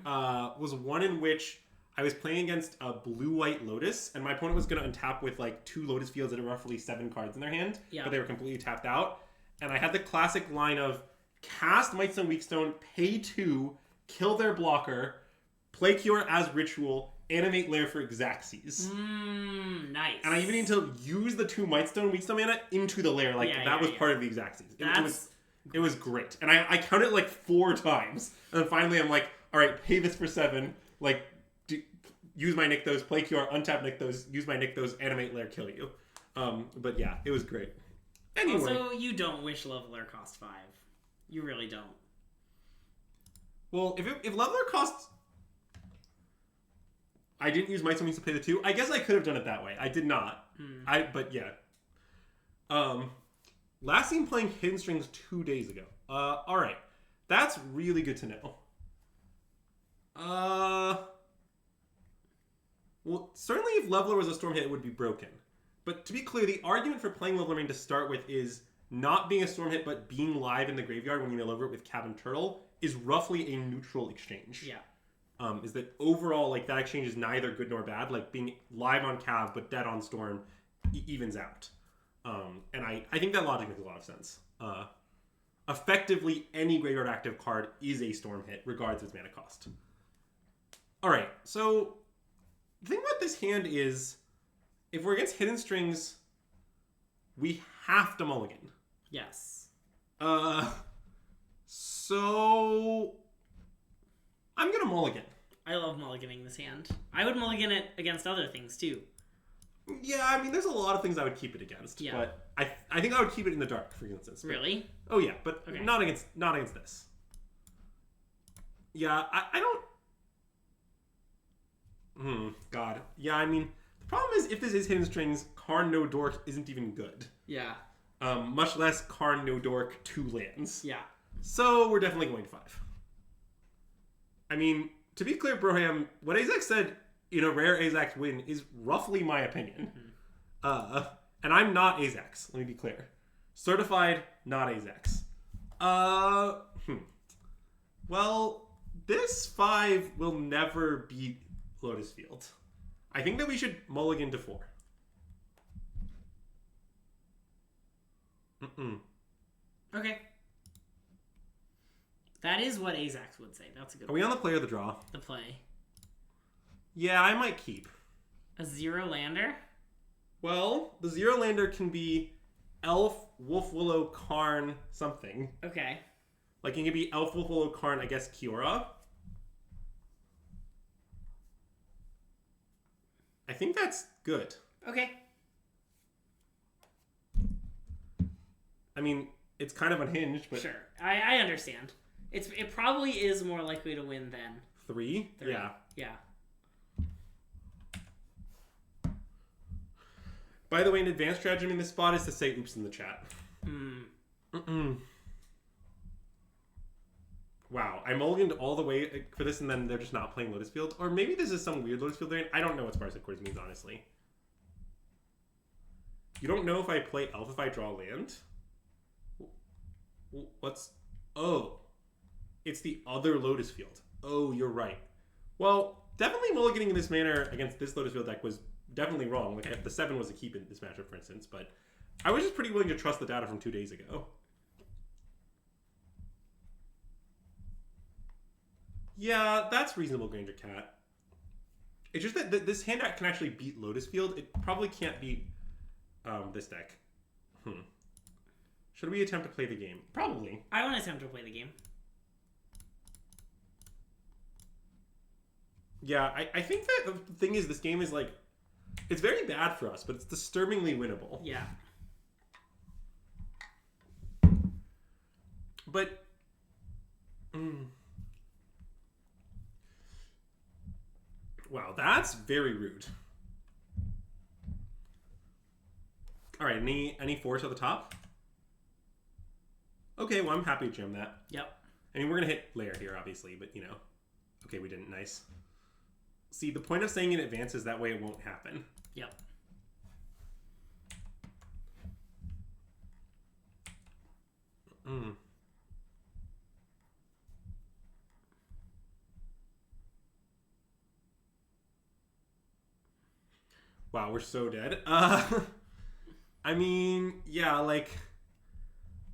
was one in which I was playing against a blue-white Lotus, and my opponent was going to untap with like 2 Lotus Fields and roughly 7 cards in their hand, but they were completely tapped out. And I had the classic line of cast Mightstone Weakstone, pay 2, kill their blocker, play Cure as Ritual, animate Lair for Xaxes. Nice. And I even need to use the 2 Mightstone Weakstone mana into the Lair. Like, that was part of the Xaxes. It was great. And I counted like 4 times. And then finally I'm like, alright, pay this for 7. Like, use my Nykthos, play Cure, untap Nykthos, use my Nykthos, animate Lair, kill you. But yeah, it was great. Anyway. Also, you don't wish Leveler cost 5. You really don't. Well, if Leveler costs... I didn't use Mightstone to pay the 2. I guess I could have done it that way. I did not. But yeah. Last seen playing Hidden Strings 2 days ago. Alright. That's really good to know. Well, certainly if Leveler was a Storm hit, it would be broken. But to be clear, the argument for playing Leveler to start with is not being a Storm hit, but being live in the graveyard when you mill over it with Cabin Turtle is roughly a neutral exchange. Yeah. Is that overall, like, that exchange is neither good nor bad. Like, being live on Cav, but dead on Storm evens out. And I think that logic makes a lot of sense. Effectively, any graveyard active card is a Storm hit, regardless of its mana cost. Alright, so the thing about this hand is, if we're against Hidden Strings, we have to mulligan. Yes. So I'm gonna mulligan. I love mulliganing this hand. I would mulligan it against other things too. Yeah, I mean, there's a lot of things I would keep it against. Yeah. But I think I would keep it in the dark, for instance. But, really? Oh yeah, but okay. not against this. Yeah, I don't. God. Yeah, I mean, the problem is if this is Hidden Strings, Karn no Dork isn't even good. Yeah. Much less Karn no Dork 2 lands. Yeah. So we're definitely going 5. I mean, to be clear, Broham, what Azak said in a rare Azax win is roughly my opinion. And I'm not Azax, let me be clear. Certified, not Azax. Well, this 5 will never beat Lotus Field. I think that we should mulligan to 4. Okay. That is what Azax would say. That's a good Are we on the play or the draw? The play. Yeah, I might keep. A 0 lander? Well, the 0 lander can be Elf, Wolf Willow, Karn, something. Okay. Like, it can be Elf, Wolf Willow, Karn, I guess Kiora. I think that's good. Okay. I mean, it's kind of unhinged, but... Sure. I understand. It probably is more likely to win than... 3? Yeah. Yeah. By the way, an advanced strategy in this spot is to say oops in the chat. Wow, I mulliganed all the way for this and then they're just not playing Lotus Field. Or maybe this is some weird Lotus Field variant. I don't know what Sparse Headquarters means, honestly. You don't know if I play Elf if I draw land? What's... Oh. It's the other Lotus Field. Oh, you're right. Well, definitely mulliganing in this manner against this Lotus Field deck was definitely wrong. Like, the 7 was a keep in this matchup, for instance. But I was just pretty willing to trust the data from 2 days ago. Yeah, that's reasonable, Granger Cat. It's just that this hand can actually beat Lotus Field. It probably can't beat this deck. Should we attempt to play the game? Probably. I want to attempt to play the game. Yeah, I think that the thing is, this game is like... It's very bad for us, but it's disturbingly winnable. Yeah. But... Wow, that's very rude. Alright, any force at the top? Okay, well, I'm happy to jam that. Yep. I mean, we're going to hit Lair here, obviously, but, you know. Okay, we didn't. Nice. See, the point of saying in advance is that way it won't happen. Yep. Wow, we're so dead. I mean, yeah, like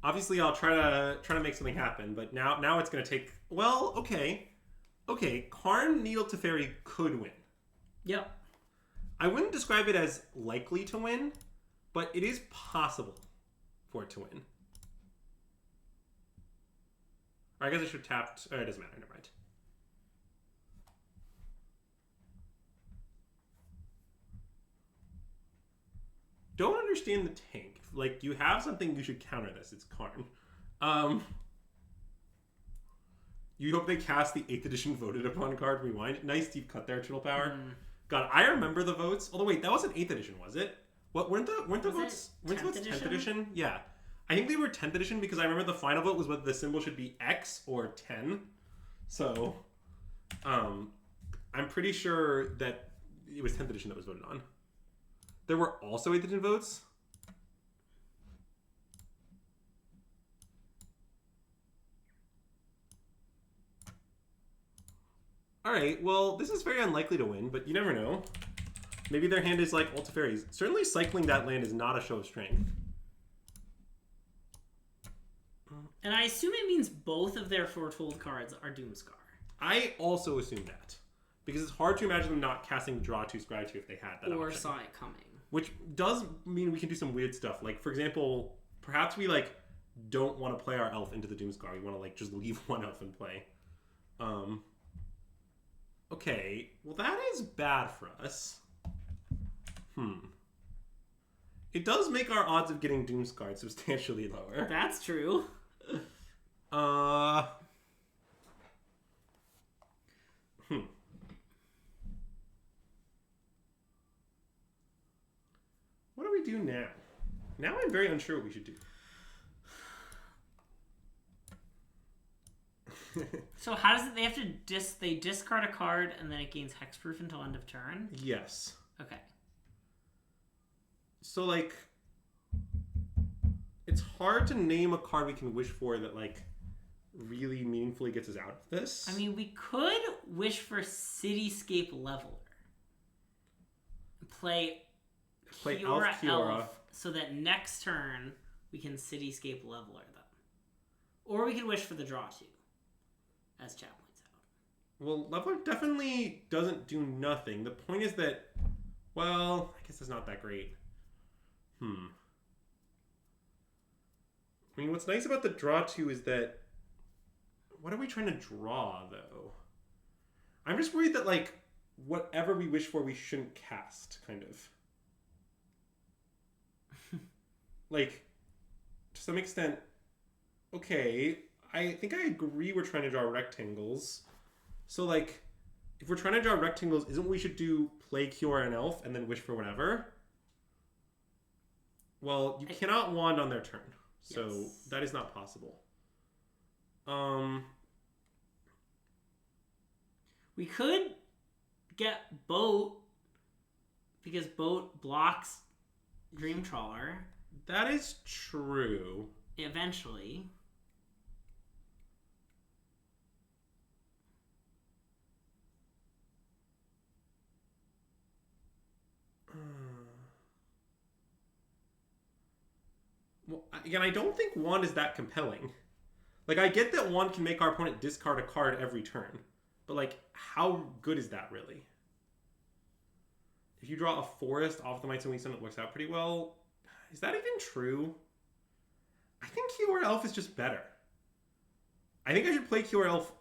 obviously I'll try to make something happen, but now it's gonna take. Well, okay, Karn Needle Teferi could win. Yep. I wouldn't describe it as likely to win, but it is possible for it to win. Or I guess I should have tapped. It doesn't matter. Never mind. Don't understand the tank. Like, you have something, you should counter this. It's Karn. You hope they cast the 8th edition voted upon card, rewind. Nice deep cut there, Channel Power. God, I remember the votes. Although wait, that wasn't 8th edition, was it? What weren't the votes? Weren't the votes 10th edition? Yeah. I think they were 10th edition because I remember the final vote was whether the symbol should be X or 10. So I'm pretty sure that it was 10th edition that was voted on. There were also 8th edition votes. Alright, well, this is very unlikely to win, but you never know. Maybe their hand is like Ult Teferi's. Certainly cycling that land is not a show of strength. And I assume it means both of their Foretold cards are Doomscar. I also assume that. Because it's hard to imagine them not casting Draw 2, Scry 2 if they had that or option. saw it coming. Which does mean we can do some weird stuff. Like, for example, perhaps we, like, don't want to play our elf into the Doomscar. We want to, like, just leave one elf and play. Okay, well that is bad for us. It does make our odds of getting Doomscarred substantially lower. That's true. What do we do now? Now I'm very unsure what we should do. So how does it? They have to they discard a card and then it gains hexproof until end of turn. Yes. Okay. So like, it's hard to name a card we can wish for that like really meaningfully gets us out of this. I mean, we could wish for Cityscape Leveler. Play Kiora, so that next turn we can Cityscape Leveler them. Or we could wish for the draw 2, as chat points out. Well, Leveler definitely doesn't do nothing. The point is that, well, I guess it's not that great. I mean, what's nice about the draw 2 is that, what are we trying to draw, though? I'm just worried that, like, whatever we wish for, we shouldn't cast, kind of. Like, to some extent, okay, I think I agree we're trying to draw rectangles. So, like, if we're trying to draw rectangles, isn't what we should do play Kiora and Elf and then wish for whatever? Well, you cannot wand on their turn. So, that is not possible. We could get Boat, because Boat blocks Dream Trawler. That is true. Eventually. Well, again, I don't think Wand is that compelling. Like, I get that Wand can make our opponent discard a card every turn. But, like, how good is that, really? If you draw a Forest off the Might and Wisdom, it works out pretty well. Is that even true? I think Kiora Elf is just better. I think I should play Kiora Elf...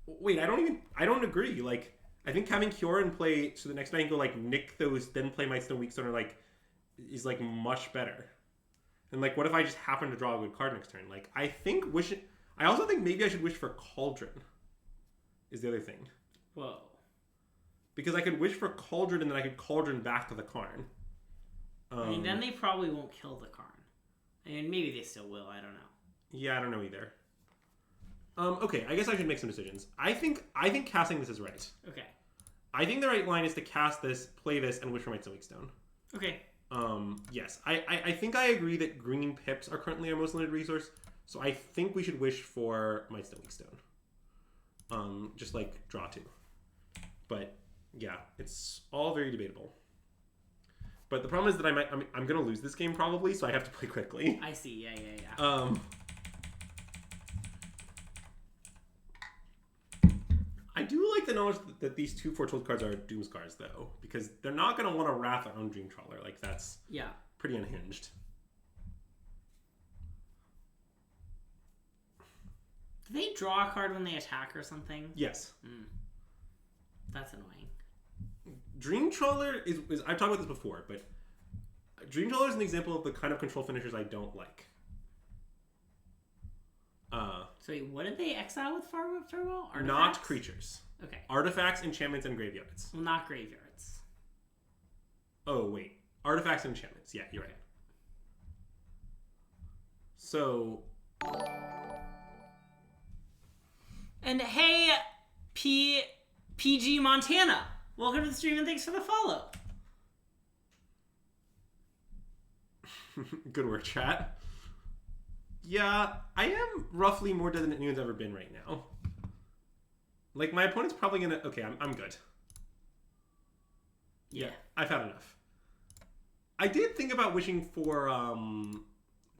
wait, I don't agree. Like, I think having Kiora in play so the next night I can go, like, nick those, then play Mightstone, Weakstone, like, is, like, much better. And, like, what if I just happen to draw a good card next turn? Like, I also think maybe I should wish for Cauldron, is the other thing. Whoa. Because I could wish for Cauldron and then I could Cauldron back to the Karn. I mean, then they probably won't kill the Karn. I mean, maybe they still will, I don't know. Yeah, I don't know either. Okay, I guess I should make some decisions. I think casting this is right. Okay. I think the right line is to cast this, play this, and wish for Might Snowy Stone. Okay. Yes. I think I agree that green pips are currently our most limited resource, so I think we should wish for Might Snowy Stone. Just like draw 2. But yeah, it's all very debatable. But the problem is that I'm gonna lose this game probably, so I have to play quickly. I see. Yeah. I do like the knowledge that these 2 Foretold cards are Doomscars, though, because they're not going to want to wrath their own Dream Trawler. Like, that's pretty unhinged. Do they draw a card when they attack or something? Yes. That's annoying. Dream Trawler is I've talked about this before, but Dream Trawler is an example of the kind of control finishers I don't like. So wait, what did they exile with Farewell? Artifacts? Not creatures. Okay. Artifacts, enchantments, and graveyards. Well, not graveyards. Oh, wait. Artifacts and enchantments. Yeah, you're right. So... And hey, PG Montana. Welcome to the stream and thanks for the follow. Good work, chat. Yeah, I am roughly more dead than anyone's ever been right now. Like, my opponent's probably gonna... Okay, I'm good. Yeah. I've had enough. I did think about wishing for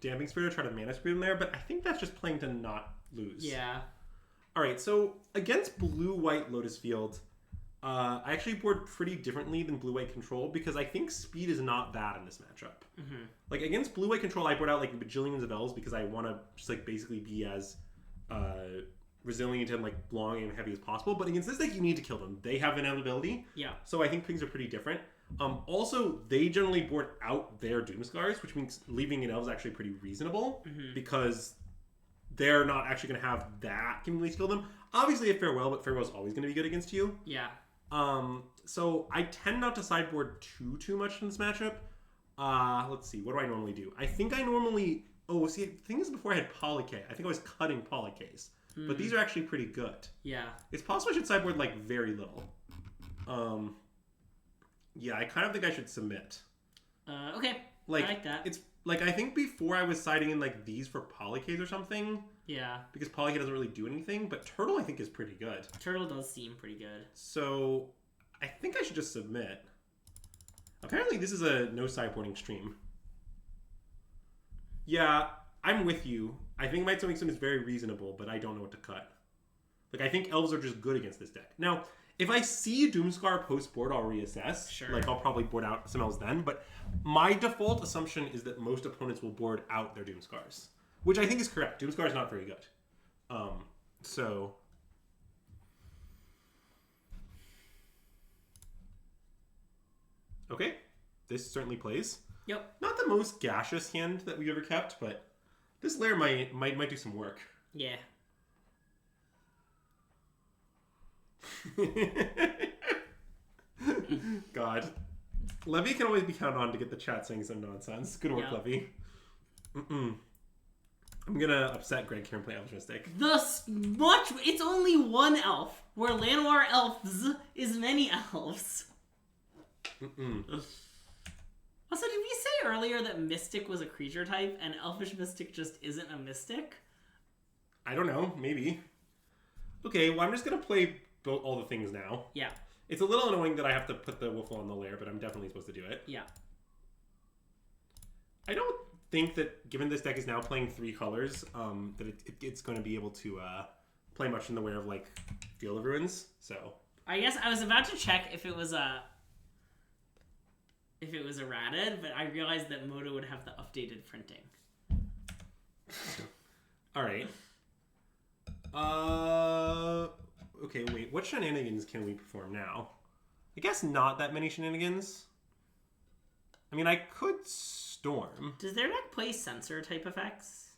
Damping Spirit to try to mana screw them there, but I think that's just playing to not lose. Yeah. Alright, so against blue-white Lotus Field, I actually board pretty differently than blue-white control because I think speed is not bad in this matchup. Mm-hmm. Like, against blue-white control, I board out, like, bajillions of elves because I want to just, like, basically be as resilient and, like, long and heavy as possible. But against this deck, you need to kill them. They have inevitability. Yeah. So I think things are pretty different. Also, they generally board out their Doomscars, which means leaving an elf is actually pretty reasonable because they're not actually going to have that accumulate to kill them. Obviously, a Farewell, but Farewell is always going to be good against you. Yeah. So I tend not to sideboard too much in this matchup. Let's see. What do I normally do? I think I normally... Oh, see, the thing is before I had Polycay, I think I was cutting Polycays. But these are actually pretty good. Yeah. It's possible I should sideboard, like, very little. Yeah, I kind of think I should submit. Okay. Like, I like that. It's, like, I think before I was siding in, like, these for Polycays or something. Yeah. Because Polycay doesn't really do anything, but Turtle I think is pretty good. Turtle does seem pretty good. So, I think I should just submit. Apparently this is a no sideboarding stream. Yeah, I'm with you. I think Might Snowy Stone is very reasonable, but I don't know what to cut. Like, I think elves are just good against this deck. Now, if I see Doomscar post-board, I'll reassess. Sure. Like, I'll probably board out some elves then, but my default assumption is that most opponents will board out their Doomscars. Which I think is correct. Doomscar is not very good. So... Okay. This certainly plays. Yep. Not the most gaseous hand that we've ever kept, but this lair might do some work. Yeah. God. Levy can always be counted on to get the chat saying some nonsense. Good work, Levy. I'm gonna upset Greg here and play Elvish Mystic. It's only one elf, where Llanowar Elves is many elves. Also, did we say earlier that Mystic was a creature type, and Elfish Mystic just isn't a Mystic? I don't know, maybe. Okay, well, I'm just gonna play all the things now. Yeah. It's a little annoying that I have to put the Wolfle on the lair, but I'm definitely supposed to do it. Yeah. I don't think that, given this deck is now playing 3 colors, that it's going to be able to play much in the way of, like, Field of Ruins, so... I guess I was about to check if it was errated, but I realized that Moto would have the updated printing. Alright. Okay, wait. What shenanigans can we perform now? I guess not that many shenanigans. I mean, I could Storm. Does their deck play Censor type effects?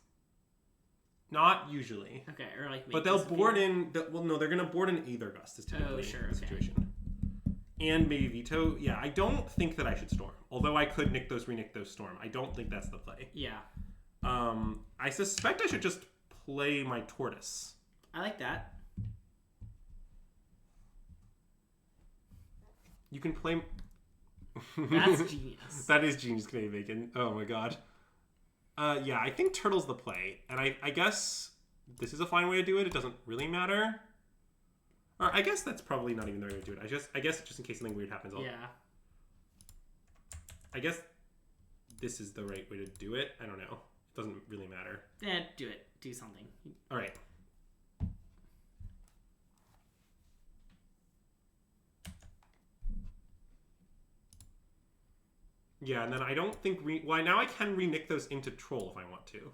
Not usually. Okay, or like... But they'll board in... Well, no, they're going to board in Aether Gust is typically the situation. And maybe Veto. Yeah, I don't think that I should Storm. Although I could renick those Storm. I don't think that's the play. Yeah. I suspect I should just play my Tortoise. I like that. You can play... That's genius. That is genius, Canadian Bacon. Oh my god. Yeah, I think Turtle's the play. And I guess this is a fine way to do it. It doesn't really matter. Or I guess that's probably not even the right way to do it. I guess just in case something weird happens. I guess this is the right way to do it. I don't know. It doesn't really matter. Yeah, do it. Do something. All right. Yeah, and then I don't think... Well, now I can re-nick those into Troll if I want to.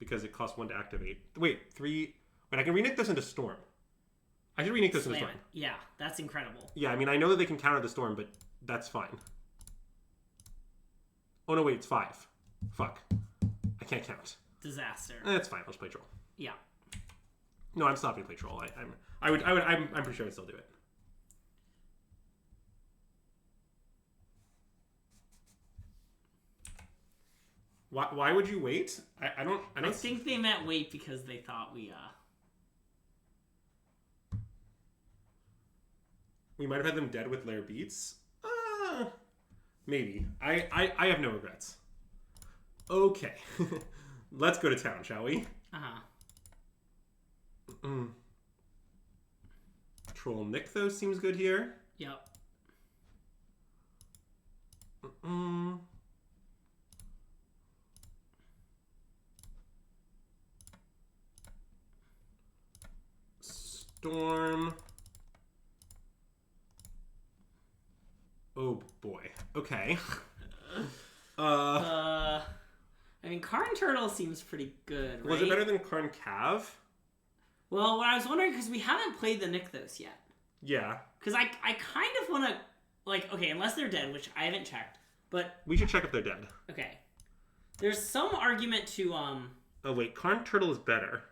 Because it costs 1 to activate. Wait, 3... Wait, I can re-nick this into Storm. I should re-nick this into Storm. Yeah, that's incredible. Yeah, I mean, I know that they can counter the Storm, but that's fine. Oh, no, wait, it's 5. Fuck. I can't count. Disaster. That's fine, I'll just play Troll. Yeah. No, I'm stopping to play Troll. I'm pretty sure I'd still do it. Why would you wait? I don't I think they meant wait because they thought we might have had them dead with Lair Beats. Maybe. I have no regrets. Okay. Let's go to town, shall we? Troll Nykthos seems good here. Yep. Storm. Oh boy. Okay. I mean, Karn Turtle seems pretty good, right? Was it better than Karn Cav? Well, what I was wondering, because we haven't played the Nykthos yet. Yeah. Because I kind of want to, like, okay, unless they're dead, which I haven't checked, but... We should check if they're dead. Okay. There's some argument to, Oh wait, Karn Turtle is better.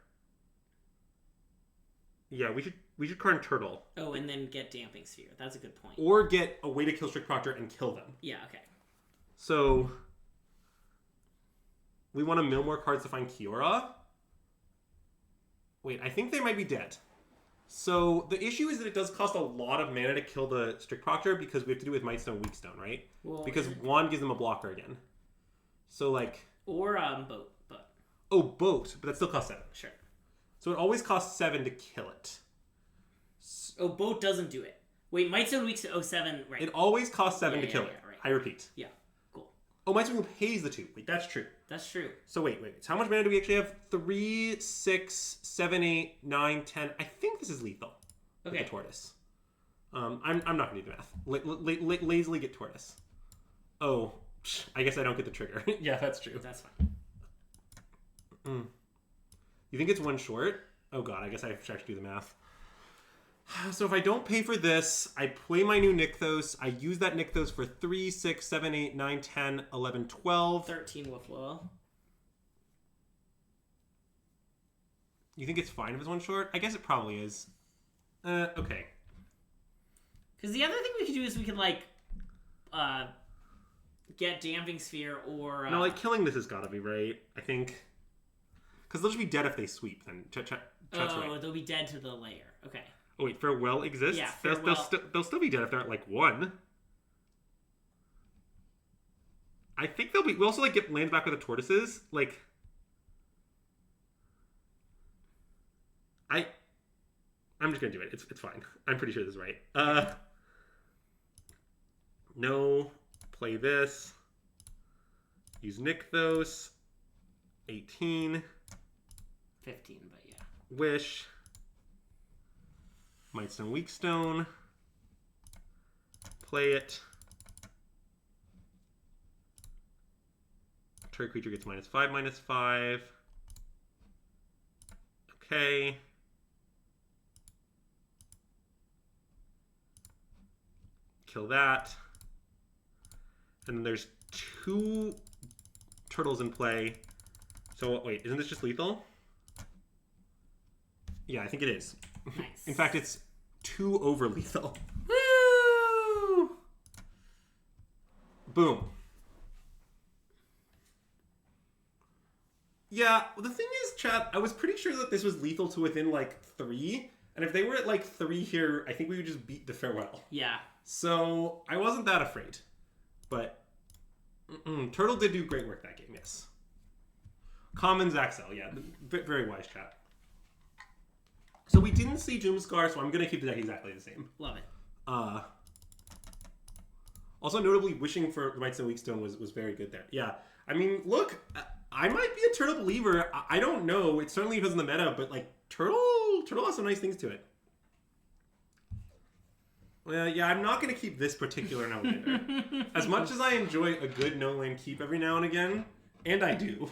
Yeah, we should Karn Turtle. Oh, and then get Damping Sphere. That's a good point. Or get a way to kill Strict Proctor and kill them. Yeah, okay. So... We want to mill more cards to find Kiora. Wait, I think they might be dead. So the issue is that it does cost a lot of mana to kill the Strict Proctor because we have to do it with Mightstone, Weakstone, right? Well, because Wand gives them a blocker again. So like... Or Boat, but... Oh, Boat, but that still costs 7. Sure. So it always costs 7 to kill it. Oh, Boat doesn't do it. Wait, Mightstone, Weakstone, 07, right. It always costs 7 to kill it. Right. I repeat. Yeah, cool. Oh, Mightstone pays the 2. Wait, that's true. That's true. So wait. So how much mana do we actually have? 3, 6, 7, 8, 9, 10. I think this is lethal. Okay. With the Tortoise. I'm not going to do the math. Lazily get Tortoise. Oh, I guess I don't get the trigger. Yeah, that's true. That's fine. You think it's 1 short? Oh god, I guess I have to actually do the math. So if I don't pay for this, I play my new Nykthos. I use that Nykthos for 3, 6, 7, 8, 9, 10, 11, 12. 13 Wolflow. You think it's fine if it's 1 short? I guess it probably is. Okay. Because the other thing we could do is we could, like, get Damping Sphere or... No, like, killing this has got to be right, I think. Because they'll just be dead if they sweep, then. Chat's right. They'll be dead to the layer. Okay. Oh, wait, Farewell exists? Yeah, They'll still be dead if they're at, like, 1. I think they'll be... We'll also, like, get lands back with the Tortoises. Like... I'm just gonna do it. It's fine. I'm pretty sure this is right. No. Play this. Use Nykthos. 18. 15, but yeah. Wish. Mightstone, Weakstone. Play it. Target creature gets -5/-5. Okay. Kill that. And then there's 2 turtles in play. So wait, isn't this just lethal? Yeah, I think it is. Nice. In fact, it's 2 over lethal. Woo! Boom. Yeah, the thing is, chat, I was pretty sure that this was lethal to within, like, 3. And if they were at, like, 3 here, I think we would just beat the farewell. Yeah. So, I wasn't that afraid. But, Turtle did do great work that game, yes. Commons Axel, yeah. Very wise, chat. So we didn't see Doomscar, so I'm going to keep the deck exactly the same. Love it. Also, notably, wishing for Mites and Weakstone was very good there. Yeah. I mean, look, I might be a Turtle believer. I don't know. It certainly depends on the meta, but, like, Turtle has some nice things to it. Well, yeah, I'm not going to keep this particular no-lander. As much as I enjoy a good no-land keep every now and again, and I do.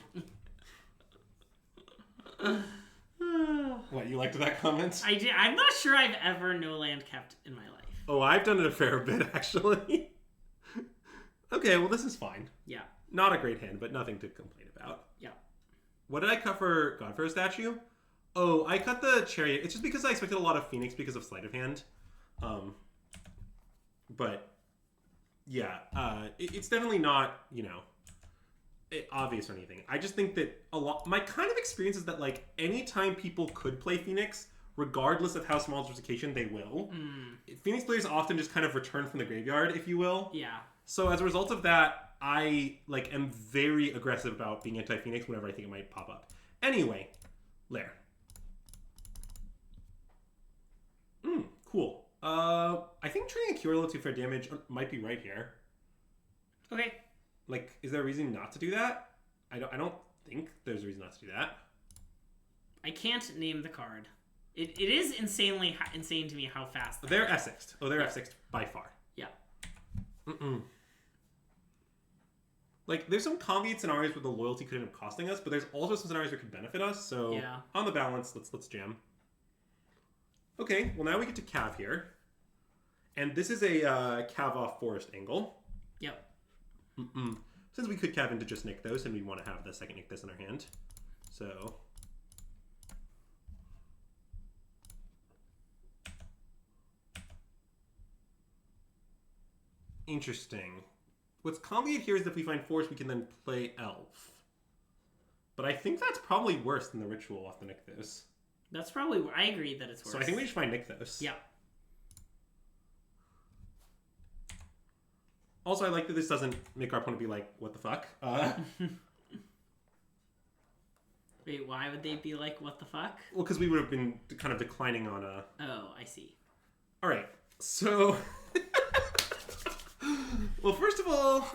What, you liked that comment? I did. I'm not sure I've ever no land kept in my life. Oh, I've done it a fair bit, actually. Okay, well, this is fine. Yeah. Not a great hand, but nothing to complain about. Yeah. What did I cut for Godfair statue? Oh, I cut the Chariot. It's just because I expected a lot of Phoenix because of Sleight of Hand. But, yeah, it's definitely not, obvious or anything. I just think that my kind of experience is that, like, anytime people could play Phoenix, regardless of how small diversification, they will. Phoenix players often just kind of return from the graveyard, if you will. Yeah. So as a result of that, I, like, am very aggressive about being anti-Phoenix whenever I think it might pop up. Anyway, Lair. Cool. I think trading a Cure to fair damage might be right here. Okay. Like, is there a reason not to do that? I don't think there's a reason not to do that. I can't name the card. It is insane to me how fast They're F6'd. Oh, they're F6'd by far. Yeah. Like, there's some convenient scenarios where the loyalty could end up costing us, but there's also some scenarios that could benefit us. So, yeah. On the balance, let's jam. Okay, well now we get to Cav here. And this is a Cav off Forest angle. Yep. Since we could Cav into just Nykthos, and we want to have the second Nykthos in our hand. So... Interesting. What's convenient here is that if we find Forest, we can then play Elf. But I think that's probably worse than the Ritual off the Nykthos. That's probably... I agree that it's worse. So I think we should find Nykthos. Yeah. Also, I like that this doesn't make our opponent be like, what the fuck? Wait, why would they be like, what the fuck? Well, because we would have been kind of declining on a... Oh, I see. All right, so... Well, first of all,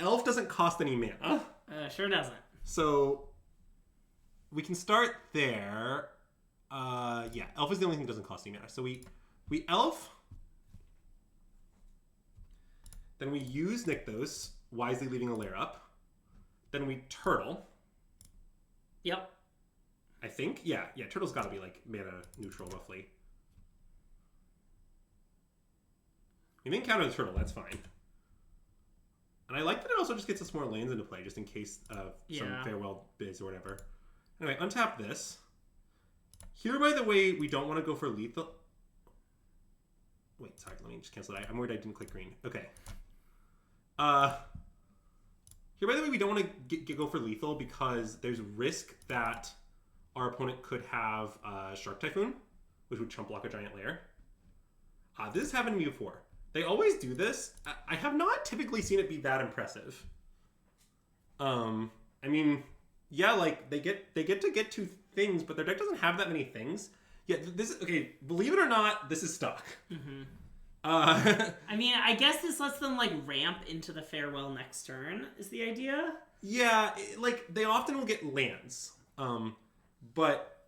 Elf doesn't cost any mana. Sure doesn't. So, we can start there. Yeah, Elf is the only thing that doesn't cost any mana. So we Elf... Then we use Nykthos, wisely leaving a lair up. Then we Turtle. Yep. I think. Yeah, Turtle's got to be, like, mana neutral, roughly. We didn't counter the Turtle, that's fine. And I like that it also just gets us more lands into play, just in case of some farewell bids or whatever. Anyway, untap this. Here, by the way, we don't want to go for lethal... Wait, sorry, let me just cancel that. I'm worried I didn't click green. Okay. Here, by the way, we don't want to go for lethal because there's risk that our opponent could have Shark Typhoon, which would chump block a giant lair. This has happened to me before. They always do this. I have not typically seen it be that impressive. I mean, yeah, like they get to get 2 things, but their deck doesn't have that many things. Yeah, this is okay. Believe it or not, this is stock. I mean, I guess this lets them like ramp into the farewell next turn. Is the idea? Yeah, like they often will get lands, but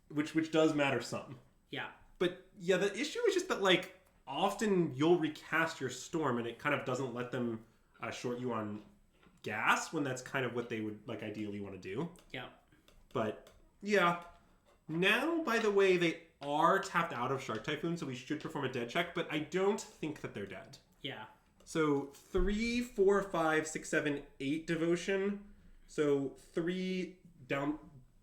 which does matter some. Yeah. But yeah, the issue is just that like often you'll recast your Storm and it kind of doesn't let them short you on gas when that's kind of what they would like ideally want to do. Yeah. But yeah. Now, by the way, they are tapped out of Shark Typhoon, so we should perform a dead check, but I don't think that they're dead. Yeah. So 3, 4, 5, 6, 7, 8 devotion. So 3 down,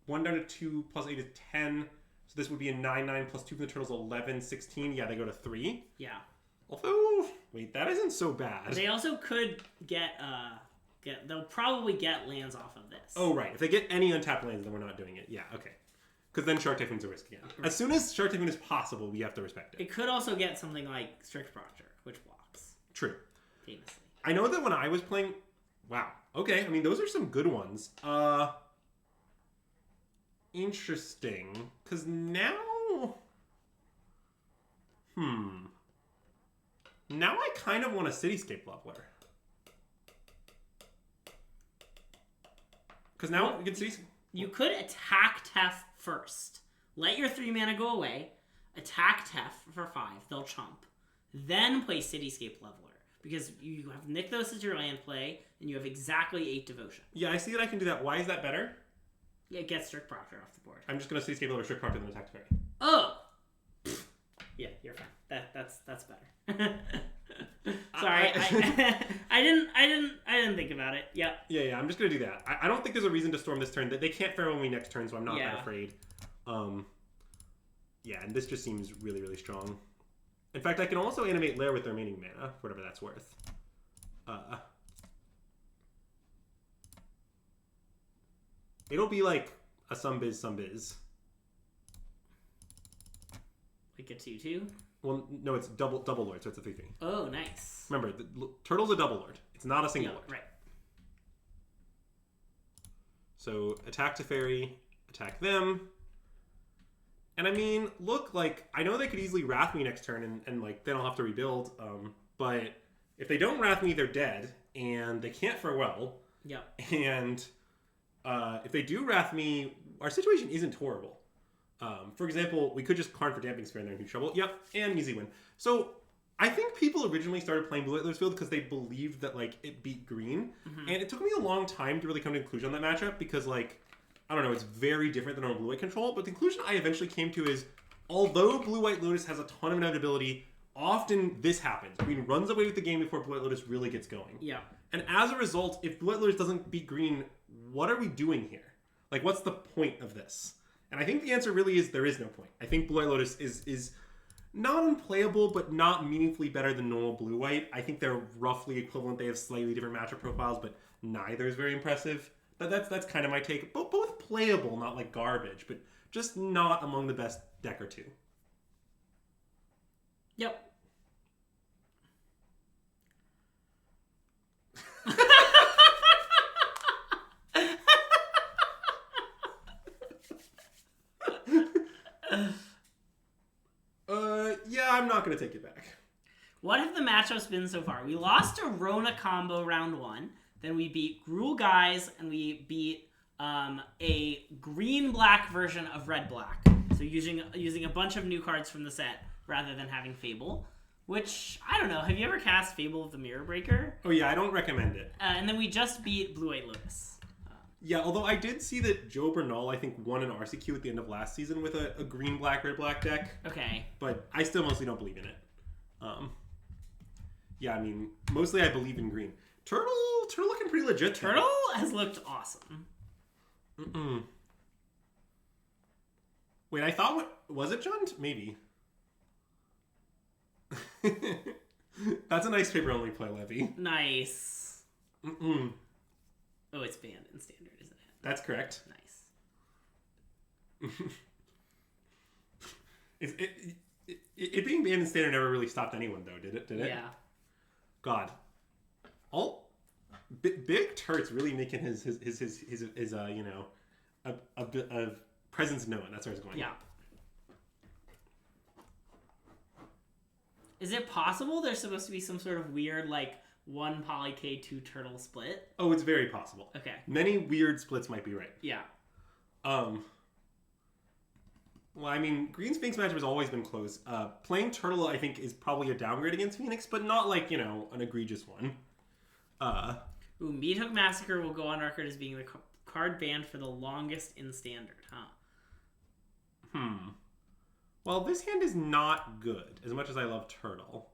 1 down to 2 plus 8 is 10. So this would be a 9, 9 plus 2 from the turtles, 11, 16. Yeah, they go to 3. Yeah. Although, wait, that isn't so bad. They also could get they'll probably get lands off of this. Oh, right. If they get any untapped lands, then we're not doing it. Yeah, okay. Because then Shark Typhoon's a risk again. As soon as Shark Typhoon is possible, we have to respect it. It could also get something like Strict Proctor, which blocks. True. Famously. I know that when I was playing... Wow. Okay, I mean, those are some good ones. Interesting. Because now... Now I kind of want a Cityscape Leveler. Because now you can see... You could attack Tef first. Let your 3 mana go away. Attack Tef for 5. They'll chump. Then play Cityscape Leveler. Because you have Nykthos as your land play, and you have exactly 8 Devotion. Yeah, I see that I can do that. Why is that better? Yeah, get Strict Proctor off the board. I'm just going to Cityscape Leveler, Strict Proctor, then attack Fairy. Oh! Yeah, you're fine. That's better. Sorry, I didn't think about it. Yep. Yeah. I'm just gonna do that. I don't think there's a reason to storm this turn. They can't Pharaoh me next turn, so I'm not that afraid. Yeah, and this just seems really, really strong. In fact, I can also animate Lair with the remaining mana, for whatever that's worth. It'll be like a some biz. Like a 2/2? Well, no, it's double lord, so it's a 3/3. Oh, nice. Remember, Turtle's a double lord. It's not a single lord. Right. So attack to fairy, attack them. And I mean, look, like, I know they could easily Wrath me next turn and like, they don't have to rebuild. But if they don't Wrath me, they're dead. And they can't farewell. Yep. And if they do Wrath me, our situation isn't horrible. For example, we could just Karn for Damping Sphere and they're in huge trouble. Yep, and easy win. So I think people originally started playing Blue White Lotus Field because they believed that like it beat green. And it took me a long time to really come to a conclusion on that matchup because like, I don't know, it's very different than our Blue White control. But the conclusion I eventually came to is, although Blue White Lotus has a ton of inevitability, often this happens. Green runs away with the game before Blue White Lotus really gets going. Yeah. And as a result, if Blue White Lotus doesn't beat green, what are we doing here? Like, what's the point of this? And I think the answer really is there is no point. I think Blue White Lotus is not unplayable, but not meaningfully better than normal Blue White. I think they're roughly equivalent. They have slightly different matchup profiles, but neither is very impressive. But that's kind of my take. Both playable, not like garbage, but just not among the best deck or two. Yep. Yeah, I'm not going to take it back. What have the matchups been so far? We lost to Rona combo round 1. Then we beat Gruul Guys, and we beat a green-black version of red-black. So using a bunch of new cards from the set rather than having Fable. Which, I don't know, have you ever cast Fable of the Mirror Breaker? Oh yeah, I don't recommend it. And then we just beat Blue White Lotus. Yeah, although I did see that Joe Bernal, I think, won an RCQ at the end of last season with a green-black, red-black deck. Okay. But I still mostly don't believe in it. Yeah, I mean, mostly I believe in green. Turtle looking pretty legit. Turtle has looked awesome. Wait, I thought, was it Jund? Maybe. That's a nice paper-only play, Levy. Nice. Oh, it's banned in Standard, isn't it? That's correct. Nice. It being banned in Standard never really stopped anyone, though, did it? Yeah. God. Big Turt's really making his you know, a bit of presence known. That's where I was going. Yeah. Is it possible there's supposed to be some sort of weird, like, 1 poly K 2 turtle split? Oh, it's very possible. Okay. Many weird splits might be right. Yeah. Well, I mean, Green Sphinx matchup has always been close. Playing Turtle, I think, is probably a downgrade against Phoenix, but not like, you know, an egregious one. Ooh, Meat Hook Massacre will go on record as being the card banned for the longest in Standard, huh? Well, this hand is not good, as much as I love Turtle.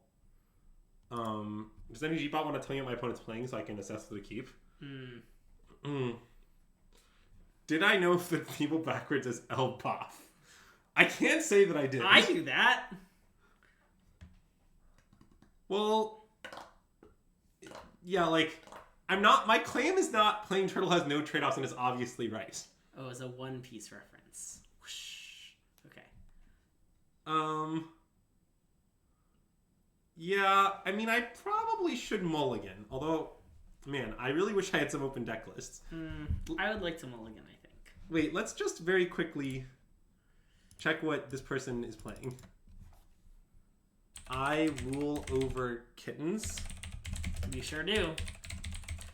Does any G-Bot want to tell me what my opponent's playing so I can assess the keep? Did I know if the people backwards as Elbaf? I can't say that I did. I knew that. Well, yeah, like, My claim is not playing Turtle has no trade-offs and is obviously right. Oh, it's a One Piece reference. Whoosh. Okay. Yeah, I mean, I probably should mulligan. Although, man, I really wish I had some open deck lists. I would like to mulligan, I think. Wait, let's just very quickly check what this person is playing. I rule over kittens. You sure do.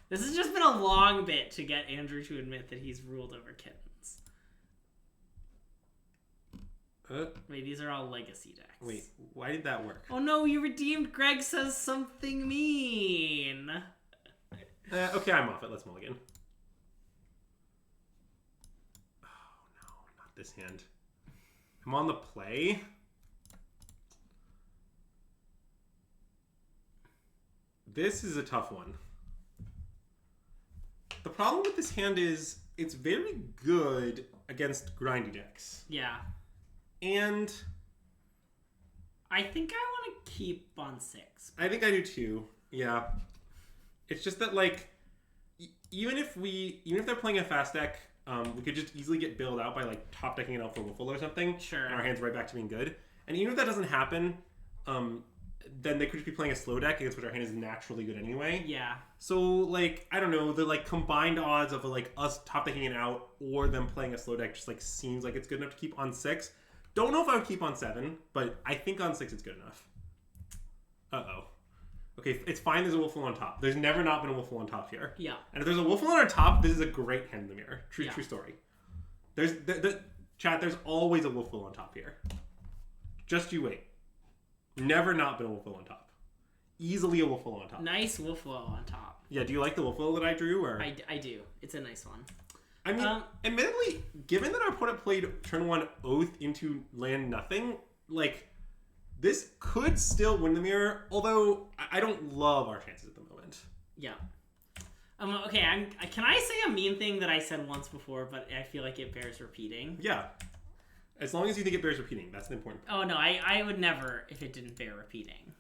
This has just been a long bit to get Andrew to admit that he's ruled over kittens. Wait, these are all legacy decks. Wait, why did that work? Oh no, you redeemed Greg Says Something Mean. Okay, I'm off it. Let's mulligan. Oh no, not this hand. I'm on the play. This is a tough one. The problem with this hand is it's very good against grindy decks. Yeah. And I think I want to keep on 6. I think I do too. Yeah. It's just that, like, even if they're playing a fast deck, we could just easily get bailed out by, like, top decking it out for Wiffle or something. Sure. And our hand's right back to being good. And even if that doesn't happen, then they could just be playing a slow deck against which our hand is naturally good anyway. Yeah. So, like, I don't know, the, like, combined odds of, like, us top decking it out or them playing a slow deck just, like, seems like it's good enough to keep on 6. Don't know if I would keep on 7, but I think on 6 it's good enough. Uh-oh. Okay, it's fine there's a Wiffle on top. There's never not been a Wiffle on top here. Yeah. And if there's a Wiffle on our top, this is a great hand in the mirror. True story. Chat, there's always a Wiffle on top here. Just you wait. Never not been a Wiffle on top. Easily a Wiffle on top. Nice Wiffle on top. Yeah, do you like the Wiffle that I drew? Or I do. It's a nice one. I mean, admittedly, given that our opponent played turn 1 Oath into land nothing, like, this could still win the mirror, although I don't love our chances at the moment. Yeah. Okay, can I say a mean thing that I said once before, but I feel like it bears repeating? Yeah. As long as you think it bears repeating, that's the important part. Oh, no, I would never if it didn't bear repeating.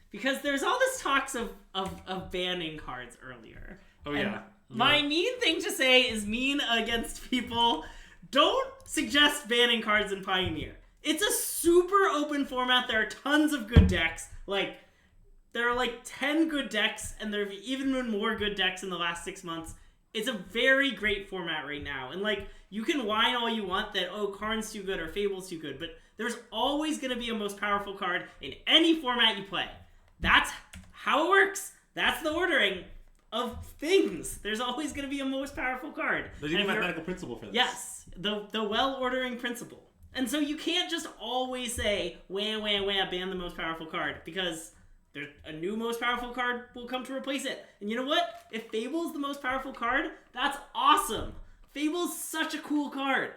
Because there's all this talks of banning cards earlier. Oh, yeah. My mean thing to say is mean against people. Don't suggest banning cards in Pioneer. It's a super open format. There are tons of good decks. Like, there are like 10 good decks, and there have even been more good decks in the last 6 months. It's a very great format right now. And, like, you can whine all you want that, oh, Karn's too good or Fable's too good, but there's always going to be a most powerful card in any format you play. That's how it works. That's the ordering of things. There's always going to be a most powerful card. There's even a mathematical principle for this. Yes, the well-ordering principle. And so you can't just always say, wah, wah, wah, ban the most powerful card, because there's a new most powerful card will come to replace it. And you know what? If Fable's the most powerful card, that's awesome. Fable's such a cool card.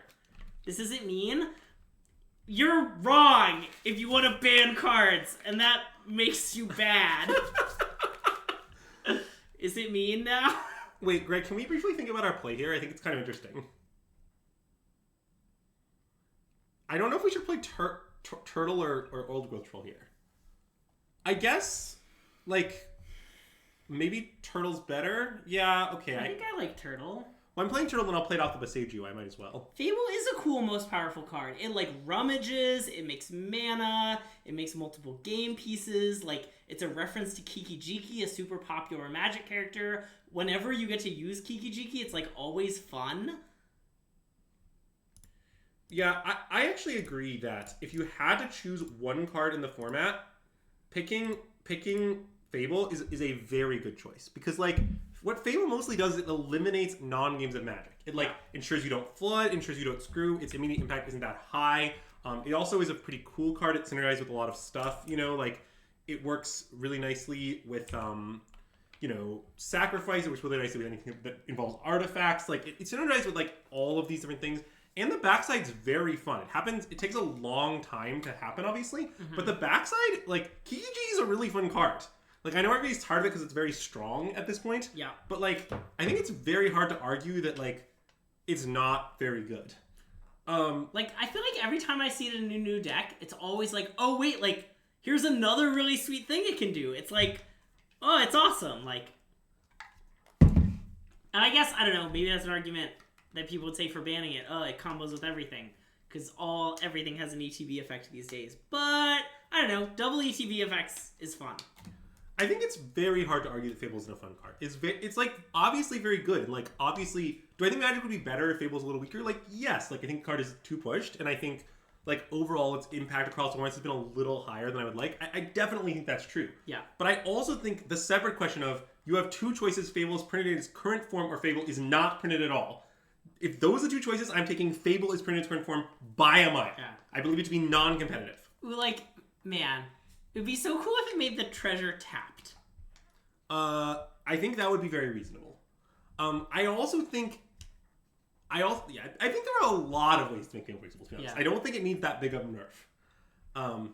This isn't mean. You're wrong if you want to ban cards, and that makes you bad. Is it mean now? Wait, Greg, can we briefly think about our play here? I think it's kind of interesting. I don't know if we should play Turtle or Old Growth Troll here. I guess, like, maybe Turtle's better? Yeah, okay. I think I like Turtle. Well, I'm playing Turtle, then I'll play it off the Boseiju. I might as well. Fable is a cool, most powerful card. It, like, rummages, it makes mana, it makes multiple game pieces. Like, it's a reference to Kiki-Jiki, a super popular Magic character. Whenever you get to use Kiki-Jiki, it's, like, always fun. Yeah, I actually agree that if you had to choose one card in the format, picking Fable is a very good choice. Because, like, what Fable mostly does is it eliminates non-games of Magic. It, like, ensures you don't flood, ensures you don't screw, its immediate impact isn't that high. It also is a pretty cool card. It's synergized with a lot of stuff, you know, like, it works really nicely with, you know, Sacrifice. It works really nicely with anything that involves artifacts. Like, it's synergized with, like, all of these different things. And the backside's very fun. It takes a long time to happen, obviously. Mm-hmm. But the backside, like, Kiki-Jiki is a really fun card. Like, I know everybody's tired of it because it's very strong at this point. Yeah. But, like, I think it's very hard to argue that, like, it's not very good. Like, I feel like every time I see it in a new deck, it's always like, oh, wait, like, here's another really sweet thing it can do. It's like, oh, it's awesome. Like, And I guess, I don't know, maybe that's an argument that people would say for banning it. Oh, it combos with everything. Because everything has an ETB effect these days. But, I don't know, double ETB effects is fun. I think it's very hard to argue that Fable isn't a fun card. It's like, obviously very good. Like, obviously, do I think Magic would be better if Fable's a little weaker? Like, yes. Like, I think the card is too pushed, and I think, like, overall its impact across tournaments has been a little higher than I would like. I definitely think that's true. Yeah. But I also think the separate question of, you have two choices, Fable is printed in its current form, or Fable is not printed at all. If those are the two choices, I'm taking Fable is printed in its current form by a mile. Yeah. I believe it to be non-competitive. Like, man, it would be so cool if it made the treasure tapped. I think that would be very reasonable. I think there are a lot of ways to make Fable reasonable, to be honest. Yeah. I don't think it needs that big of a nerf.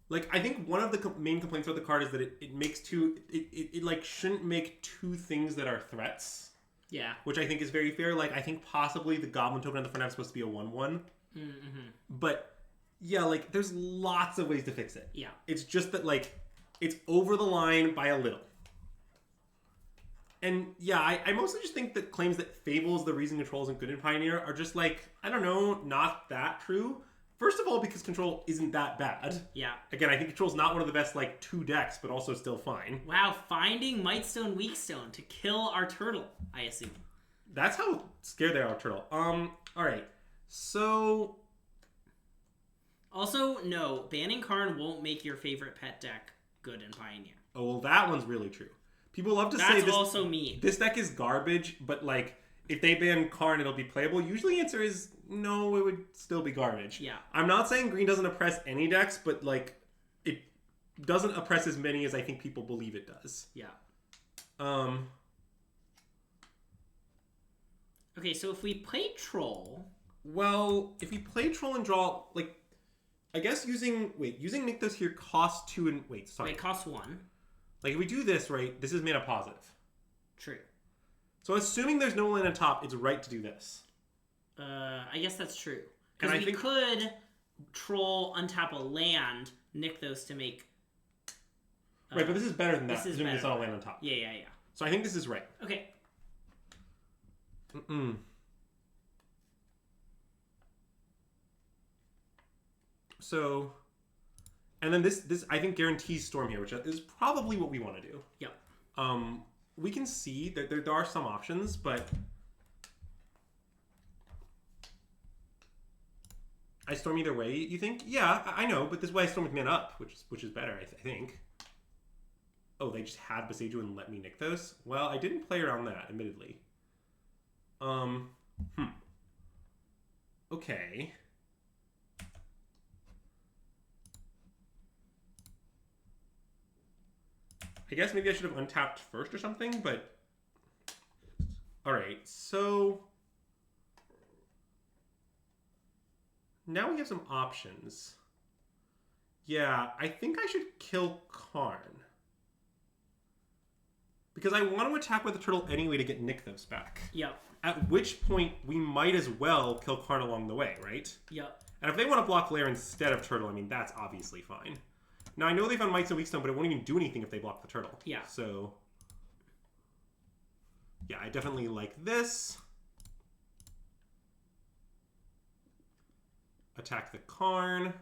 Like, I think one of the main complaints about the card is that it makes it like, shouldn't make two things that are threats. Yeah. Which I think is very fair. Like, I think possibly the Goblin token on the front half is supposed to be a 1/1. Mm-hmm. But, yeah, like, there's lots of ways to fix it. Yeah. It's just that, like, it's over the line by a little. And, yeah, I mostly just think that claims that Fable is the reason Control isn't good in Pioneer are just, like, I don't know, not that true. First of all, because Control isn't that bad. Yeah. Again, I think Control's not one of the best, like, 2 decks, but also still fine. Wow, finding Mightstone Weakstone to kill our turtle, I assume. That's how scared they are of turtle. Alright. So... Also, no, banning Karn won't make your favorite pet deck good in Pioneer. Oh, well, that one's really true. People love to say this... That's also mean. This deck is garbage, but, like... If they ban Karn, it'll be playable. Usually the answer is no, it would still be garbage. Yeah. I'm not saying green doesn't oppress any decks, but, like, it doesn't oppress as many as I think people believe it does. Yeah. Okay, so if we play Troll... Well, if we play Troll and draw, like... I guess using Nykthos here costs 2 and... Wait, sorry. It costs 1. Like, if we do this, right, this is mana positive. True. So assuming there's no land on top, it's right to do this. I guess that's true. Because we could Troll, untap a land, Nykthos to make... right, but this is better than that, assuming there's not a land on top. Yeah. So I think this is right. Okay. So... And then this I think guarantees Storm here, which is probably what we want to do. Yep. We can see that there are some options, but I Storm either way, you think? Yeah, I know, but this way I Storm with mana up, which is better, I think. Oh, they just had Beseiju and let me Nykthos? Well, I didn't play around that, admittedly. Okay. I guess maybe I should have untapped first or something, but... Alright, so... Now we have some options. Yeah, I think I should kill Karn. Because I want to attack with the turtle anyway to get Nykthos back. Yep. At which point, we might as well kill Karn along the way, right? Yep. And if they want to block Lair instead of turtle, I mean, that's obviously fine. Now, I know they found Mightstone Weakstone, but it won't even do anything if they block the turtle. Yeah. So, yeah, I definitely like this. Attack the Karn.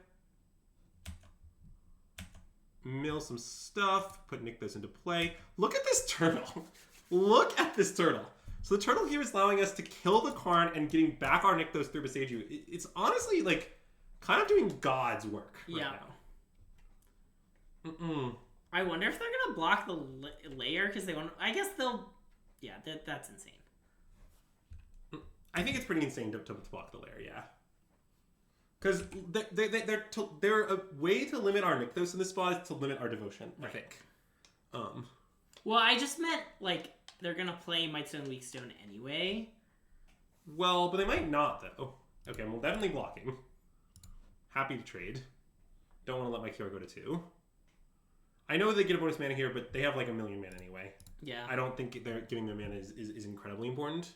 Mill some stuff. Put Nykthos into play. Look at this turtle. Look at this turtle. So the turtle here is allowing us to kill the Karn and getting back our Nykthos through Beseiju. It's honestly, like, kind of doing God's work right now. I wonder if they're gonna block the layer because they want. I guess they'll. Yeah, that's insane. I think it's pretty insane to block the layer. Yeah, because they're a way to limit our Nykthos in this spot is to limit our devotion. Right. I think. Well, I just meant like they're gonna play Mightstone Weakstone anyway. Well, but they might not though. Okay, well, definitely blocking. Happy to trade. Don't want to let my hero go to 2. I know they get a bonus mana here, but they have like 1 million mana anyway. Yeah. I don't think they're giving their mana is incredibly important.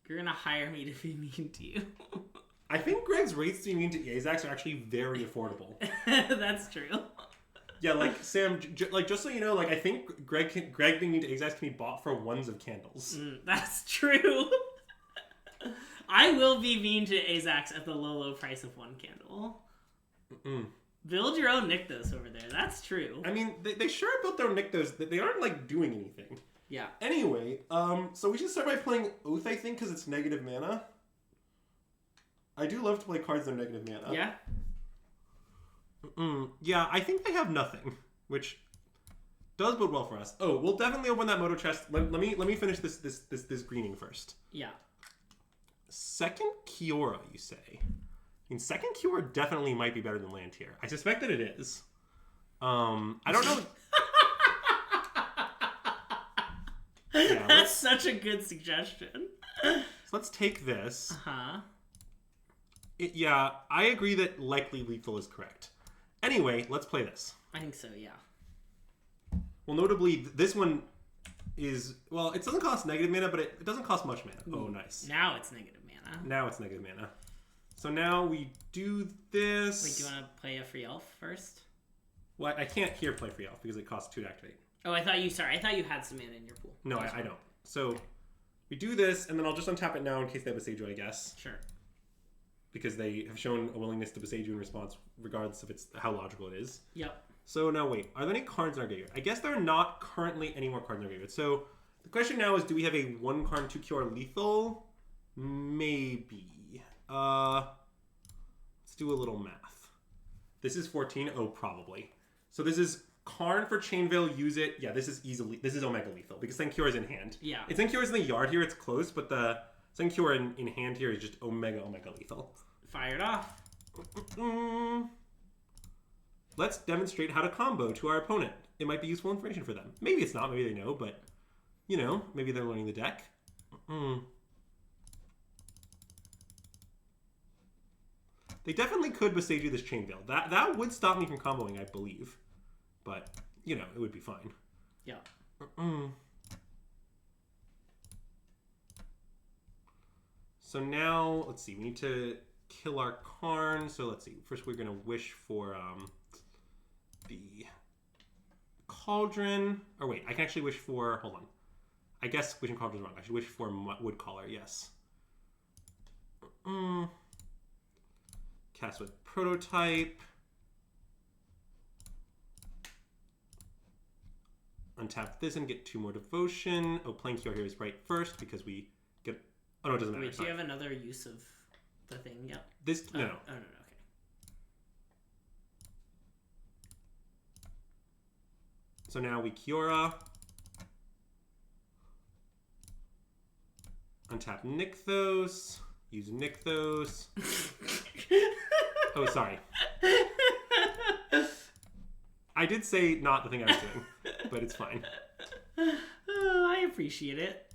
You're gonna hire me to be mean to you. I think Greg's rates to be mean to Azax are actually very affordable. That's true. Yeah, like Sam, like just so you know, like I think Greg thinking to Exax can be bought for ones of candles. That's true. I will be mean to Azax at the low price of one candle. Build your own Nykthos over there. That's true. I mean, they sure built their Nykthos. They aren't like doing anything. Yeah. Anyway, so we should start by playing Oath, I think, because it's negative mana. I do love to play cards that are negative mana. Yeah. Yeah, I think they have nothing, which does bode well for us. Oh, we'll definitely open that Moto chest. Let me finish this greening first. Yeah. Second Kiora, you say? I mean, second Kiora definitely might be better than land here. I suspect that it is. I don't know. Yeah, That's such a good suggestion. So let's take this. Uh-huh. Yeah, I agree that likely lethal is correct. Anyway, let's play this. I think so, yeah. Well, notably, this one is... Well, it doesn't cost negative mana, but it doesn't cost much mana. Ooh, oh, nice. Now it's negative mana. Now it's negative mana. So now we do this... Wait, do you want to play a free elf first? Well, I can't here play free elf because it costs 2 to activate. Oh, I thought you had some mana in your pool. No, I don't. So we do this, and then I'll just untap it now in case they have a Beseiju, I guess. Sure. Because they have shown a willingness to Beseiju in response, regardless of how logical it is. Yep. So now wait, are there any cards in our graveyard? I guess there are not currently any more cards in our graveyard. So the question now is, do we have a 1 card 2 QR lethal? Maybe. Let's do a little math. This is 14. Oh, probably. So this is Karn for Chainveil, use it. Yeah, this is Omega lethal because Senkiora is in hand. Yeah. It's Senkiora's in the yard here, it's close, but the Senkiora in hand here is just Omega lethal. Fired off. Let's demonstrate how to combo to our opponent. It might be useful information for them. Maybe it's not, maybe they know, but, you know, maybe they're learning the deck. They definitely could Beseiju this Chainveil. That would stop me from comboing, I believe. But, you know, it would be fine. Yeah. So now, let's see, we need to kill our Karn. So let's see, first we're going to wish for the Cauldron. Or wait, I can actually wish for, hold on. I guess wishing Cauldron is wrong. I should wish for Woodcaller, yes. Cast with Prototype. Untap this and get 2 more Devotion. Oh, playing Kiora here is right first because we get... Oh, no, it doesn't matter. Wait, do you have another use of the thing? Yep. This... No. Oh, no, okay. So now we Kiora. Untap Nykthos. Use Nykthos. Oh, sorry. I did say not the thing I was doing, but it's fine. Oh, I appreciate it.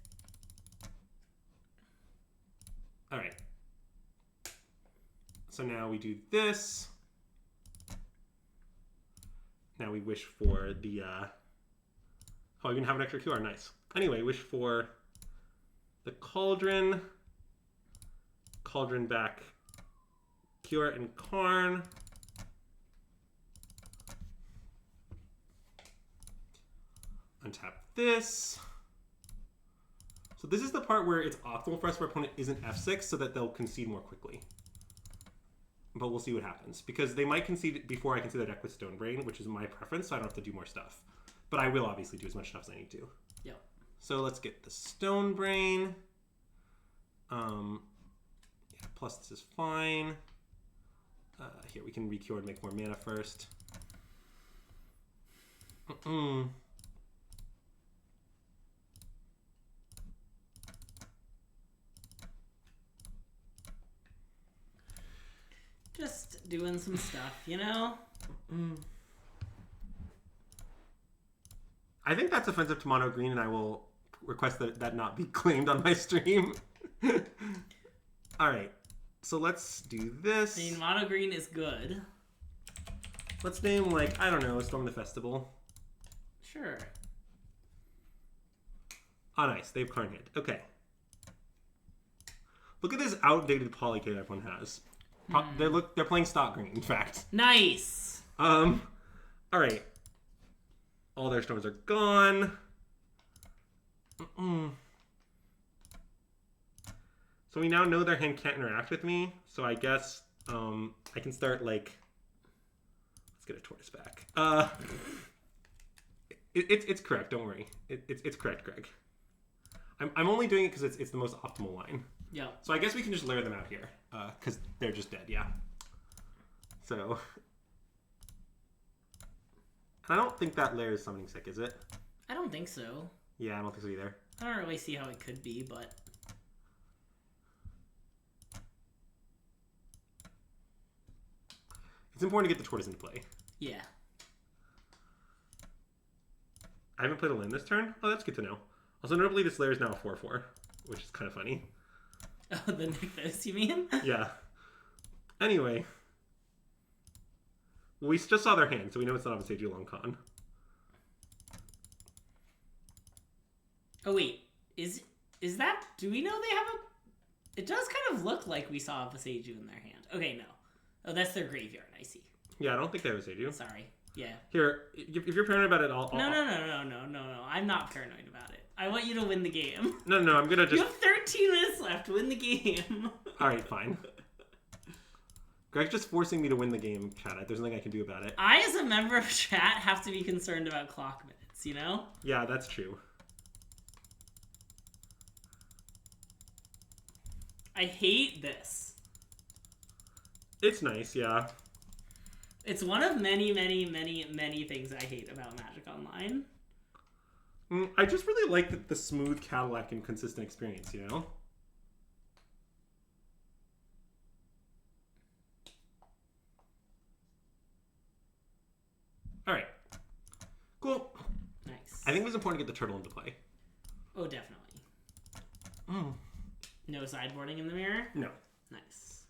All right. So now we do this. Now we wish for the... Oh, you can have an extra QR. Nice. Anyway, wish for the Cauldron. Cauldron back. Kiora and Karn. Untap this. So this is the part where it's optimal for us if our opponent isn't F6 so that they'll concede more quickly. But we'll see what happens. Because they might concede before I concede their deck with Stone Brain, which is my preference, so I don't have to do more stuff. But I will obviously do as much stuff as I need to. Yep. So let's get the Stone Brain. Yeah, plus this is fine. Here, we can recure and make more mana first. Just doing some stuff, you know? I think that's offensive to mono green, and I will request that that not be claimed on my stream. All right, so let's do this. I mean, mono green is good. Let's name, like, I don't know, Storm the Festival. Sure. Oh, nice. They have Karn hit. Okay. Look at this outdated polycade everyone has. They're playing stock green, in fact. Nice. All right. All their stones are gone. So we now know their hand can't interact with me. So I guess I can start like. Let's get a tortoise back. It's correct. Don't worry. It's correct, Greg. I'm only doing it because it's the most optimal line. Yeah. So I guess we can just layer them out here because they're just dead. Yeah. So. I don't think that layer is summoning sick, is it? I don't think so. Yeah, I don't think so either. I don't really see how it could be, but... It's important to get the tortoise into play. Yeah. I haven't played a land this turn? Oh, that's good to know. Also, notably, this layer is now a 4/4, which is kind of funny. Oh, the Nykthos, you mean? Yeah. Anyway. We just saw their hand, so we know it's not a Sage Long Con. Oh, wait. Is that... Do we know they have a... It does kind of look like we saw a Viseiju in their hand. Okay, no. Oh, that's their graveyard, I see. Yeah, I don't think they have a Sage. Sorry. Yeah. Here, if you're paranoid about it, I'll... No. I'm not paranoid about it. I want you to win the game. No, I'm gonna just... You have 13 minutes left. Win the game. Alright, fine. Greg's just forcing me to win the game, chat. There's nothing I can do about it. I, as a member of chat, have to be concerned about clock minutes, you know? Yeah, that's true. I hate this. It's nice, yeah. It's one of many things I hate about Magic Online. I just really like the smooth Cadillac and consistent experience, you know? Alright. Cool. Nice. I think it was important to get the turtle into play. Oh, definitely. No sideboarding in the mirror? No. Nice.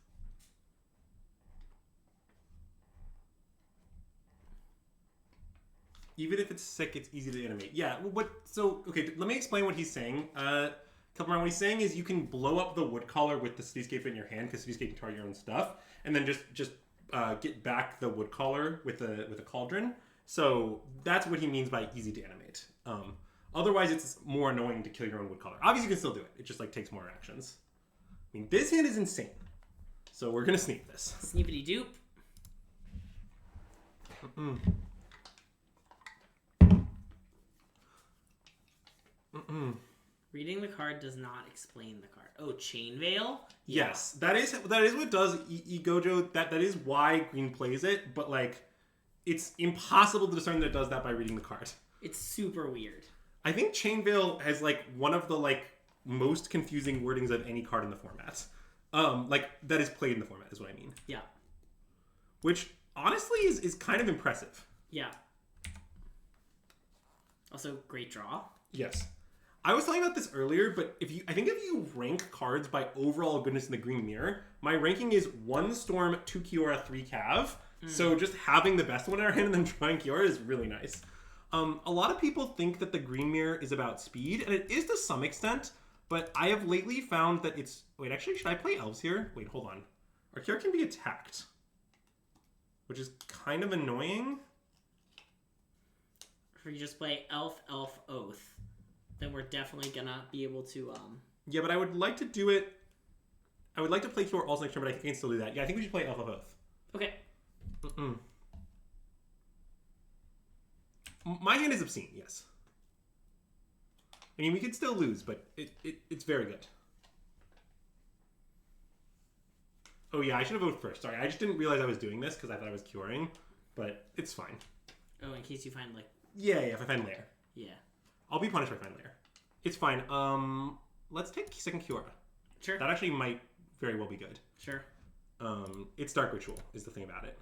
Even if it's sick, it's easy to animate. Yeah, okay, let me explain what he's saying. What he's saying is you can blow up the Woodcaller with the Cityscape in your hand, because Cityscape can target your own stuff, and then just get back the Woodcaller with a Cauldron. So that's what he means by easy to animate. Otherwise, it's more annoying to kill your own Woodcaller. Obviously, you can still do it. It just takes more actions. I mean, this hand is insane. So we're gonna sneak this. Sneepity doop. Reading the card does not explain the card. Oh, Chain Veil? Yeah. Yes, that is what does Gojo. That is why Green plays it, but it's impossible to discern that it does that by reading the card. It's super weird. I think Chain Veil has one of the most confusing wordings of any card in the format. That is played in the format is what I mean. Yeah. Which honestly is kind of impressive. Yeah. Also, great draw. Yes. I was talking about this earlier, but if you rank cards by overall goodness in the Green Mirror, my ranking is 1 Storm, 2 Kiora, 3 Cav. So just having the best one in our hand and then drawing Kiora is really nice. A lot of people think that the Green Mirror is about speed, and it is to some extent, but I have lately found that it's... Wait, actually, should I play Elves here? Wait, hold on. Our Kiora can be attacked, which is kind of annoying. If you just play Elf, Oath, then we're definitely gonna be able to... Yeah, but I would like to do it... I would like to play Kiora also next turn, but I think I can still do that. Yeah, I think we should play Elf of Oath. Okay. My hand is obscene, yes. I mean, we could still lose, but it's very good. Oh yeah, I should have voted first. Sorry, I just didn't realize I was doing this because I thought I was curing, but it's fine. Oh, in case you find Yeah, if I find Lair. Yeah. I'll be punished if I find Lair. It's fine. Let's take second Kiora. Sure. That actually might very well be good. Sure. It's Dark Ritual is the thing about it.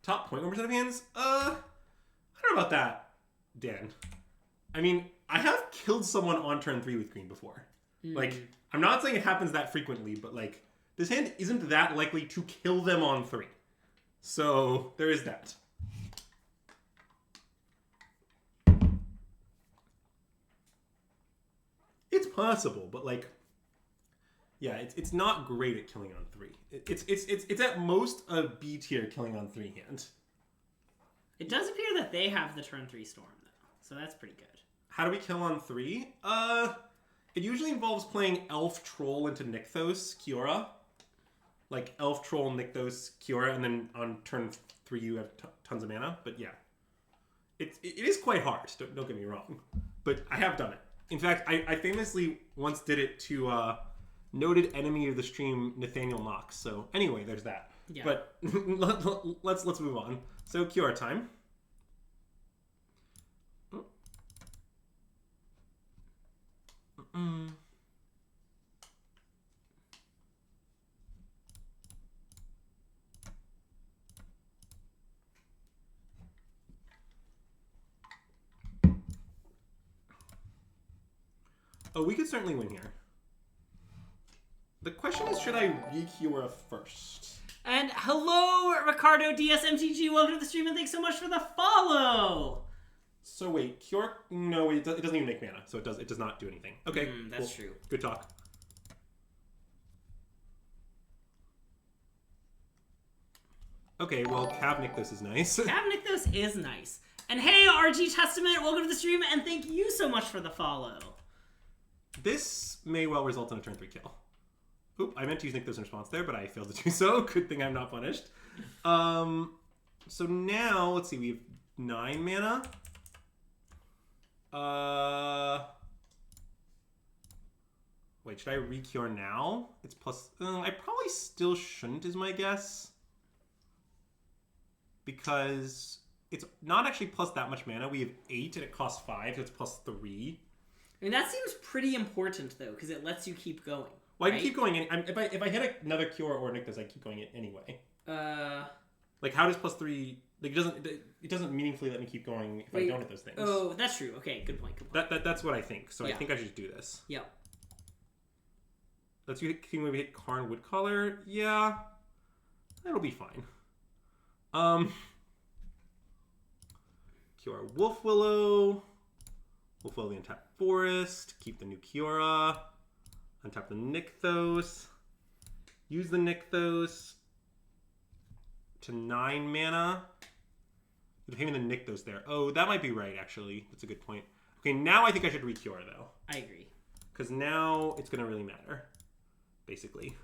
Top 0.1% of hands? I don't know about that, Dan. I mean, I have killed someone on turn 3 with green before. I'm not saying it happens that frequently, but this hand isn't that likely to kill them on 3. So there is that. It's possible, but Yeah, it's not great at killing on 3. It's at most a B tier killing on 3 hand. It does appear that they have the turn 3 storm though, so that's pretty good. How do we kill on 3? It usually involves playing Elf Troll into Nykthos Kiora. Like Elf Troll, Nykthos, Kiora, and then on turn 3 you have tons of mana. But yeah, it is quite hard. Don't get me wrong, but I have done it. In fact, I famously once did it to noted enemy of the stream Nathaniel Knox. So anyway, there's that. Yeah. But let's move on. So Kiora time. Oh, we could certainly win here. The question is, should I re-Kiora first? And hello, Ricardo DSMTG. Welcome to the stream, and thanks so much for the follow. So wait, Kiora? No, it doesn't even make mana, so it does not do anything. Okay, that's true. Good talk. Okay, well, Cav Nykthos is nice. Cav Nykthos is nice. And hey, RG Testament, welcome to the stream, and thank you so much for the follow. This may well result in a turn 3 kill. Oop, I meant to use Nykthos in response there, but I failed to do so. Good thing I'm not punished. So now, let's see, we have 9 mana. Wait, should I re-cure now? It's plus... I probably still shouldn't, is my guess. Because it's not actually plus that much mana. We have 8 and it costs 5, so it's plus 3. I mean, that seems pretty important, though, because it lets you keep going. Well, I can keep going. If I hit another Cure or Nykthos, I keep going anyway. Like, how does plus 3... Like, it doesn't meaningfully let me keep going if I don't hit those things. Oh, that's true. Okay, good point. That's what I think. So yeah. I think I should do this. Yeah. Let's see, can we hit Karn Woodcaller? Yeah. That'll be fine. Kiora Wolf Willow. Wolf Willow the untapped Forest. Keep the new Kiora. Untap the Nykthos. Use the Nykthos to 9 mana. You're paying the Nykthos there. Oh, that might be right, actually. That's a good point. Okay, now I think I should re-Kiora, though. I agree. Because now it's going to really matter, basically,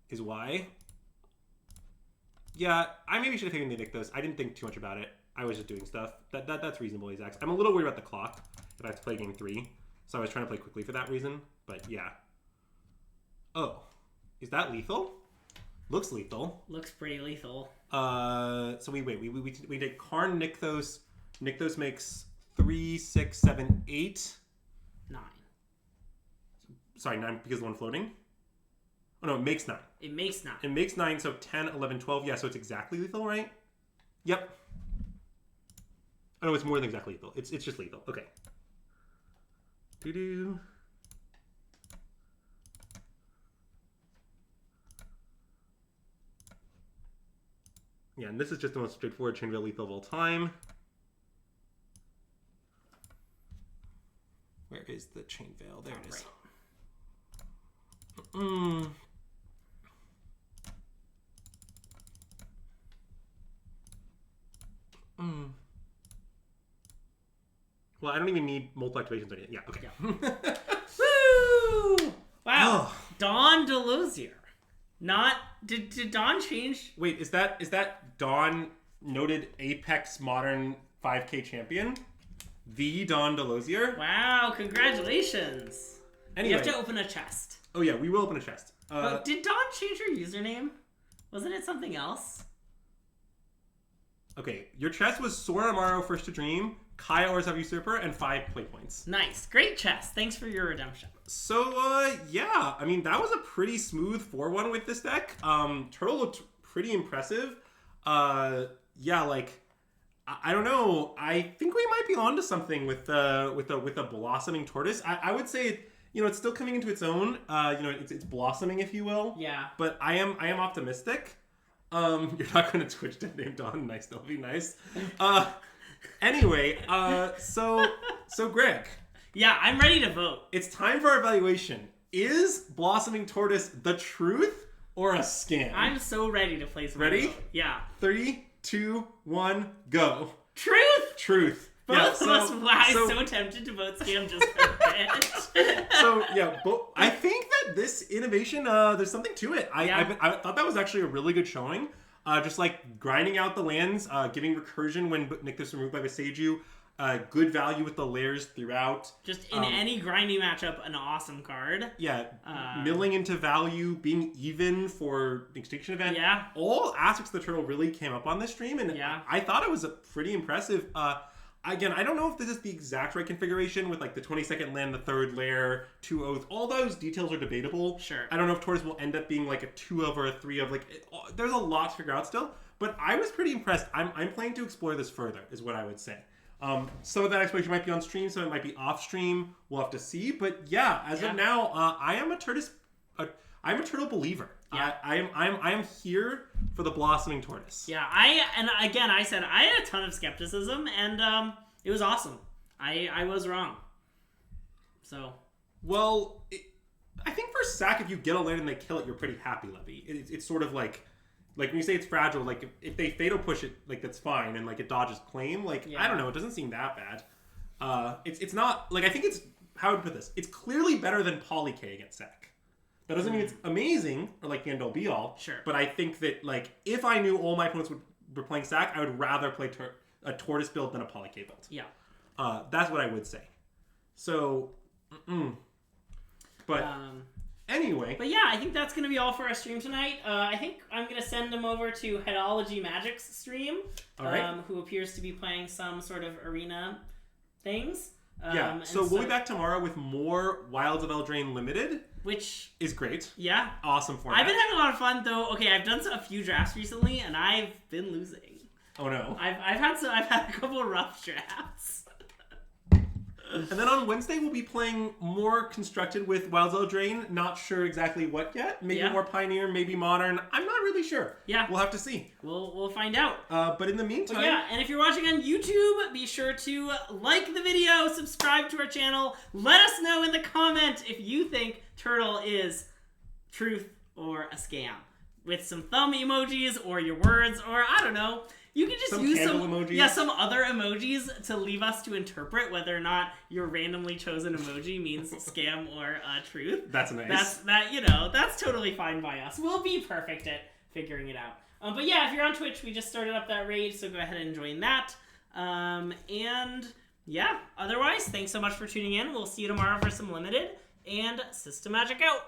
is why. Yeah, I maybe should have taken the Nykthos. I didn't think too much about it. I was just doing stuff. That's reasonable, Azax. I'm a little worried about the clock if I have to play game 3. So I was trying to play quickly for that reason. But yeah. Oh. Is that lethal? Looks lethal. Looks pretty lethal. So we take Karn Nykthos. Nykthos makes 3, 6, 7, 8. 9. Sorry, 9 because the one floating? Oh no, it makes 9. It makes 9. It makes 9, so 10, 11, 12. Yeah, so it's exactly lethal, right? Yep. Oh no, it's more than exactly lethal. It's just lethal. Okay. Doo-doo. Yeah, and this is just the most straightforward chain veil lethal of all time. Where is the chain veil? There it is. Well, I don't even need multiple activations or anything. Yeah, okay. Yeah. Woo! Wow. Oh. Dawn Delosier. Not... Did Dawn change? Wait, is that Dawn, noted Apex Modern 5K champion? The Dawn Delosier? Wow, congratulations. Anyway. You have to open a chest. Oh yeah, we will open a chest. Did Dawn change her username? Wasn't it something else? Okay, your chest was Sora Amaro First to Dream, Kaya Orzav Usurper, and 5 play points. Nice. Great chest. Thanks for your redemption. So, yeah. I mean, that was a pretty smooth 4-1 with this deck. Turtle looked pretty impressive. Yeah, like, I don't know. I think we might be onto something with a blossoming Tortoise. I would say, it's still coming into its own. It's blossoming, if you will. Yeah. But I am optimistic. You're not going to Twitch dead name Dawn. Nice. That'll be nice. Anyway, so Greg. Yeah, I'm ready to vote. It's time for our evaluation. Is Blossoming Tortoise the truth or a scam? I'm so ready to play some. Ready? Vote. Yeah. 3, 2, 1, go. Truth. Truth. Both of us. Wow, I'm so tempted to vote scam just for it. So yeah, I think that this innovation, there's something to it. I thought that was actually a really good showing. Just like grinding out the lands, giving recursion when Nykthos removed by Boseiju, good value with the layers throughout. Just in any grindy matchup, an awesome card. Yeah, milling into value, being even for the Extinction event. Yeah. All aspects of the turtle really came up on this stream, and I thought it was pretty impressive. Again, I don't know if this is the exact right configuration with like the 22nd land, the 3rd layer, 2 oath. All those details are debatable. Sure. I don't know if Tortoise will end up being like a 2 of or a 3 of. There's a lot to figure out still. But I was pretty impressed. I'm planning to explore this further, is what I would say. Some of that exploration might be on stream, some of it might be off stream. We'll have to see. But yeah, as of now, I am a Tortoise. I'm a turtle believer. Yeah. I am here for the Blossoming Tortoise. Yeah, I said I had a ton of skepticism, and it was awesome. I was wrong. So. Well, I think for Sack, if you get a land and they kill it, you're pretty happy, Levy. It's sort of like when you say it's fragile, like if they fatal push it, like that's fine, and like it dodges claim, I don't know, it doesn't seem that bad. It's not like I think it's how would I put this? It's clearly better than Poly K against Sack. That doesn't mean it's amazing or like the end all be all. Sure. But I think that like if I knew all my opponents were playing Sack, I would rather play a Tortoise build than a Poly K build. Yeah. That's what I would say. So, but anyway. But yeah, I think that's going to be all for our stream tonight. I think I'm going to send them over to Headology Magic's stream, all right. Who appears to be playing some sort of arena things. So we'll be back tomorrow with more Wilds of Eldraine Limited. Which is great. Yeah. Awesome format. I've been having a lot of fun, though. Okay, I've done a few drafts recently, and I've been losing. Oh, no. I've had a couple of rough drafts. And then on Wednesday, we'll be playing more constructed with Wilds of Eldraine. Not sure exactly what yet. Maybe more Pioneer, maybe Modern. I'm not really sure. Yeah. We'll have to see. We'll find out. But in the meantime... But yeah, and if you're watching on YouTube, be sure to like the video, subscribe to our channel. Let us know in the comment if you think Turtle is truth or a scam. With some thumb emojis or your words, or I don't know. You can just use some other emojis to leave us to interpret whether or not your randomly chosen emoji means scam or truth. That's nice. That's totally fine by us. We'll be perfect at figuring it out. But yeah, if you're on Twitch, we just started up that raid, so go ahead and join that. And yeah, otherwise, thanks so much for tuning in. We'll see you tomorrow for some Limited, and SystemMagic out.